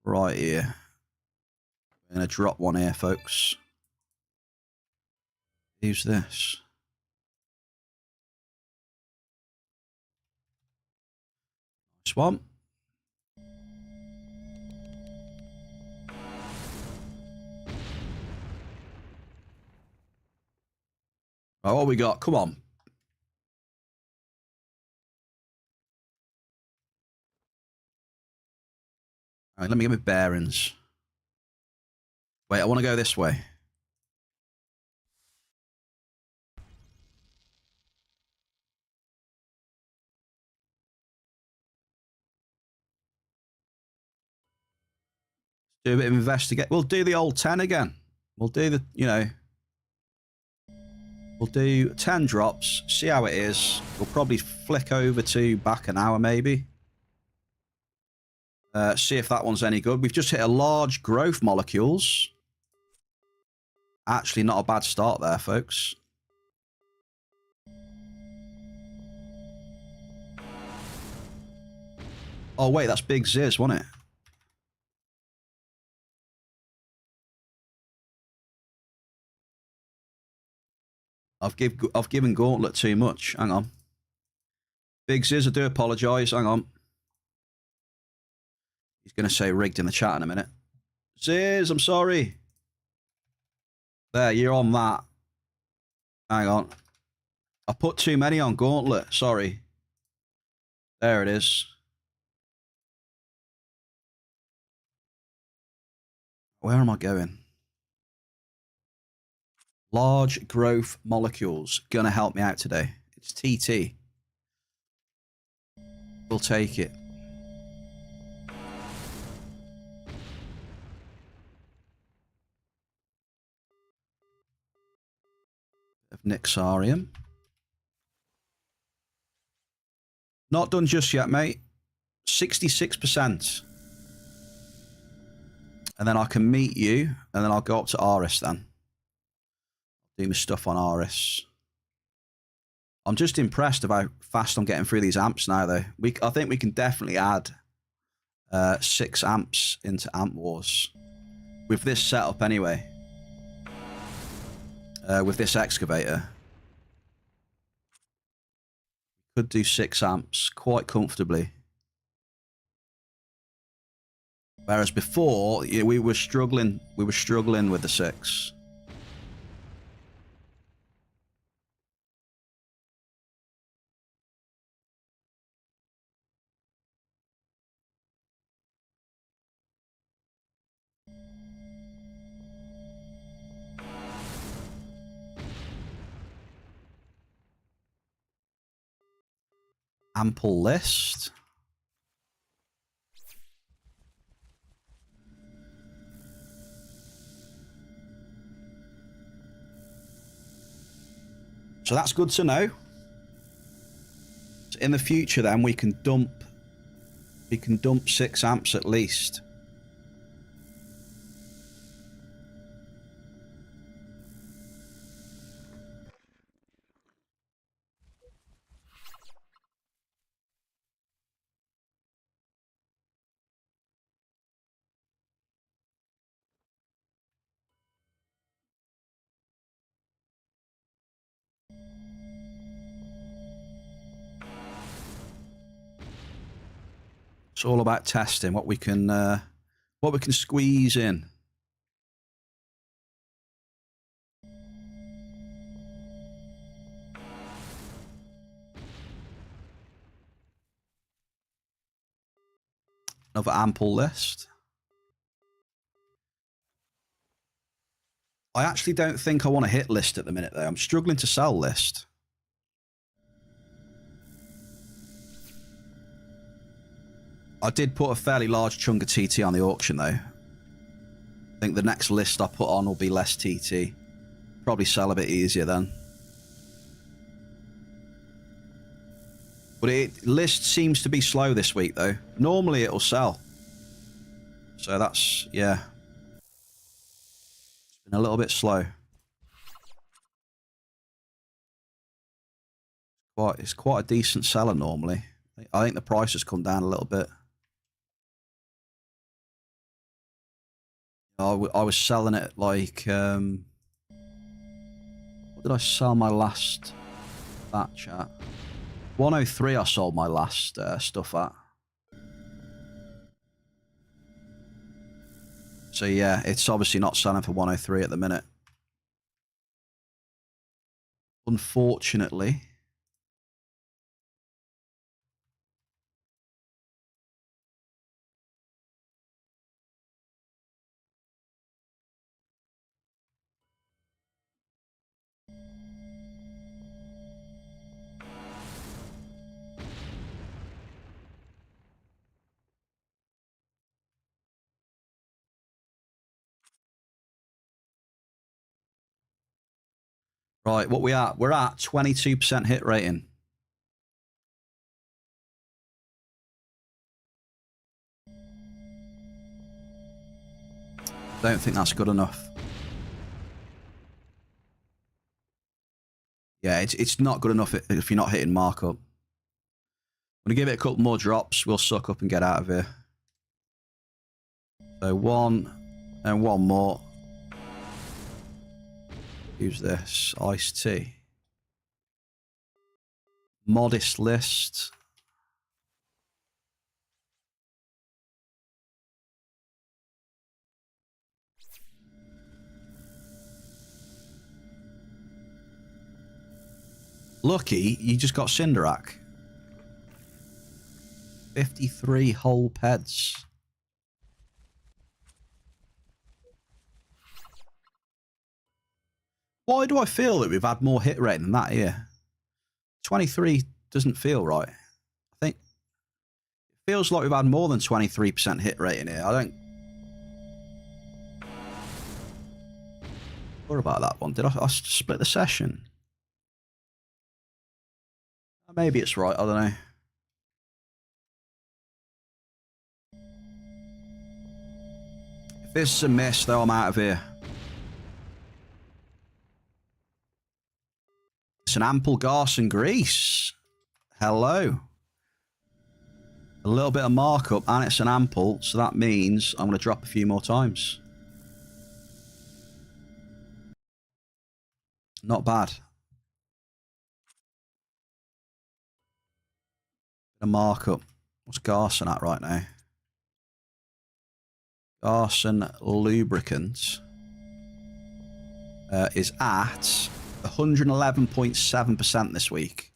Right here. I'm going to drop one here, folks. Who's this? This one. Oh, what we got? Come on. All right, let me get my bearings. Wait, I want to go this way. Do a bit of investigate. We'll do the old 10 again. We'll do the, you know, we'll do 10 drops, see how it is. We'll probably flick over to back an hour, maybe. See if that one's any good. We've just hit a large growth molecules. Actually, not a bad start there, folks. Oh, wait, that's Big Ziz, wasn't it? I've given Gauntlet too much. Hang on. Big Ziz, I do apologise. Hang on. He's going to say rigged in the chat in a minute. Ziz, I'm sorry. There, you're on that. Hang on. I put too many on Gauntlet. Sorry. There it is. Where am I going? Large growth molecules. Gonna help me out today. It's TT. We'll take it. Of Nixarium. Not done just yet, mate. 66%. And then I can meet you, and then I'll go up to Aris then. Do my stuff on Aris. I'm just impressed about how fast I'm getting through these amps now, though. I think we can definitely add 6 amps into Amp Wars. With this setup, anyway. With this excavator. Could do 6 amps quite comfortably. Whereas before, yeah, we were struggling with the 6. Ample list. So that's good to know. So in the future, then we can dump 6 amps at least. It's all about testing what we can squeeze in. Another ample list. I actually don't think I want to hit list at the minute, though. I'm struggling to sell list. I did put a fairly large chunk of TT on the auction, though. I think the next list I put on will be less TT. Probably sell a bit easier then. But list seems to be slow this week, though. Normally it'll sell. So that's, yeah. It's been a little bit slow. It's quite a decent seller normally. I think the price has come down a little bit. I was selling it like... what did I sell my last batch at? 103 I sold my last stuff at. So yeah, it's obviously not selling for 103 at the minute. Unfortunately. Right, what we at? We're at 22% hit rating. Don't think that's good enough. Yeah, it's not good enough if you're not hitting markup. I'm going to give it a couple more drops. We'll suck up and get out of here. So one and one more. Who's this? Iced tea. Modest list. Lucky, you just got Cinderac. 53 whole peds. Why do I feel that we've had more hit rate than that here? 23 doesn't feel right. I think it feels like we've had more than 23% hit rate in here. I don't... What about that one? Did I split the session? Maybe it's right. I don't know. If this is a miss, though, I'm out of here. It's an ample Garson grease. Hello. A little bit of markup, and it's an ample, so that means I'm going to drop a few more times. Not bad. A markup. What's Garson at right now? Garson lubricant is at 111.7% this week.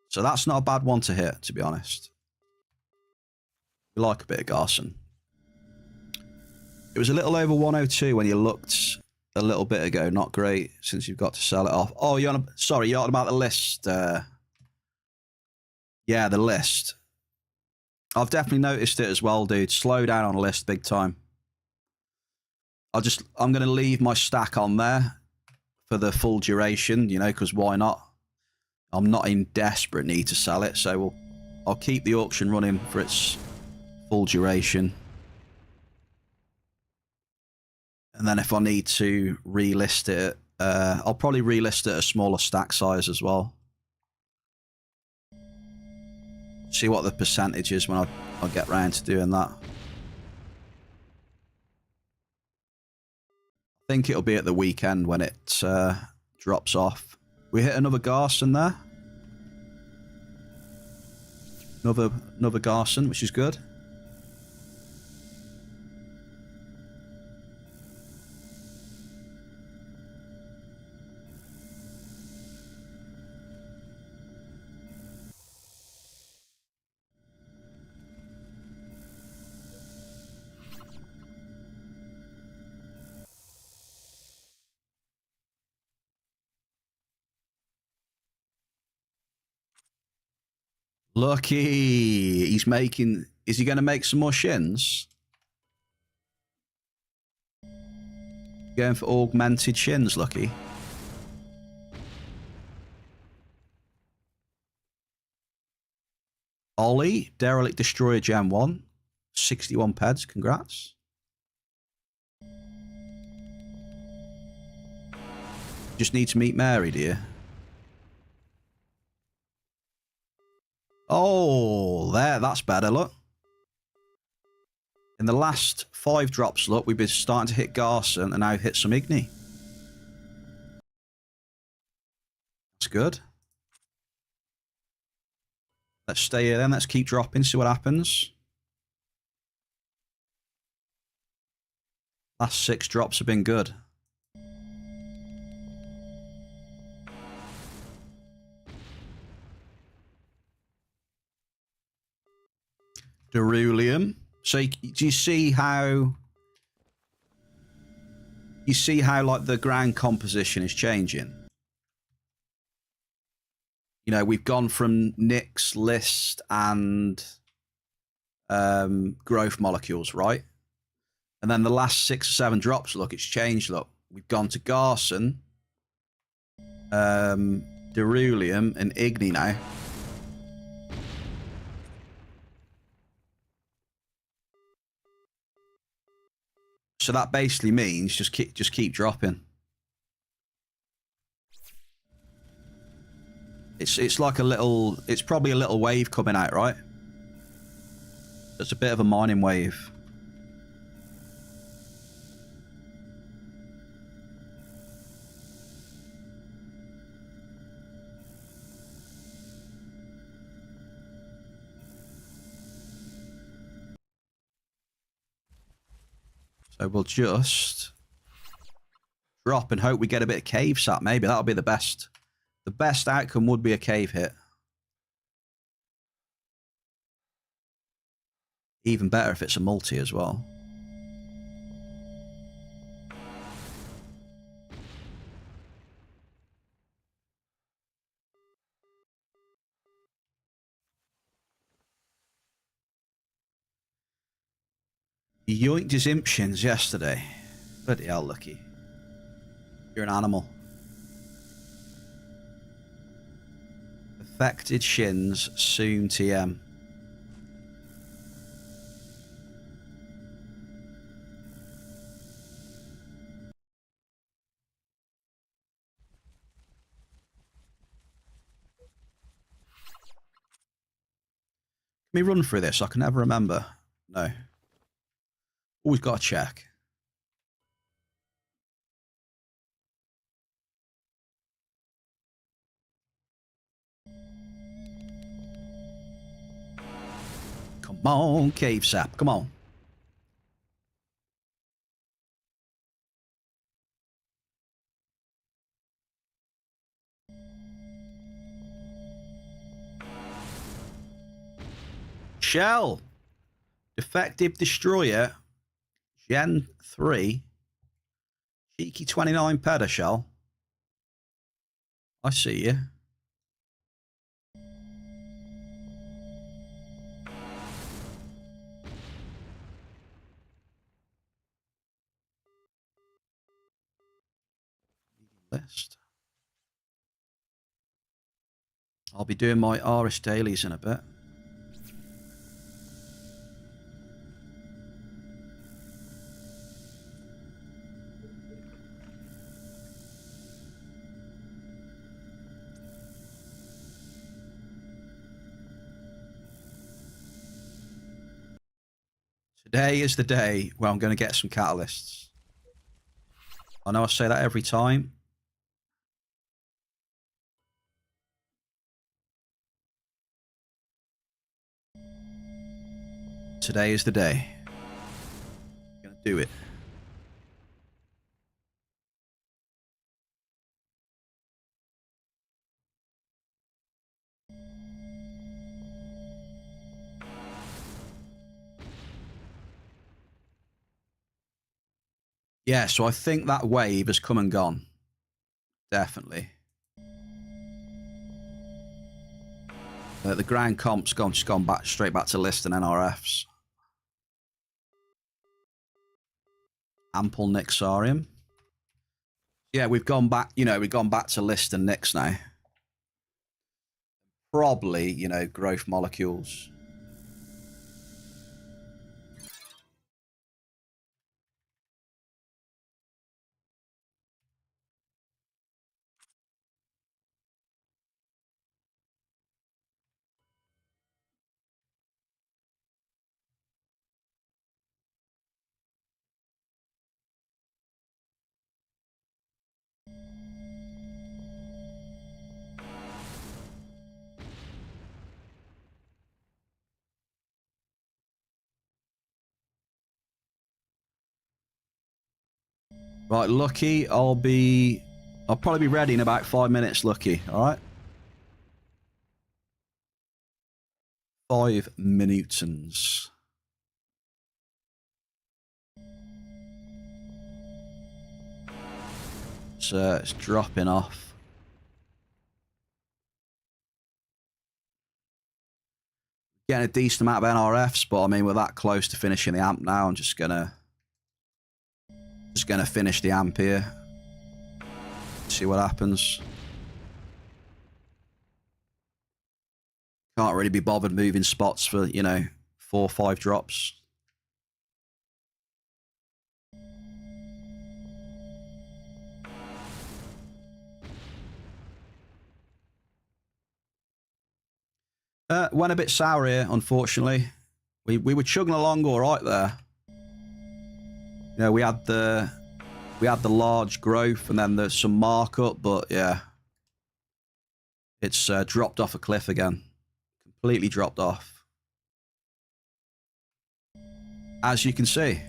So that's not a bad one to hit, to be honest. We like a bit of Garson. It was a little over 102 when you looked a little bit ago. Not great since you've got to sell it off. Oh, you're on, sorry, you're on about the list. Yeah, the list. I've definitely noticed it as well, dude. Slow down on the list big time. I'm going to leave my stack on there for the full duration, you know, because why not? I'm not in desperate need to sell it, so I'll keep the auction running for its full duration. And then if I need to relist it, I'll probably relist it at a smaller stack size as well. See what the percentage is when I get round to doing that. I think it'll be at the weekend when it drops off. We hit another Garson there. Another Garson, which is good. Lucky. He's making... Is he going to make some more shins? Going for augmented shins, Lucky. Ollie, Derelict Destroyer Gen 1. 61 peds, congrats. Just need to meet Mary, do you? Oh, there, that's better, look. In the last 5 drops, look, we've been starting to hit Garson and now hit some Igni. That's good. Let's stay here then. Let's keep dropping, see what happens. Last 6 drops have been good. Ceruleum. So do you see how... You see how, like, the ground composition is changing? You know, we've gone from Nick's list and growth molecules, right? And then the last 6 or 7 drops, look, it's changed, look. We've gone to Garson, Ceruleum, and Igni now. So that basically means just keep dropping. It's like a little... It's probably a little wave coming out, right? It's a bit of a mining wave. So we'll just drop and hope we get a bit of cave sap. Maybe that'll be the best. The best outcome would be a cave hit. Even better if it's a multi as well. He yoinked his imp shins yesterday. Bloody hell, Lucky. You're an animal. Affected shins, soon TM. Let me run through this. I can never remember. No. Always got to check. Come on, cave sap. Come on. Shell. Defective Destroyer. Gen 3. Cheeky 29 peda shell. I see you. List. I'll be doing my Aris dailies in a bit. Today is the day where I'm going to get some catalysts. I know I say that every time. Today is the day. I'm going to do it. Yeah, so I think that wave has come and gone. Definitely. The ground comp's just gone back straight back to list and NRFs. Ample Nixarium. Yeah, we've gone back, we've gone back to list and Nix now. Probably, growth molecules. Right, Lucky, I'll probably be ready in about 5 minutes, Lucky, alright? 5 minutes. So it's dropping off. Getting a decent amount of NRFs, but I mean, we're that close to finishing the amp now. I'm just gonna finish the amp here. See what happens. Can't really be bothered moving spots for, 4 or 5 drops. Went a bit sour here, unfortunately. We were chugging along all right there. We had the large growth and then there's some markup, but yeah, it's dropped off a cliff again. Completely dropped off, as you can see.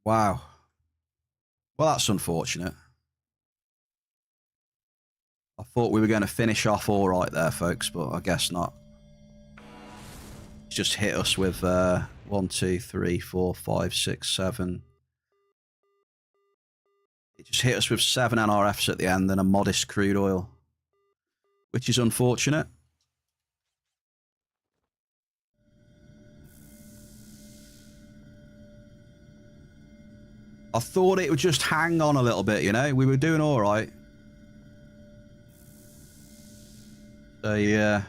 Wow. Well, that's unfortunate. I thought we were going to finish off all right there, folks, but I guess not. It's just hit us with 1, 2, 3, 4, 5, 6, 7. It just hit us with 7 NRFs at the end and a modest crude oil, which is unfortunate. I thought it would just hang on a little bit, We were doing all right. So, yeah.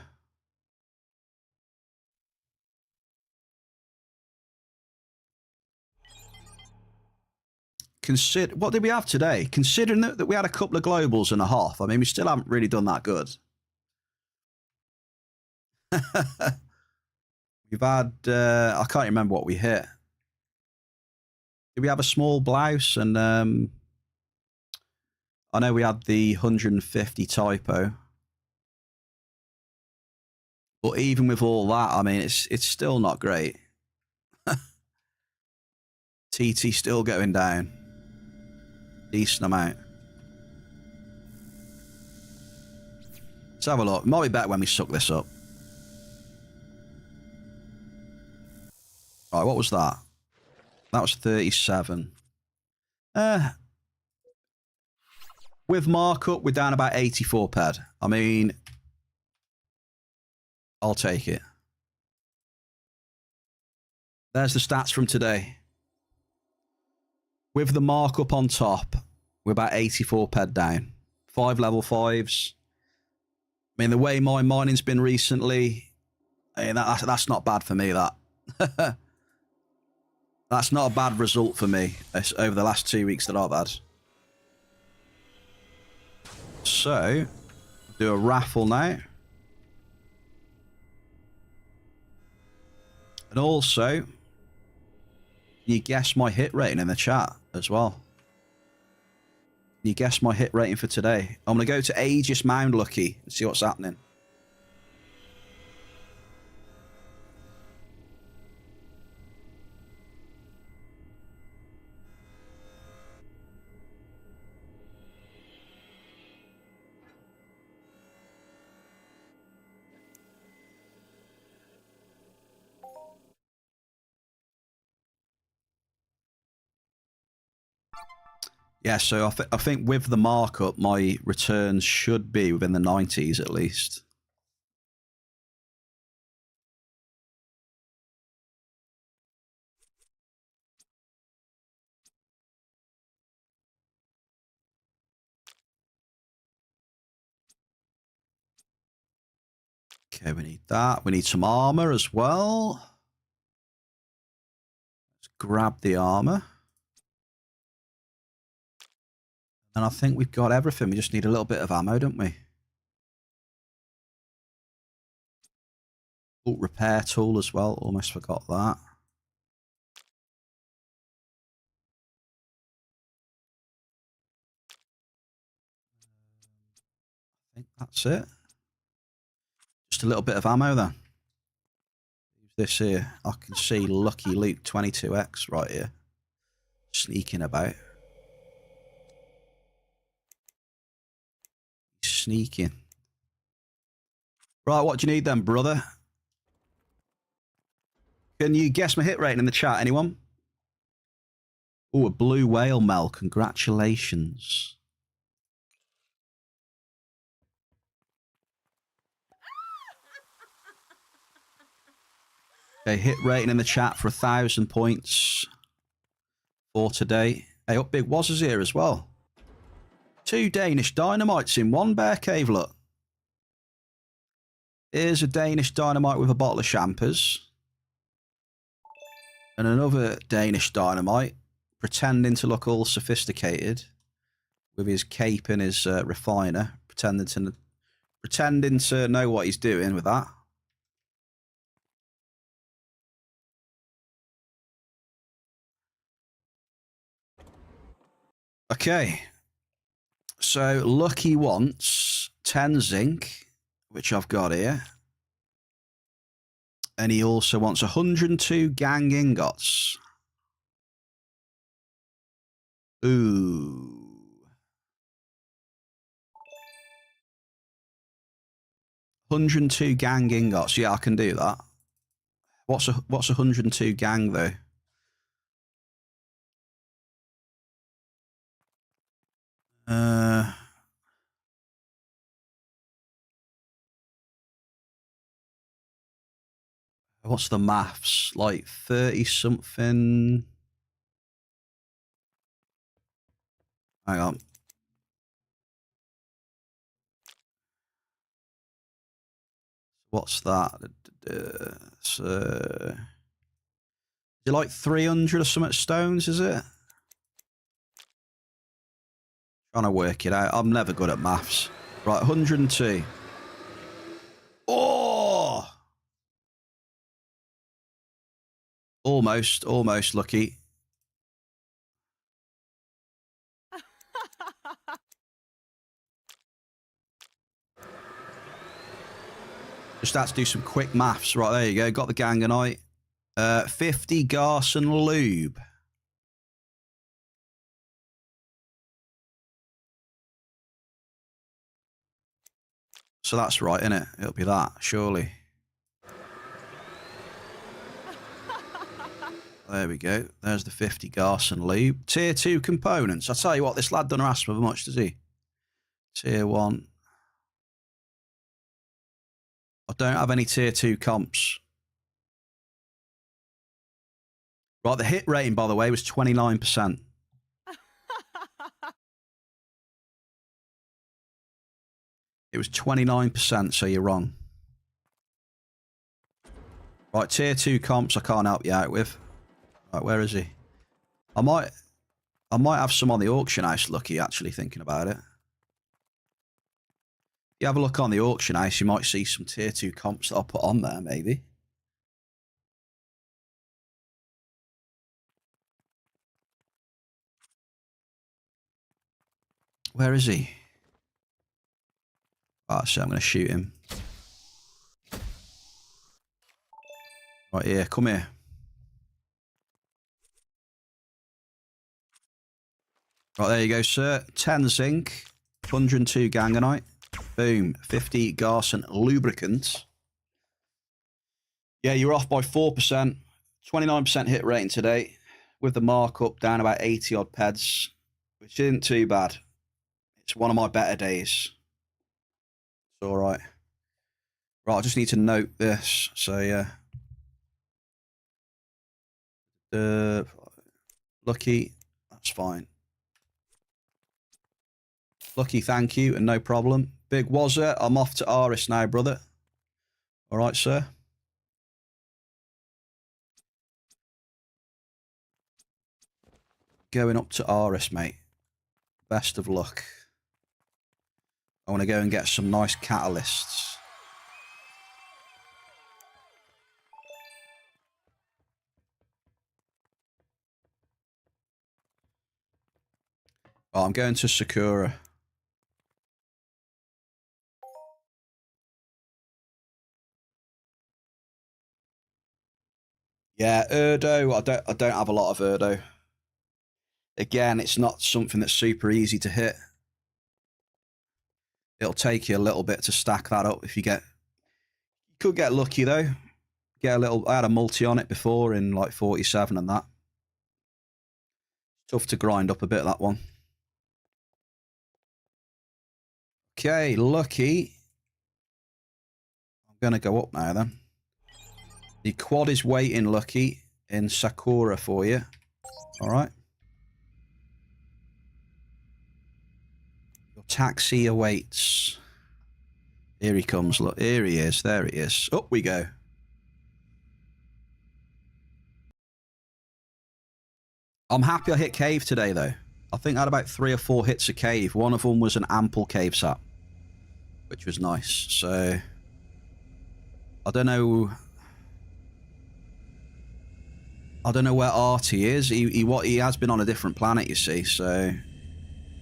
What did we have today? Considering that we had a couple of globals and a half, I mean, we still haven't really done that good. We've had, I can't remember what we hit. Did we have a small blouse? And I know we had the 150 typo. But even with all that, I mean, it's still not great. TT still going down. Decent amount. Let's have a look. Might be better when we suck this up. Right, what was that? That was 37. With markup, we're down about 84 ped. I mean, I'll take it. There's the stats from today. With the markup on top, we're about 84 ped down. 5 level 5s. I mean, the way my mining's been recently, I mean, that's not bad for me, that. That's not a bad result for me over the last 2 weeks that I've had. So, do a raffle now. And also, can you guess my hit rating in the chat as well? Can you guess my hit rating for today? I'm going to go to Aegis Mound Lucky and see what's happening. Yeah, so I think with the markup, my returns should be within the 90s at least. Okay, we need that. We need some armor as well. Let's grab the armor. And I think we've got everything. We just need a little bit of ammo, don't we? Oh, repair tool as well. Almost forgot that. I think that's it. Just a little bit of ammo then. This here, I can see Lucky Luke 22X right here. Sneaking about. Sneaking. Right, what do you need then, brother? Can you guess my hit rating in the chat, anyone? Oh, a blue whale, Mel. Congratulations. Okay, hit rating in the chat for 1,000 points for today. Hey, up big was here as well. 2 Danish dynamites in one bear cave, look. Here's a Danish dynamite with a bottle of champers. And another Danish dynamite pretending to look all sophisticated with his cape and his refiner, pretending to know what he's doing with that. Okay. So Lucky wants 10 zinc, which I've got here. And he also wants 102 gang ingots. Ooh. $102 gang ingots. Yeah, I can do that. What's 102 gang though? What's the maths? Like 30 something. Hang on. What's that? So, is it like 300 or something stones, is it? Trying to work it out. I'm never good at maths. Right, 102. Oh! Almost Lucky. Just had to do some quick maths. Right, there you go. Got the ganganite. 50 Garson lube. So that's right, isn't it? It'll be that, surely. There we go. There's the 50 Garson lube. Tier 2 components. I tell you what, this lad don't ask for much, does he? Tier 1. I don't have any tier 2 comps. Right, the hit rating, by the way, was 29%. It was 29%, so you're wrong. Right, tier 2 comps I can't help you out with. Right, where is he? I might have some on the auction house, Lucky, actually, thinking about it. You have a look on the auction house, you might see some tier 2 comps that I'll put on there, maybe. Where is he? Right, so I'm going to shoot him. Right here, come here. Right, there you go, sir. 10 zinc, 102 ganganite. Boom, 50 Garson lubricant. Yeah, you're off by 4%. 29% hit rating today. With the markup down about 80 odd peds. which isn't too bad. It's one of my better days. It's all right. Right, I just need to note this. So, yeah. Lucky, that's fine. Lucky, thank you, and no problem. Big Wazza, I'm off to Aris now, brother. All right, sir. Going up to Aris, mate. Best of luck. I want to go and get some nice catalysts. Oh, I'm going to Sakura. Yeah, Erdo. I don't have a lot of Erdo. Again, it's not something that's super easy to hit. It'll take you a little bit to stack that up if you get... You could get lucky, though. Get a little... I had a multi on it before in, like, 47 and that. Tough to grind up a bit, that one. Okay, lucky. I'm going to go up now, then. The quad is waiting, Lucky, in Sakura for you. All right. Your taxi awaits. Here he comes. Look, here he is. There he is. Up we go. I'm happy I hit cave today, though. I think I had about 3 or 4 hits of cave. One of them was an ample cave sap, which was nice. So, I don't know where Artie is. He has been on a different planet, you see. So,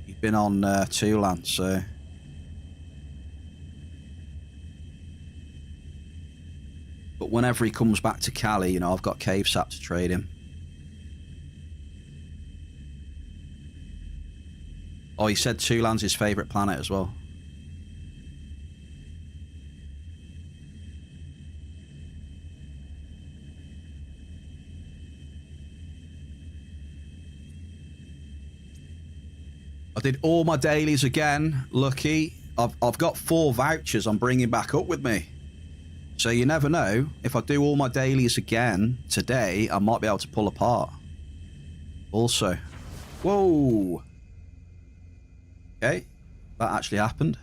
he's been on Tulan, so... But whenever he comes back to Cali, you know, I've got cave sap to trade him. Oh, he said Tulan's his favourite planet as well. I did all my dailies again, Lucky. I've got 4 vouchers I'm bringing back up with me. So you never know. If I do all my dailies again today, I might be able to pull apart. Also. Whoa. Okay. That actually happened.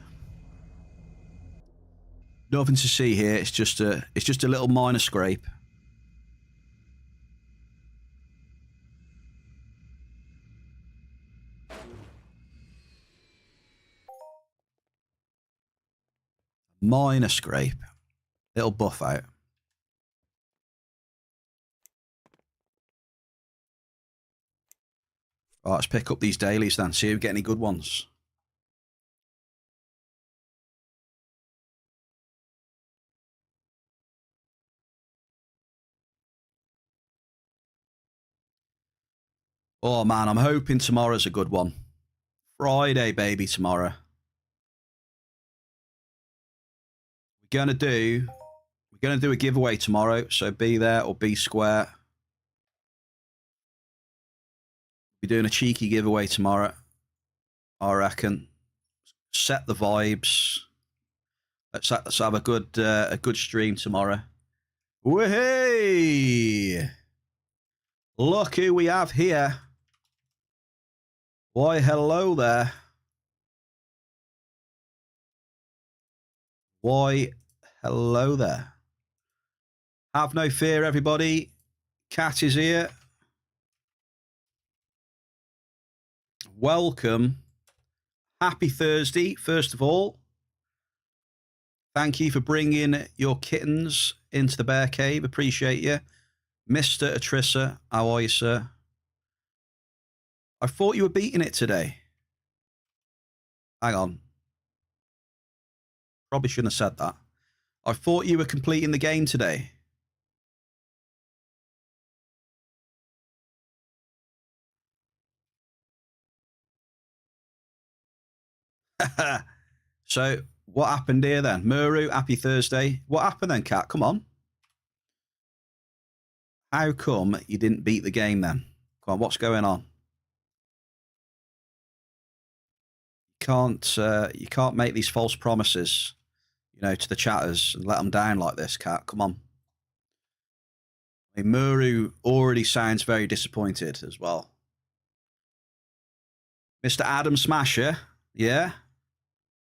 Nothing to see here. It's just a little minor scrape. Minor scrape. It'll buff out. Right, let's pick up these dailies then. See if we get any good ones. Oh man, I'm hoping tomorrow's a good one. Friday, baby, tomorrow. We're gonna do a giveaway tomorrow, so be there or be square. We're doing a cheeky giveaway tomorrow, I reckon. Set the vibes. Let's have a good stream tomorrow. Whey! Look who we have here. Why, hello there. Why, hello there. Have no fear, everybody. Cat is here. Welcome. Happy Thursday, first of all. Thank you for bringing your kittens into the bear cave. Appreciate you. Mr. Atrissa, how are you, sir? I thought you were beating it today. Hang on. Probably shouldn't have said that. I thought you were completing the game today. So, what happened here then? Muru, happy Thursday. What happened then, Cat? Come on. How come you didn't beat the game then? Come on, what's going on? can't make these false promises, you know, to the chatters and let them down like this, Cat. Come on. I mean, Muru already sounds very disappointed as well. Mr. Adam Smasher, yeah?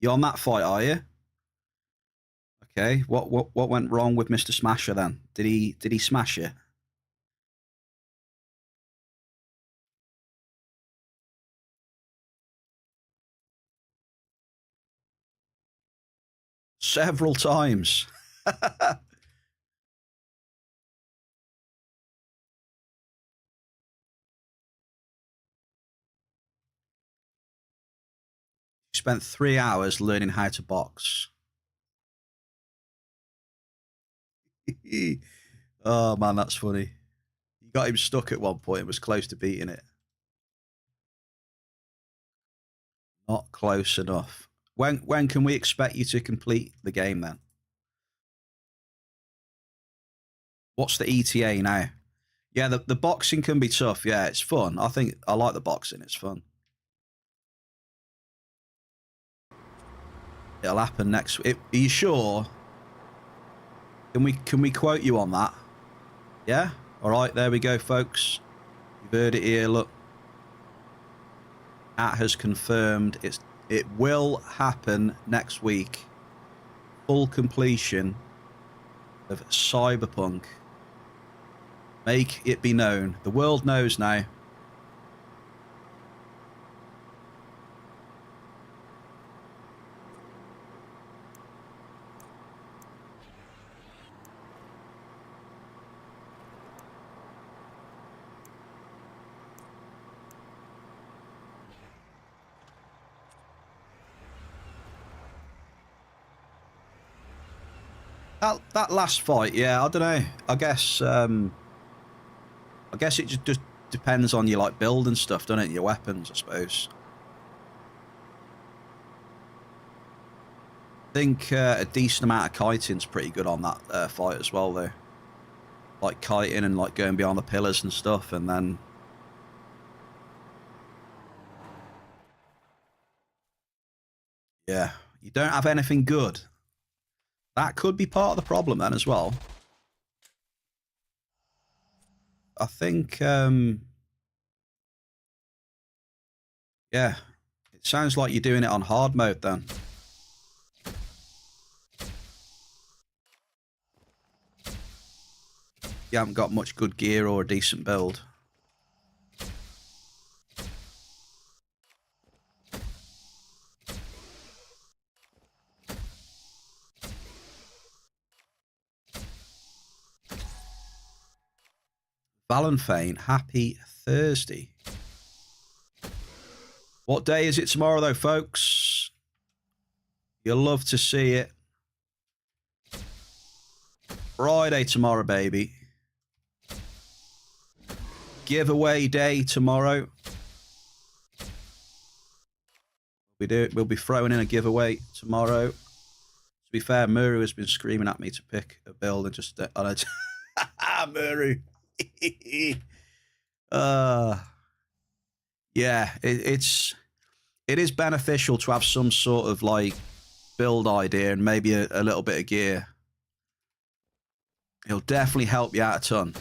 You on that fight, are you? Okay, what went wrong with Mr. Smasher then? Did he smash you? Several times. Spent 3 hours learning how to box. Oh man, that's funny. You got him stuck at one point and was close to beating it. Not close enough. When can we expect you to complete the game then? What's the ETA now? Yeah, the boxing can be tough. Yeah, it's fun. I think I like the boxing. It's fun. It'll happen next week. Are you sure? Can we quote you on that? Yeah? All right, there we go, folks. You've heard it here. Look. Cat has confirmed it will happen next week. Full completion of Cyberpunk. Make it be known. The world knows now. That last fight, yeah, I don't know. I guess it just depends on your like build and stuff, doesn't it? Your weapons, I suppose. I think a decent amount of kiting's pretty good on that fight as well, though. Like kiting and like going behind the pillars and stuff, and then. Yeah, you don't have anything good. That could be part of the problem then as well. I think, yeah, it sounds like you're doing it on hard mode then. You haven't got much good gear or a decent build. Valenfane, happy Thursday. What day is it tomorrow, though, folks? You'll love to see it. Friday tomorrow, baby. Giveaway day tomorrow. We'll be throwing in a giveaway tomorrow. To be fair, Muru has been screaming at me to pick a build and just... Muru. Yeah, it is beneficial to have some sort of like build idea and maybe a little bit of gear. It'll definitely help you out a ton.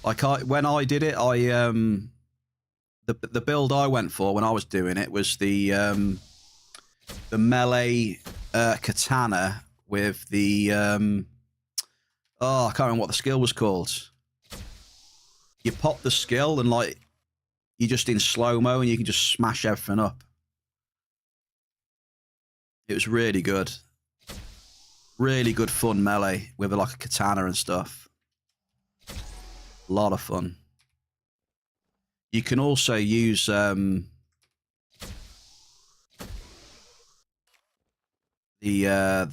Like when I did it, the build I went for when I was doing it was the melee katana with the oh, I can't remember what the skill was called. You pop the skill and like you're just in slow-mo and you can just smash everything up. It was really good. Really good fun melee with like a katana and stuff. A lot of fun. You can also use the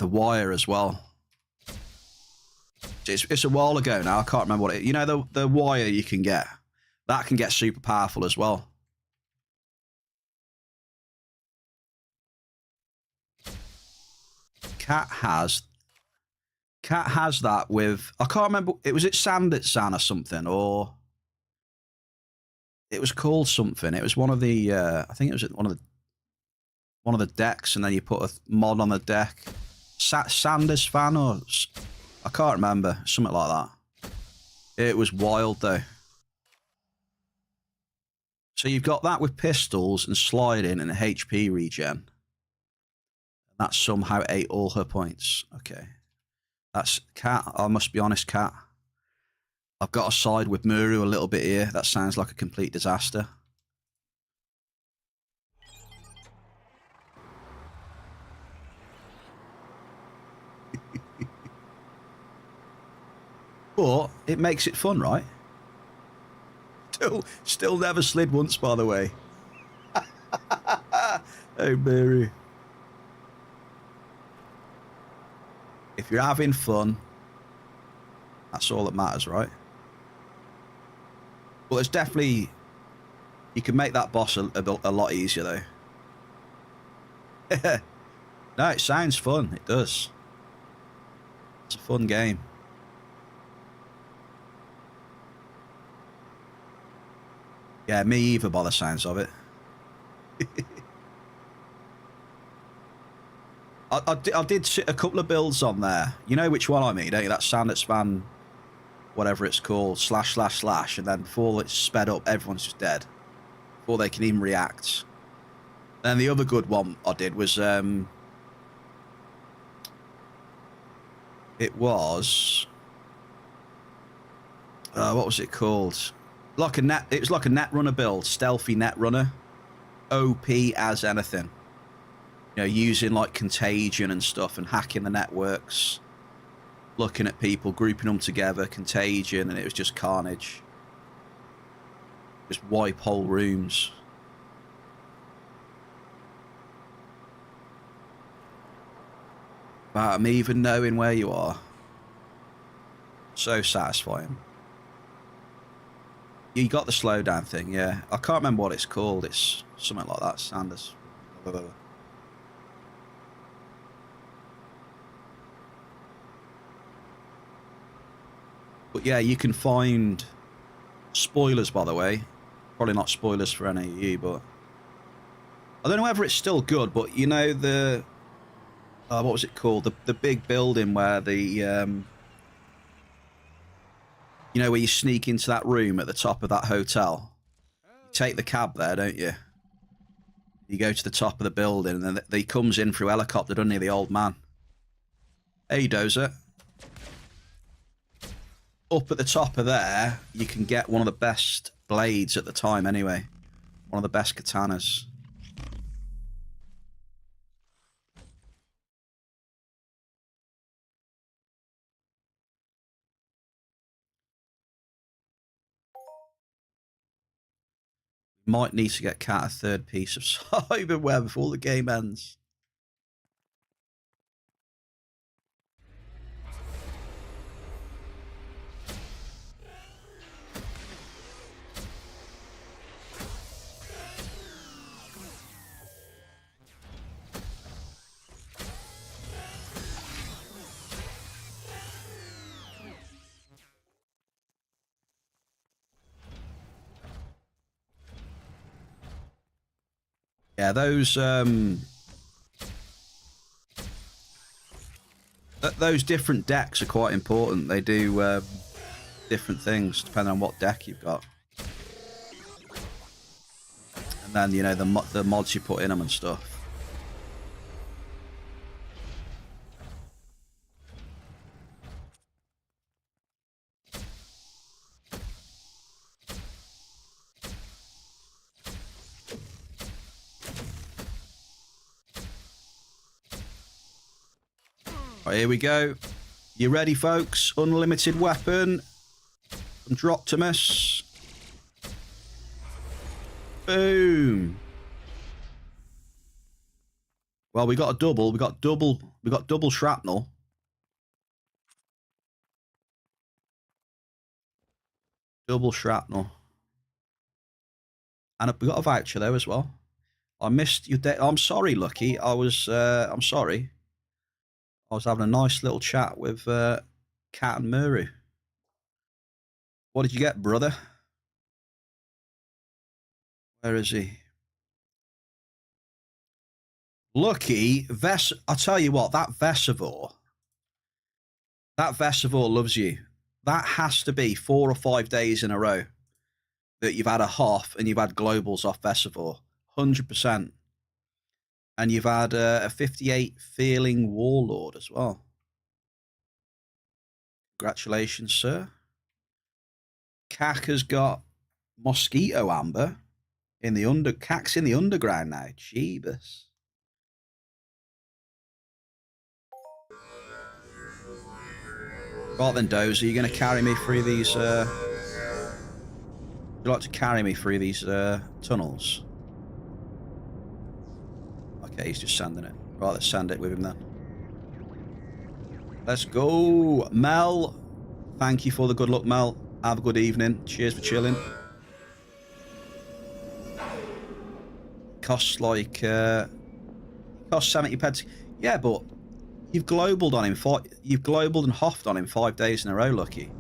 wire as well. It's a while ago now. I can't remember what it. You know the wire you can get That can get super powerful as well. Cat has that with, I can't remember, was it Sanditsan or something, or it was called something. It was one of the I think it was one of the decks, and then you put a mod on the deck. Sanders fan, or I can't remember, something like that. It was wild though. So you've got that with pistols and sliding and HP regen. That somehow ate all her points. Okay. That's Cat. I must be honest, Cat. I've got to side with Muru a little bit here. That sounds like a complete disaster. But it makes it fun, right? Still never slid once, by the way. Hey, Mary. If you're having fun, that's all that matters, right? Well, it's definitely... You can make that boss a lot easier, though. No, it sounds fun. It does. It's a fun game. Yeah, me either, by the sounds of it. I did sit a couple of builds on there. You know which one I mean, don't you? That Sandit Span, whatever it's called, ///, and then before it's sped up, everyone's just dead. Before they can even react. Then the other good one I did was... It was... what was it called? Like a net... It was like a Netrunner build. Stealthy Netrunner. OP as anything. You know, using like contagion and stuff and hacking the networks. Looking at people, grouping them together, contagion, and it was just carnage. Just wipe whole rooms. Without me even knowing where you are. So satisfying. You got the slowdown thing, yeah. I can't remember what it's called. It's something like that, Sanders. But yeah, you can find spoilers, by the way. Probably not spoilers for any of you, but I don't know whether it's still good, but you know the what was it called? The big building where the you know, where you sneak into that room at the top of that hotel. You take the cab there, don't you? You go to the top of the building, and then he comes in through helicopter, doesn't he, the old man? Hey, Dozer. Up at the top of there, you can get one of the best blades at the time anyway. One of the best katanas. Might need to get Cat a third piece of cyberware before the game ends. Yeah, those different decks are quite important. They do different things depending on what deck you've got. And then, you know, the mods you put in them and stuff. Right, here we go. You ready, folks? Unlimited weapon from Droptimus. Boom. Well, we got a double. We got double shrapnel. Double shrapnel. And we got a voucher though as well. I missed your day. I'm sorry, Lucky. I'm sorry. I was having a nice little chat with Kat and Muru. What did you get, brother? Where is he? Lucky, I tell you what, that Vesivore loves you. That has to be 4 or 5 days in a row that you've had a Hoff and you've had globals off Vesivore. 100%. And you've had a 58 Feeling Warlord as well. Congratulations, sir. Cack has got Mosquito Amber in the Cack's in the underground now. Jeebus. Right then, Dozer, you're going to carry me through these... Would you like to carry me through these tunnels? Okay, he's just sanding it. Right, let's sand it with him then. Let's go. Mel, thank you for the good luck, Mel. Have a good evening. Cheers for chilling. Costs like... costs 70 pence. Yeah, but you've globaled on him. You've globaled and hoffed on him 5 days in a row, Lucky.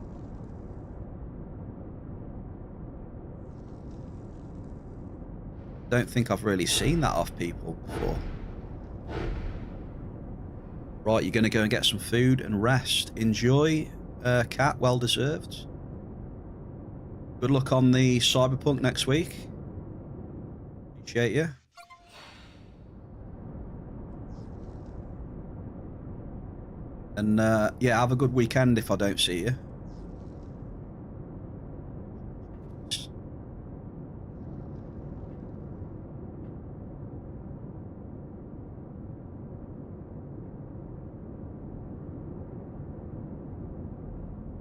Don't think I've really seen that off people before. Right, you're going to go and get some food and rest. Enjoy, Cat. Well deserved. Good luck on the Cyberpunk next week. Appreciate you. And, yeah, have a good weekend if I don't see you.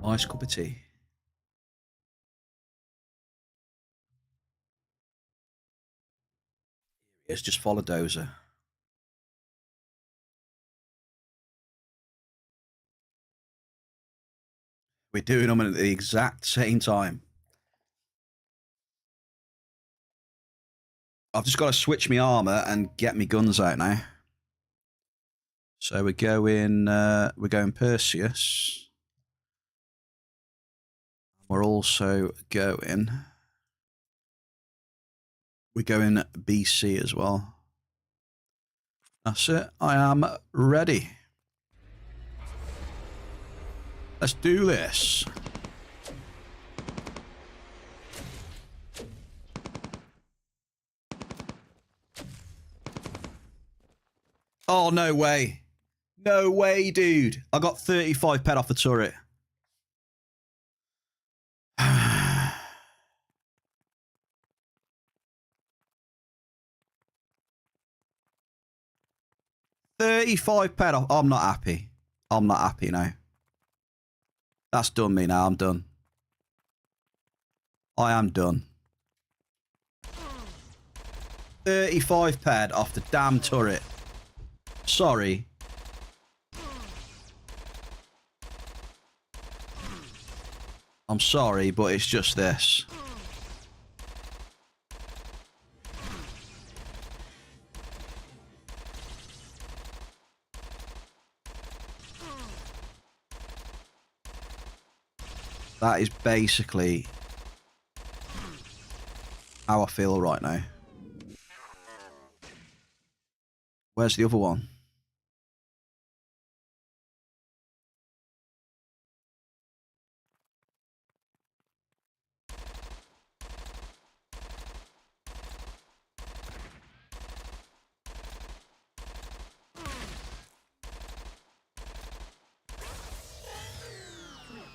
Nice cup of tea. It's just follow Dozer. We're doing them at the exact same time. I've just got to switch my armor and get my guns out now. So we're going Perseus. We're also going... We're going BC as well. That's it. I am ready. Let's do this. Oh, no way. No way, dude. I got 35 pet off the turret. $35 pet off. I'm not happy. I'm not happy now. That's done me now. I'm done. I am done. 35 ped off the damn turret. Sorry. I'm sorry, but it's just this. That is basically how I feel right now. Where's the other one?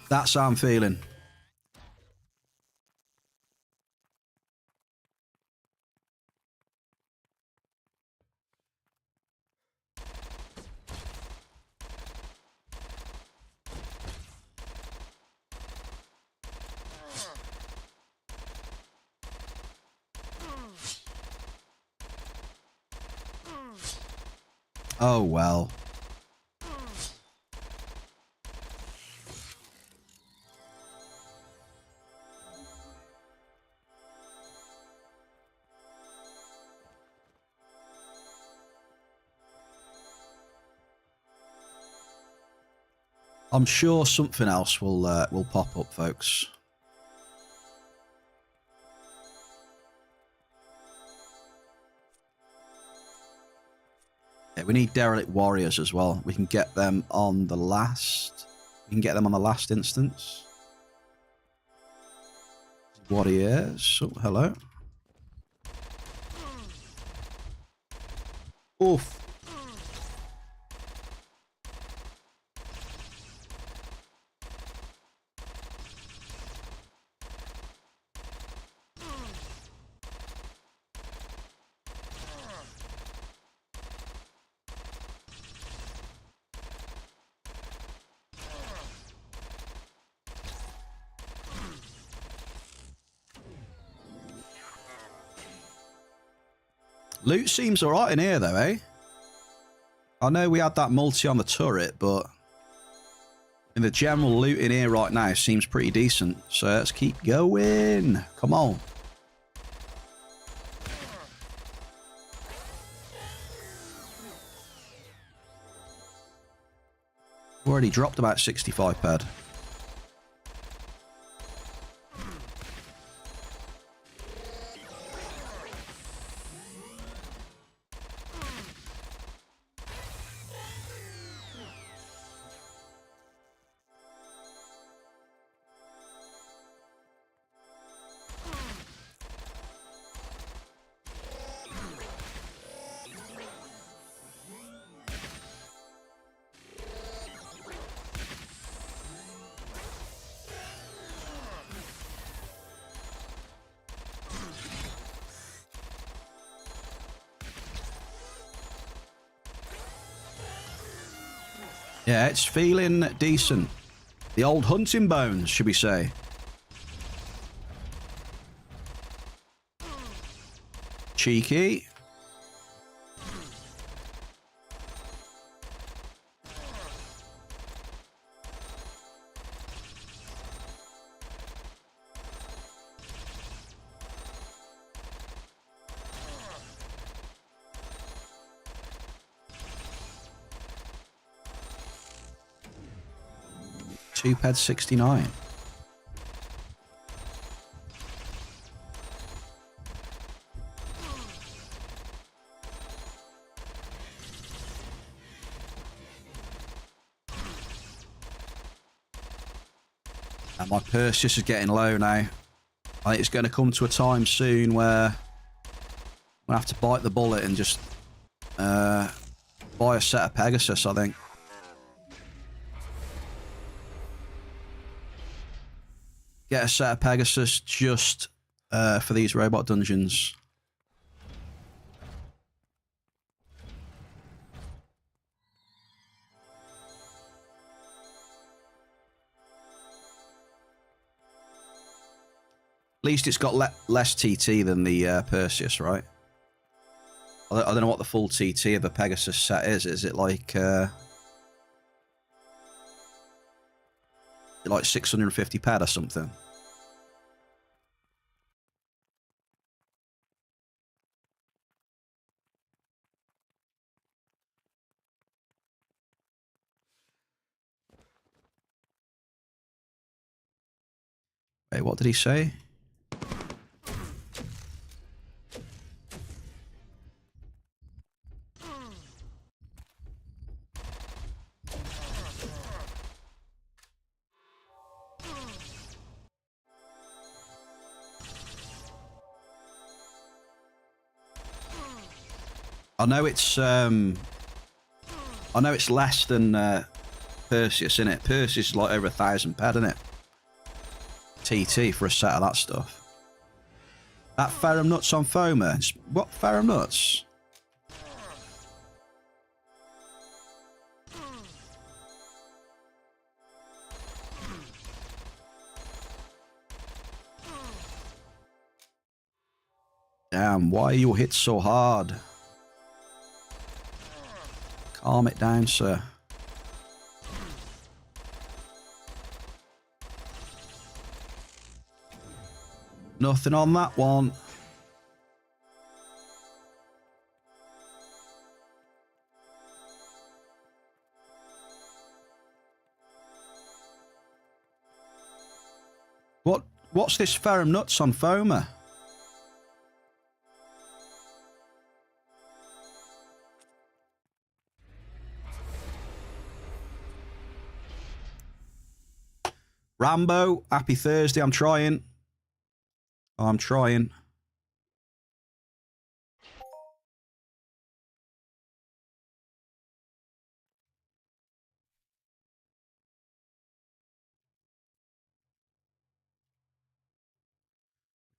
That's how I'm feeling. Oh, well. I'm sure something else will pop up, folks. Yeah, we need derelict warriors as well. We can get them on the last. We can get them on the last instance. Warriors. Oh, hello. Oof. Loot seems alright in here though, eh? I know we had that multi on the turret, but in the general loot in here right now seems pretty decent. So let's keep going. Come on. We've already dropped about 65 ped. Yeah, it's feeling decent. The old hunting bones, should we say. Cheeky. Two ped 69. And my purchase is getting low now. I think it's going to come to a time soon where I'm going to have to bite the bullet and just buy a set of Pegasus, I think. Get a set of Pegasus just for these robot dungeons. At least it's got less TT than the Perseus, right? I don't know what the full TT of a Pegasus set is. Is it like 650 pad or something? Wait, what did he say? I know it's less than Perseus, isn't it? Perseus is like over 1,000 pad, isn't it? TT for a set of that stuff. That Ferrum Nuts on Foma. What Ferrum Nuts? Damn, why are you hit so hard? Calm it down, sir. Nothing on that one. What's this ferrum nuts on Foma? Rambo, happy Thursday. I'm trying. I'm trying.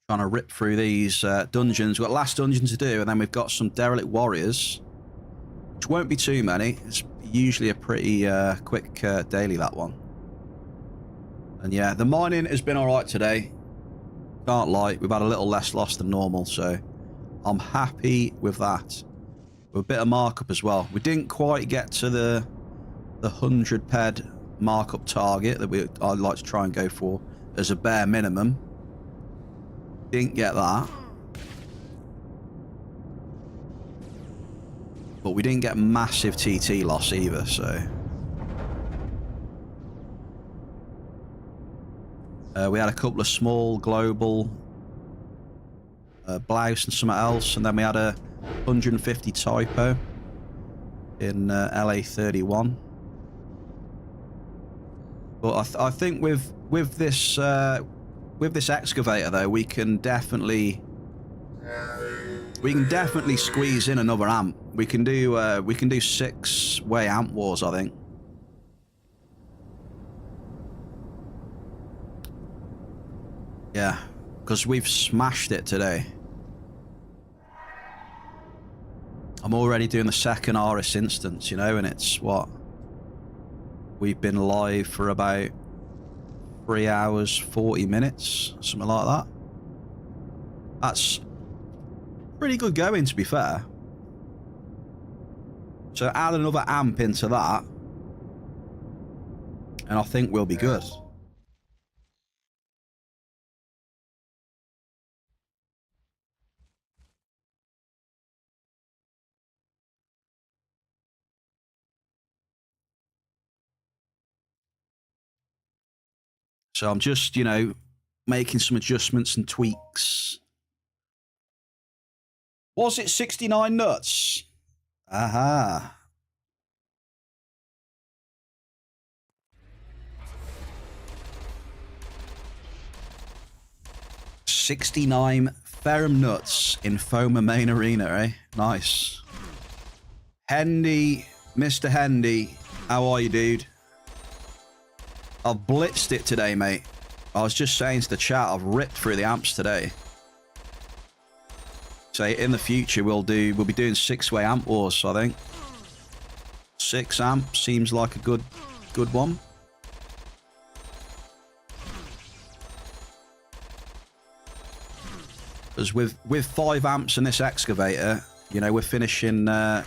Trying to rip through these dungeons. We've got last dungeon to do, and then we've got some derelict warriors, which won't be too many. It's usually a pretty quick daily, that one. And yeah, the mining has been all right today. Can't lie, we've had a little less loss than normal, so I'm happy with that. With a bit of markup as well. We didn't quite get to the 100 ped markup target that I'd like to try and go for as a bare minimum. Didn't get that. But we didn't get massive TT loss either, so... we had a couple of small global blouse and something else, and then we had a 150 typo in LA31. But I think with this excavator though, we can definitely squeeze in another amp. We can do 6-way amp wars, I think. Yeah, because we've smashed it today. I'm already doing the second Aris instance, you know, and it's what? We've been live for about 3 hours, 40 minutes, something like that. That's pretty good going, to be fair. So add another amp into that, and I think we'll be good. So I'm just, you know, making some adjustments and tweaks. Was it 69 nuts? Aha. 69 ferrum nuts in Foma main arena, eh? Nice. Hendy, Mr. Hendy, how are you, dude? I've blitzed it today, mate. I was just saying to the chat, I've ripped through the amps today. So in the future, we'll be doing 6-way amp wars, I think. 6 amp seems like a good one. Because with 5 amps and this excavator, you know, we're finishing a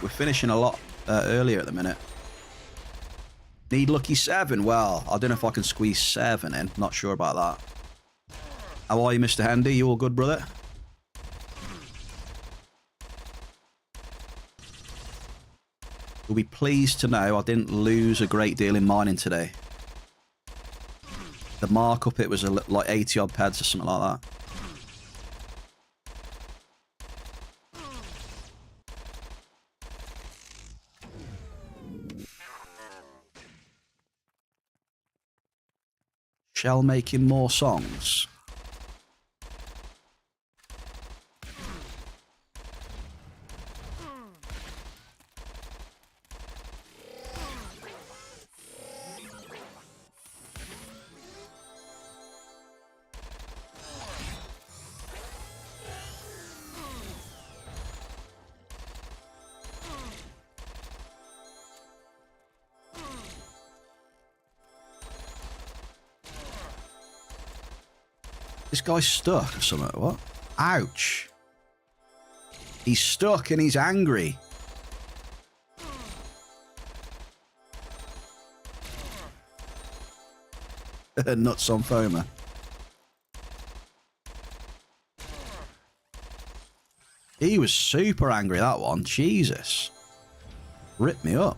lot earlier at the minute. Need lucky 7. Well, I don't know if I can squeeze 7 in. Not sure about that. How are you, Mr. Hendy? You all good, brother? You'll be pleased to know I didn't lose a great deal in mining today. The markup, it was like 80 odd peds or something like that. Shell making more songs. This guy's stuck or something. What? Ouch. He's stuck and he's angry. Nuts on Foma. He was super angry, that one. Jesus. Ripped me up.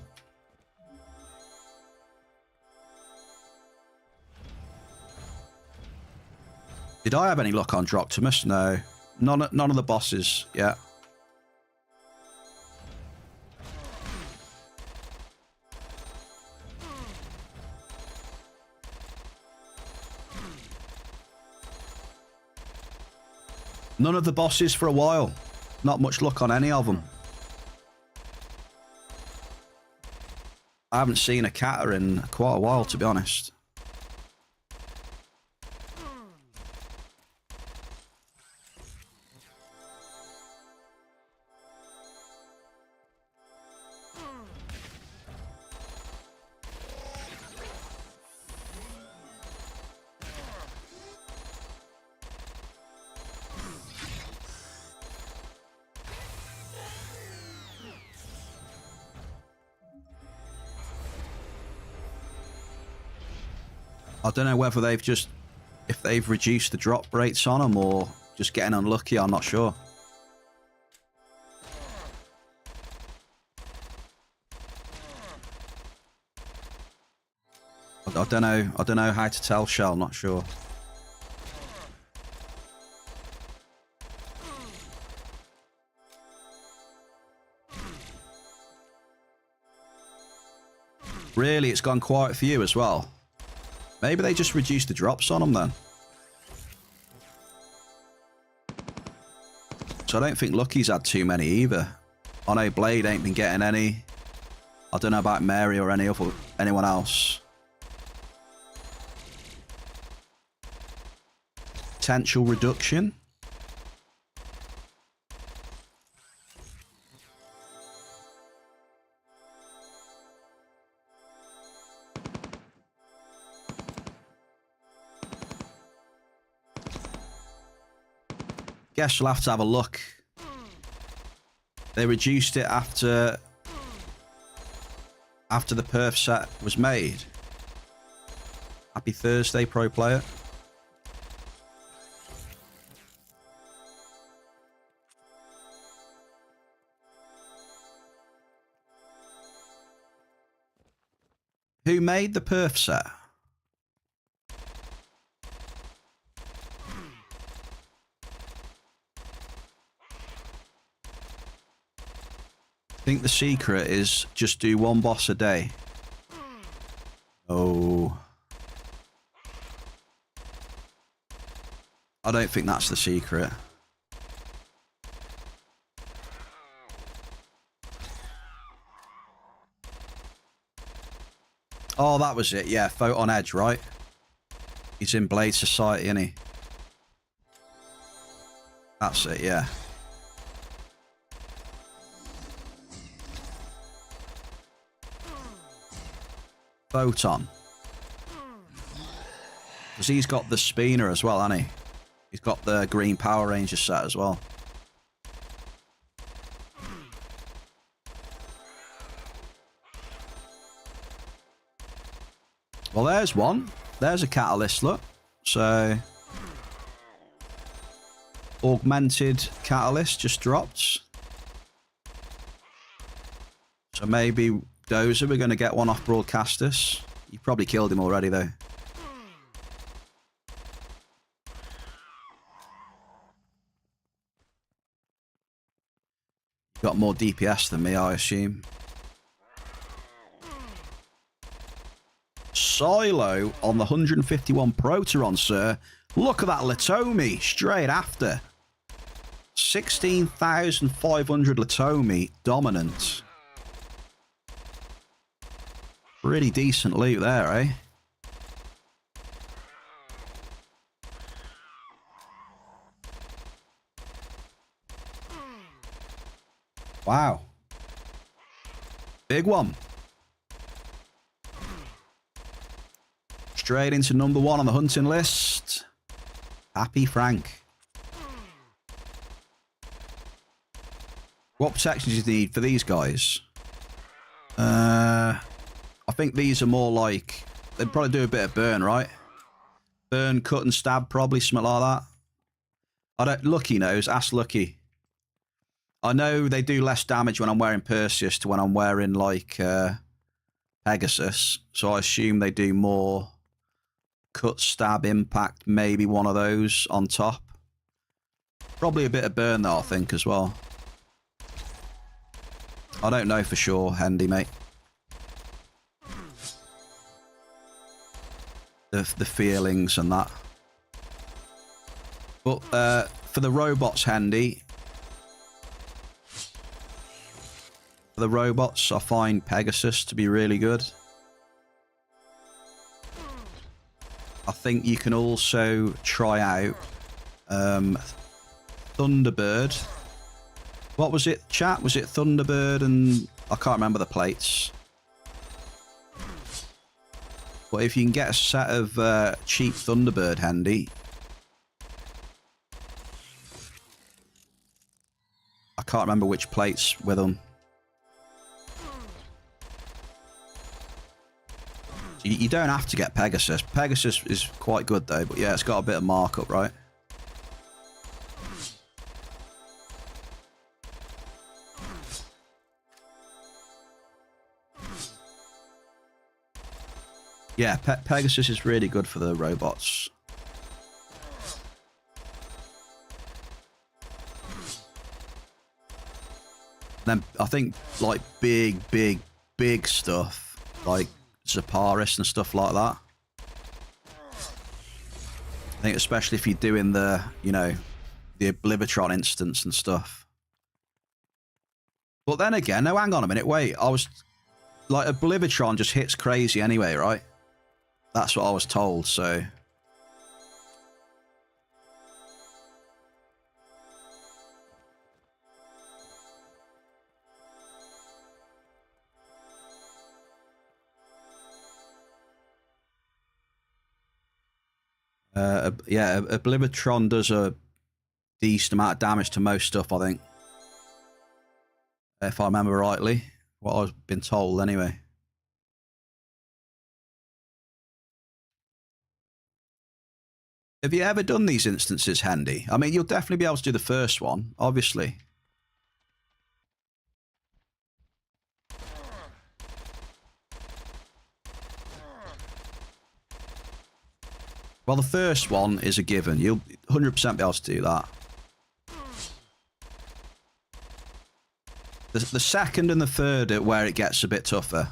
Did I have any luck on Droctimus? No. None of the bosses, yeah. None of the bosses for a while. Not much luck on any of them. I haven't seen a catter in quite a while, to be honest. I don't know whether they've just, if they've reduced the drop rates on them or just getting unlucky, I'm not sure. I don't know how to tell, Shell, not sure. Really, it's gone quiet for you as well. Maybe they just reduced the drops on them then. So I don't think Lucky's had too many either. I know Blade ain't been getting any. I don't know about Mary or anyone else. Potential reduction. Guess we'll have to have a look. They reduced it after the perf set was made. Happy Thursday, pro player. Who made the perf set? I think the secret is just do one boss a day. Oh. I don't think that's the secret. Oh, that was it. Yeah, Photon Edge, right? He's in Blade Society, isn't he? That's it, yeah. Photon. Because he's got the Spooner as well, hasn't he? He's got the Green Power Ranger set as well. Well, there's one. There's a catalyst, look. So, augmented catalyst just dropped. So maybe Dozer, we're going to get one off Broadcasters. You probably killed him already, though. Got more DPS than me, I assume. Silo on the 151 Proteron, sir. Look at that Latomi straight after. 16,500 Latomi dominant. Pretty decent loot there, eh? Wow. Big one. Straight into number 1 on the hunting list. Happy Frank. What protections do you need for these guys? I think these are more like... They'd probably do a bit of burn, right? Burn, cut and stab, probably, something like that. I don't... Lucky knows. Ask Lucky. I know they do less damage when I'm wearing Perseus to when I'm wearing, like, Pegasus. So I assume they do more cut, stab, impact, maybe one of those on top. Probably a bit of burn though, I think, as well. I don't know for sure, Hendy, mate. The feelings and that. But for the robots, Hendy, for the robots, I find Pegasus to be really good. I think you can also try out Thunderbird. What was it, chat? Was it Thunderbird and... I can't remember the plates. But if you can get a set of cheap Thunderbird handy... I can't remember which plates with them. So you don't have to get Pegasus. Pegasus is quite good though, but yeah, it's got a bit of markup, right? Yeah, Pegasus is really good for the robots. Then I think like big stuff like Zaparis and stuff like that. I think especially if you're doing the, you know, the Oblivitron instance and stuff. But then again, no, hang on a minute, wait, I was like Oblivitron just hits crazy anyway, right? That's what I was told, so... yeah, Oblivitron does a decent amount of damage to most stuff, I think. If I remember rightly. What I've been told, anyway. Have you ever done these instances, Handy? I mean, you'll definitely be able to do the first one, obviously. Well, the first one is a given. You'll 100% be able to do that. The second and the third are where it gets a bit tougher.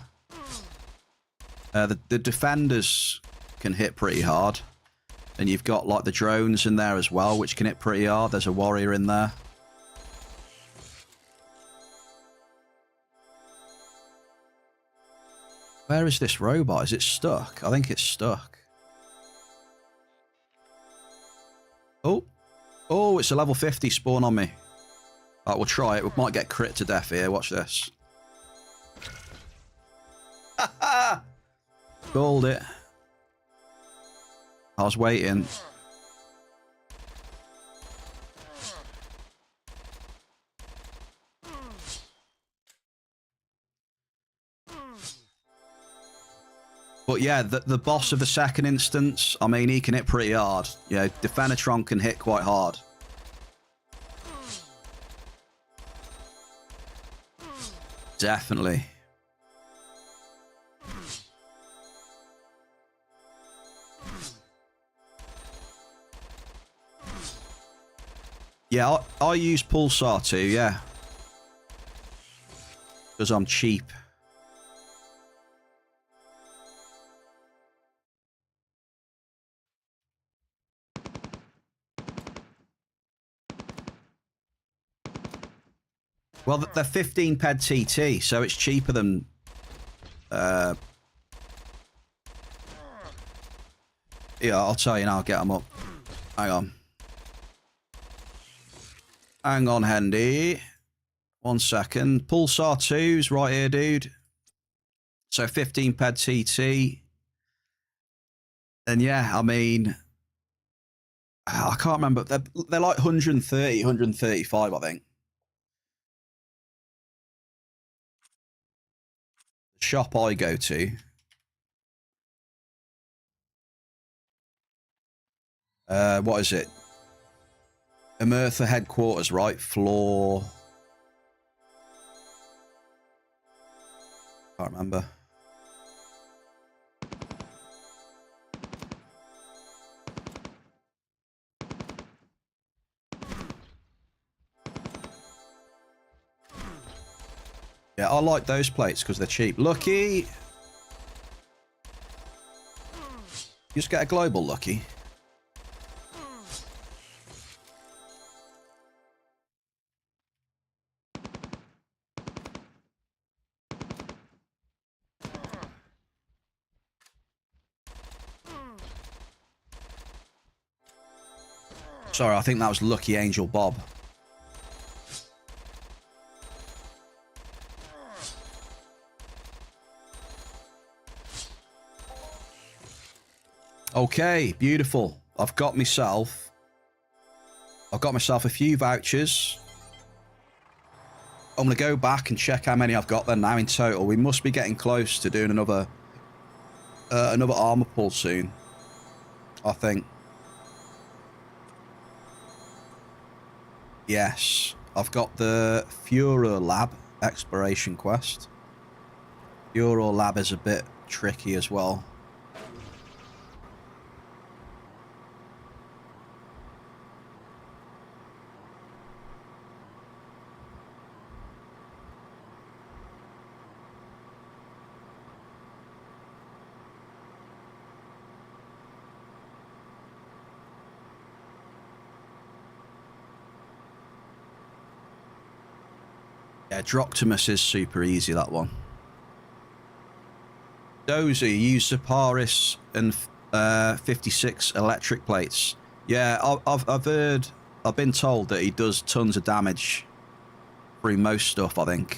The defenders can hit pretty hard. And you've got like the drones in there as well, which can hit pretty hard. There's a warrior in there. Where is this robot? Is it stuck? I think it's stuck. Oh. Oh, it's a level 50 spawn on me. Right, we'll try it. We might get crit to death here. Watch this. Called it. I was waiting. But yeah, the boss of the second instance, I mean, he can hit pretty hard. Yeah, Defenatron can hit quite hard. Definitely. Yeah, I use Pulsar too, yeah. Because I'm cheap. Well, they're 15 ped TT, so it's cheaper than... Yeah, I'll tell you now, I'll get them up. Hang on. Hang on, Hendy. 1 second. Pulsar 2's right here, dude. So 15 ped TT. And yeah, I mean... I can't remember. They're like 130, 135, I think. The shop I go to. What is it? Emertha headquarters, right? Floor... Can't remember. Yeah, I like those plates because they're cheap. Lucky. You just get a global Lucky. Sorry, I think that was Lucky Angel Bob. Okay, beautiful. I've got myself a few vouchers. I'm going to go back and check how many I've got there now in total. We must be getting close to doing another armor pull soon, I think. Yes, I've got the Furor Lab exploration quest. Furor Lab is a bit tricky as well. Yeah, Droctimus is super easy, that one. Dozy, use Separis and 56 electric plates. Yeah, I've heard, I've been told that he does tons of damage through most stuff, I think.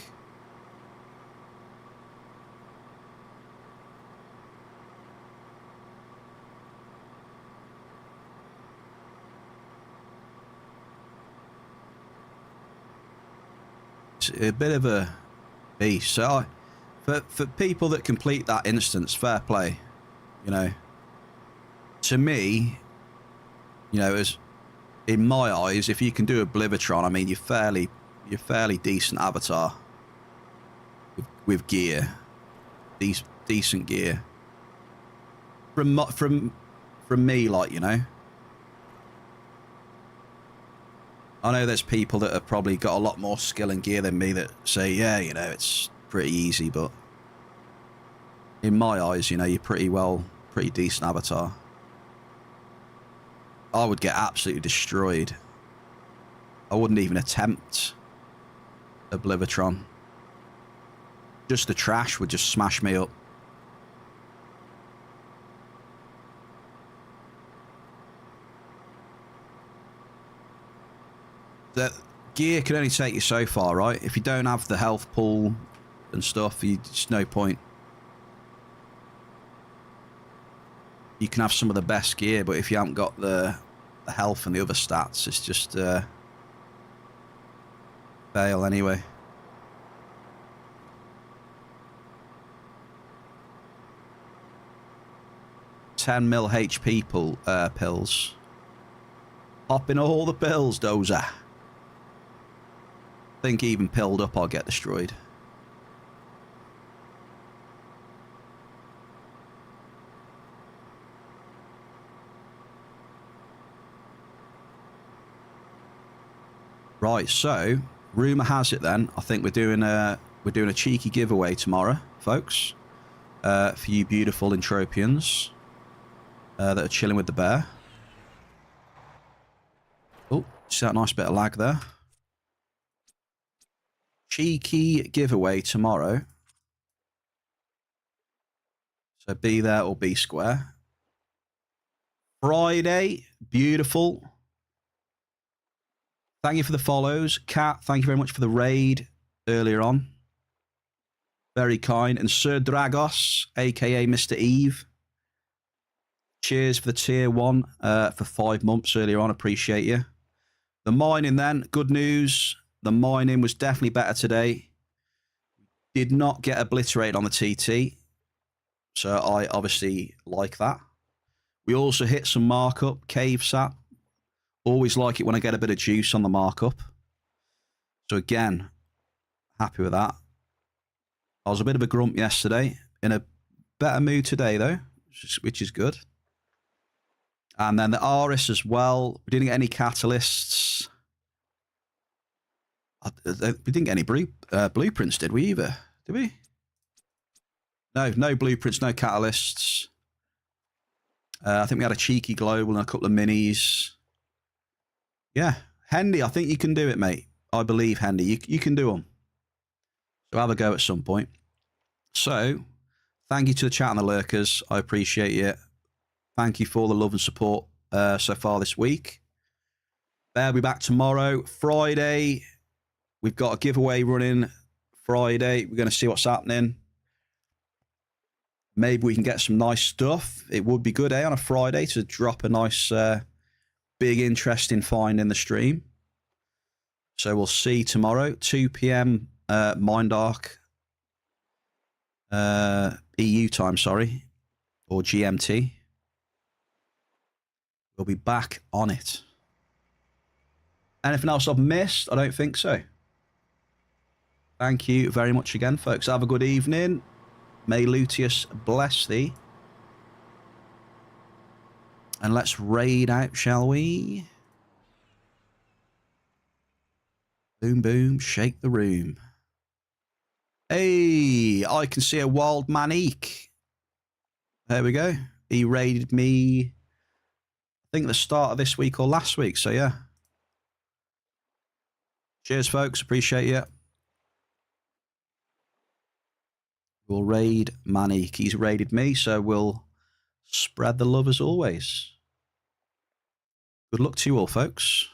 It's a bit of a beast. So for people that complete that instance, fair play. You know, to me, you know, as in my eyes, if you can do Oblivitron, I mean, you're fairly decent avatar with gear, decent gear. From me, like, you know. I know there's people that have probably got a lot more skill and gear than me that say, yeah, you know, it's pretty easy, but in my eyes, you know, you're pretty decent avatar. I would get absolutely destroyed. I wouldn't even attempt Oblivitron. Just the trash would just smash me up. The gear can only take you so far, right? If you don't have the health pool and stuff, it's no point. You can have some of the best gear, but if you haven't got the health and the other stats, it's just fail anyway. $10 mil HP pills. Popping all the pills, Dozer. I think even pilled up, I'll get destroyed. Right, so rumor has it then, I think we're doing a cheeky giveaway tomorrow, folks, for you beautiful Entropians that are chilling with the bear. Oh, see that nice bit of lag there. Cheeky giveaway tomorrow. So be there or be square. Friday, beautiful. Thank you for the follows. Kat, thank you very much for the raid earlier on. Very kind. And Sir Dragos, a.k.a. Mr. Eve. Cheers for the tier 1 for 5 months earlier on. Appreciate you. The mining then, good news. The mining was definitely better today. Did not get obliterated on the TT. So I obviously like that. We also hit some markup, cave sap. Always like it when I get a bit of juice on the markup. So again, happy with that. I was a bit of a grump yesterday. In a better mood today though, which is good. And then the Aris as well. We didn't get any catalysts. We didn't get any blueprints, did we, either? Did we? No blueprints, no catalysts. I think we had a cheeky global and a couple of minis. Yeah, Hendy, I think you can do it, mate. I believe, Hendy, you can do them. So have a go at some point. So, thank you to the chat and the lurkers. I appreciate it. Thank you for all the love and support so far this week. They'll be back tomorrow. Friday, we've got a giveaway running Friday. We're going to see what's happening. Maybe we can get some nice stuff. It would be good, on a Friday to drop a nice, big, interesting find in the stream. So we'll see tomorrow, 2 p.m. Mind Arc EU time, sorry, or GMT. We'll be back on it. Anything else I've missed? I don't think so. Thank you very much again, folks. Have a good evening. May Luteus bless thee. And let's raid out, shall we? Boom, boom, shake the room. Hey, I can see a wild manique. There we go. He raided me, I think, the start of this week or last week. So, yeah. Cheers, folks. Appreciate you. We'll raid Manique. He's raided me, so we'll spread the love as always. Good luck to you all, folks.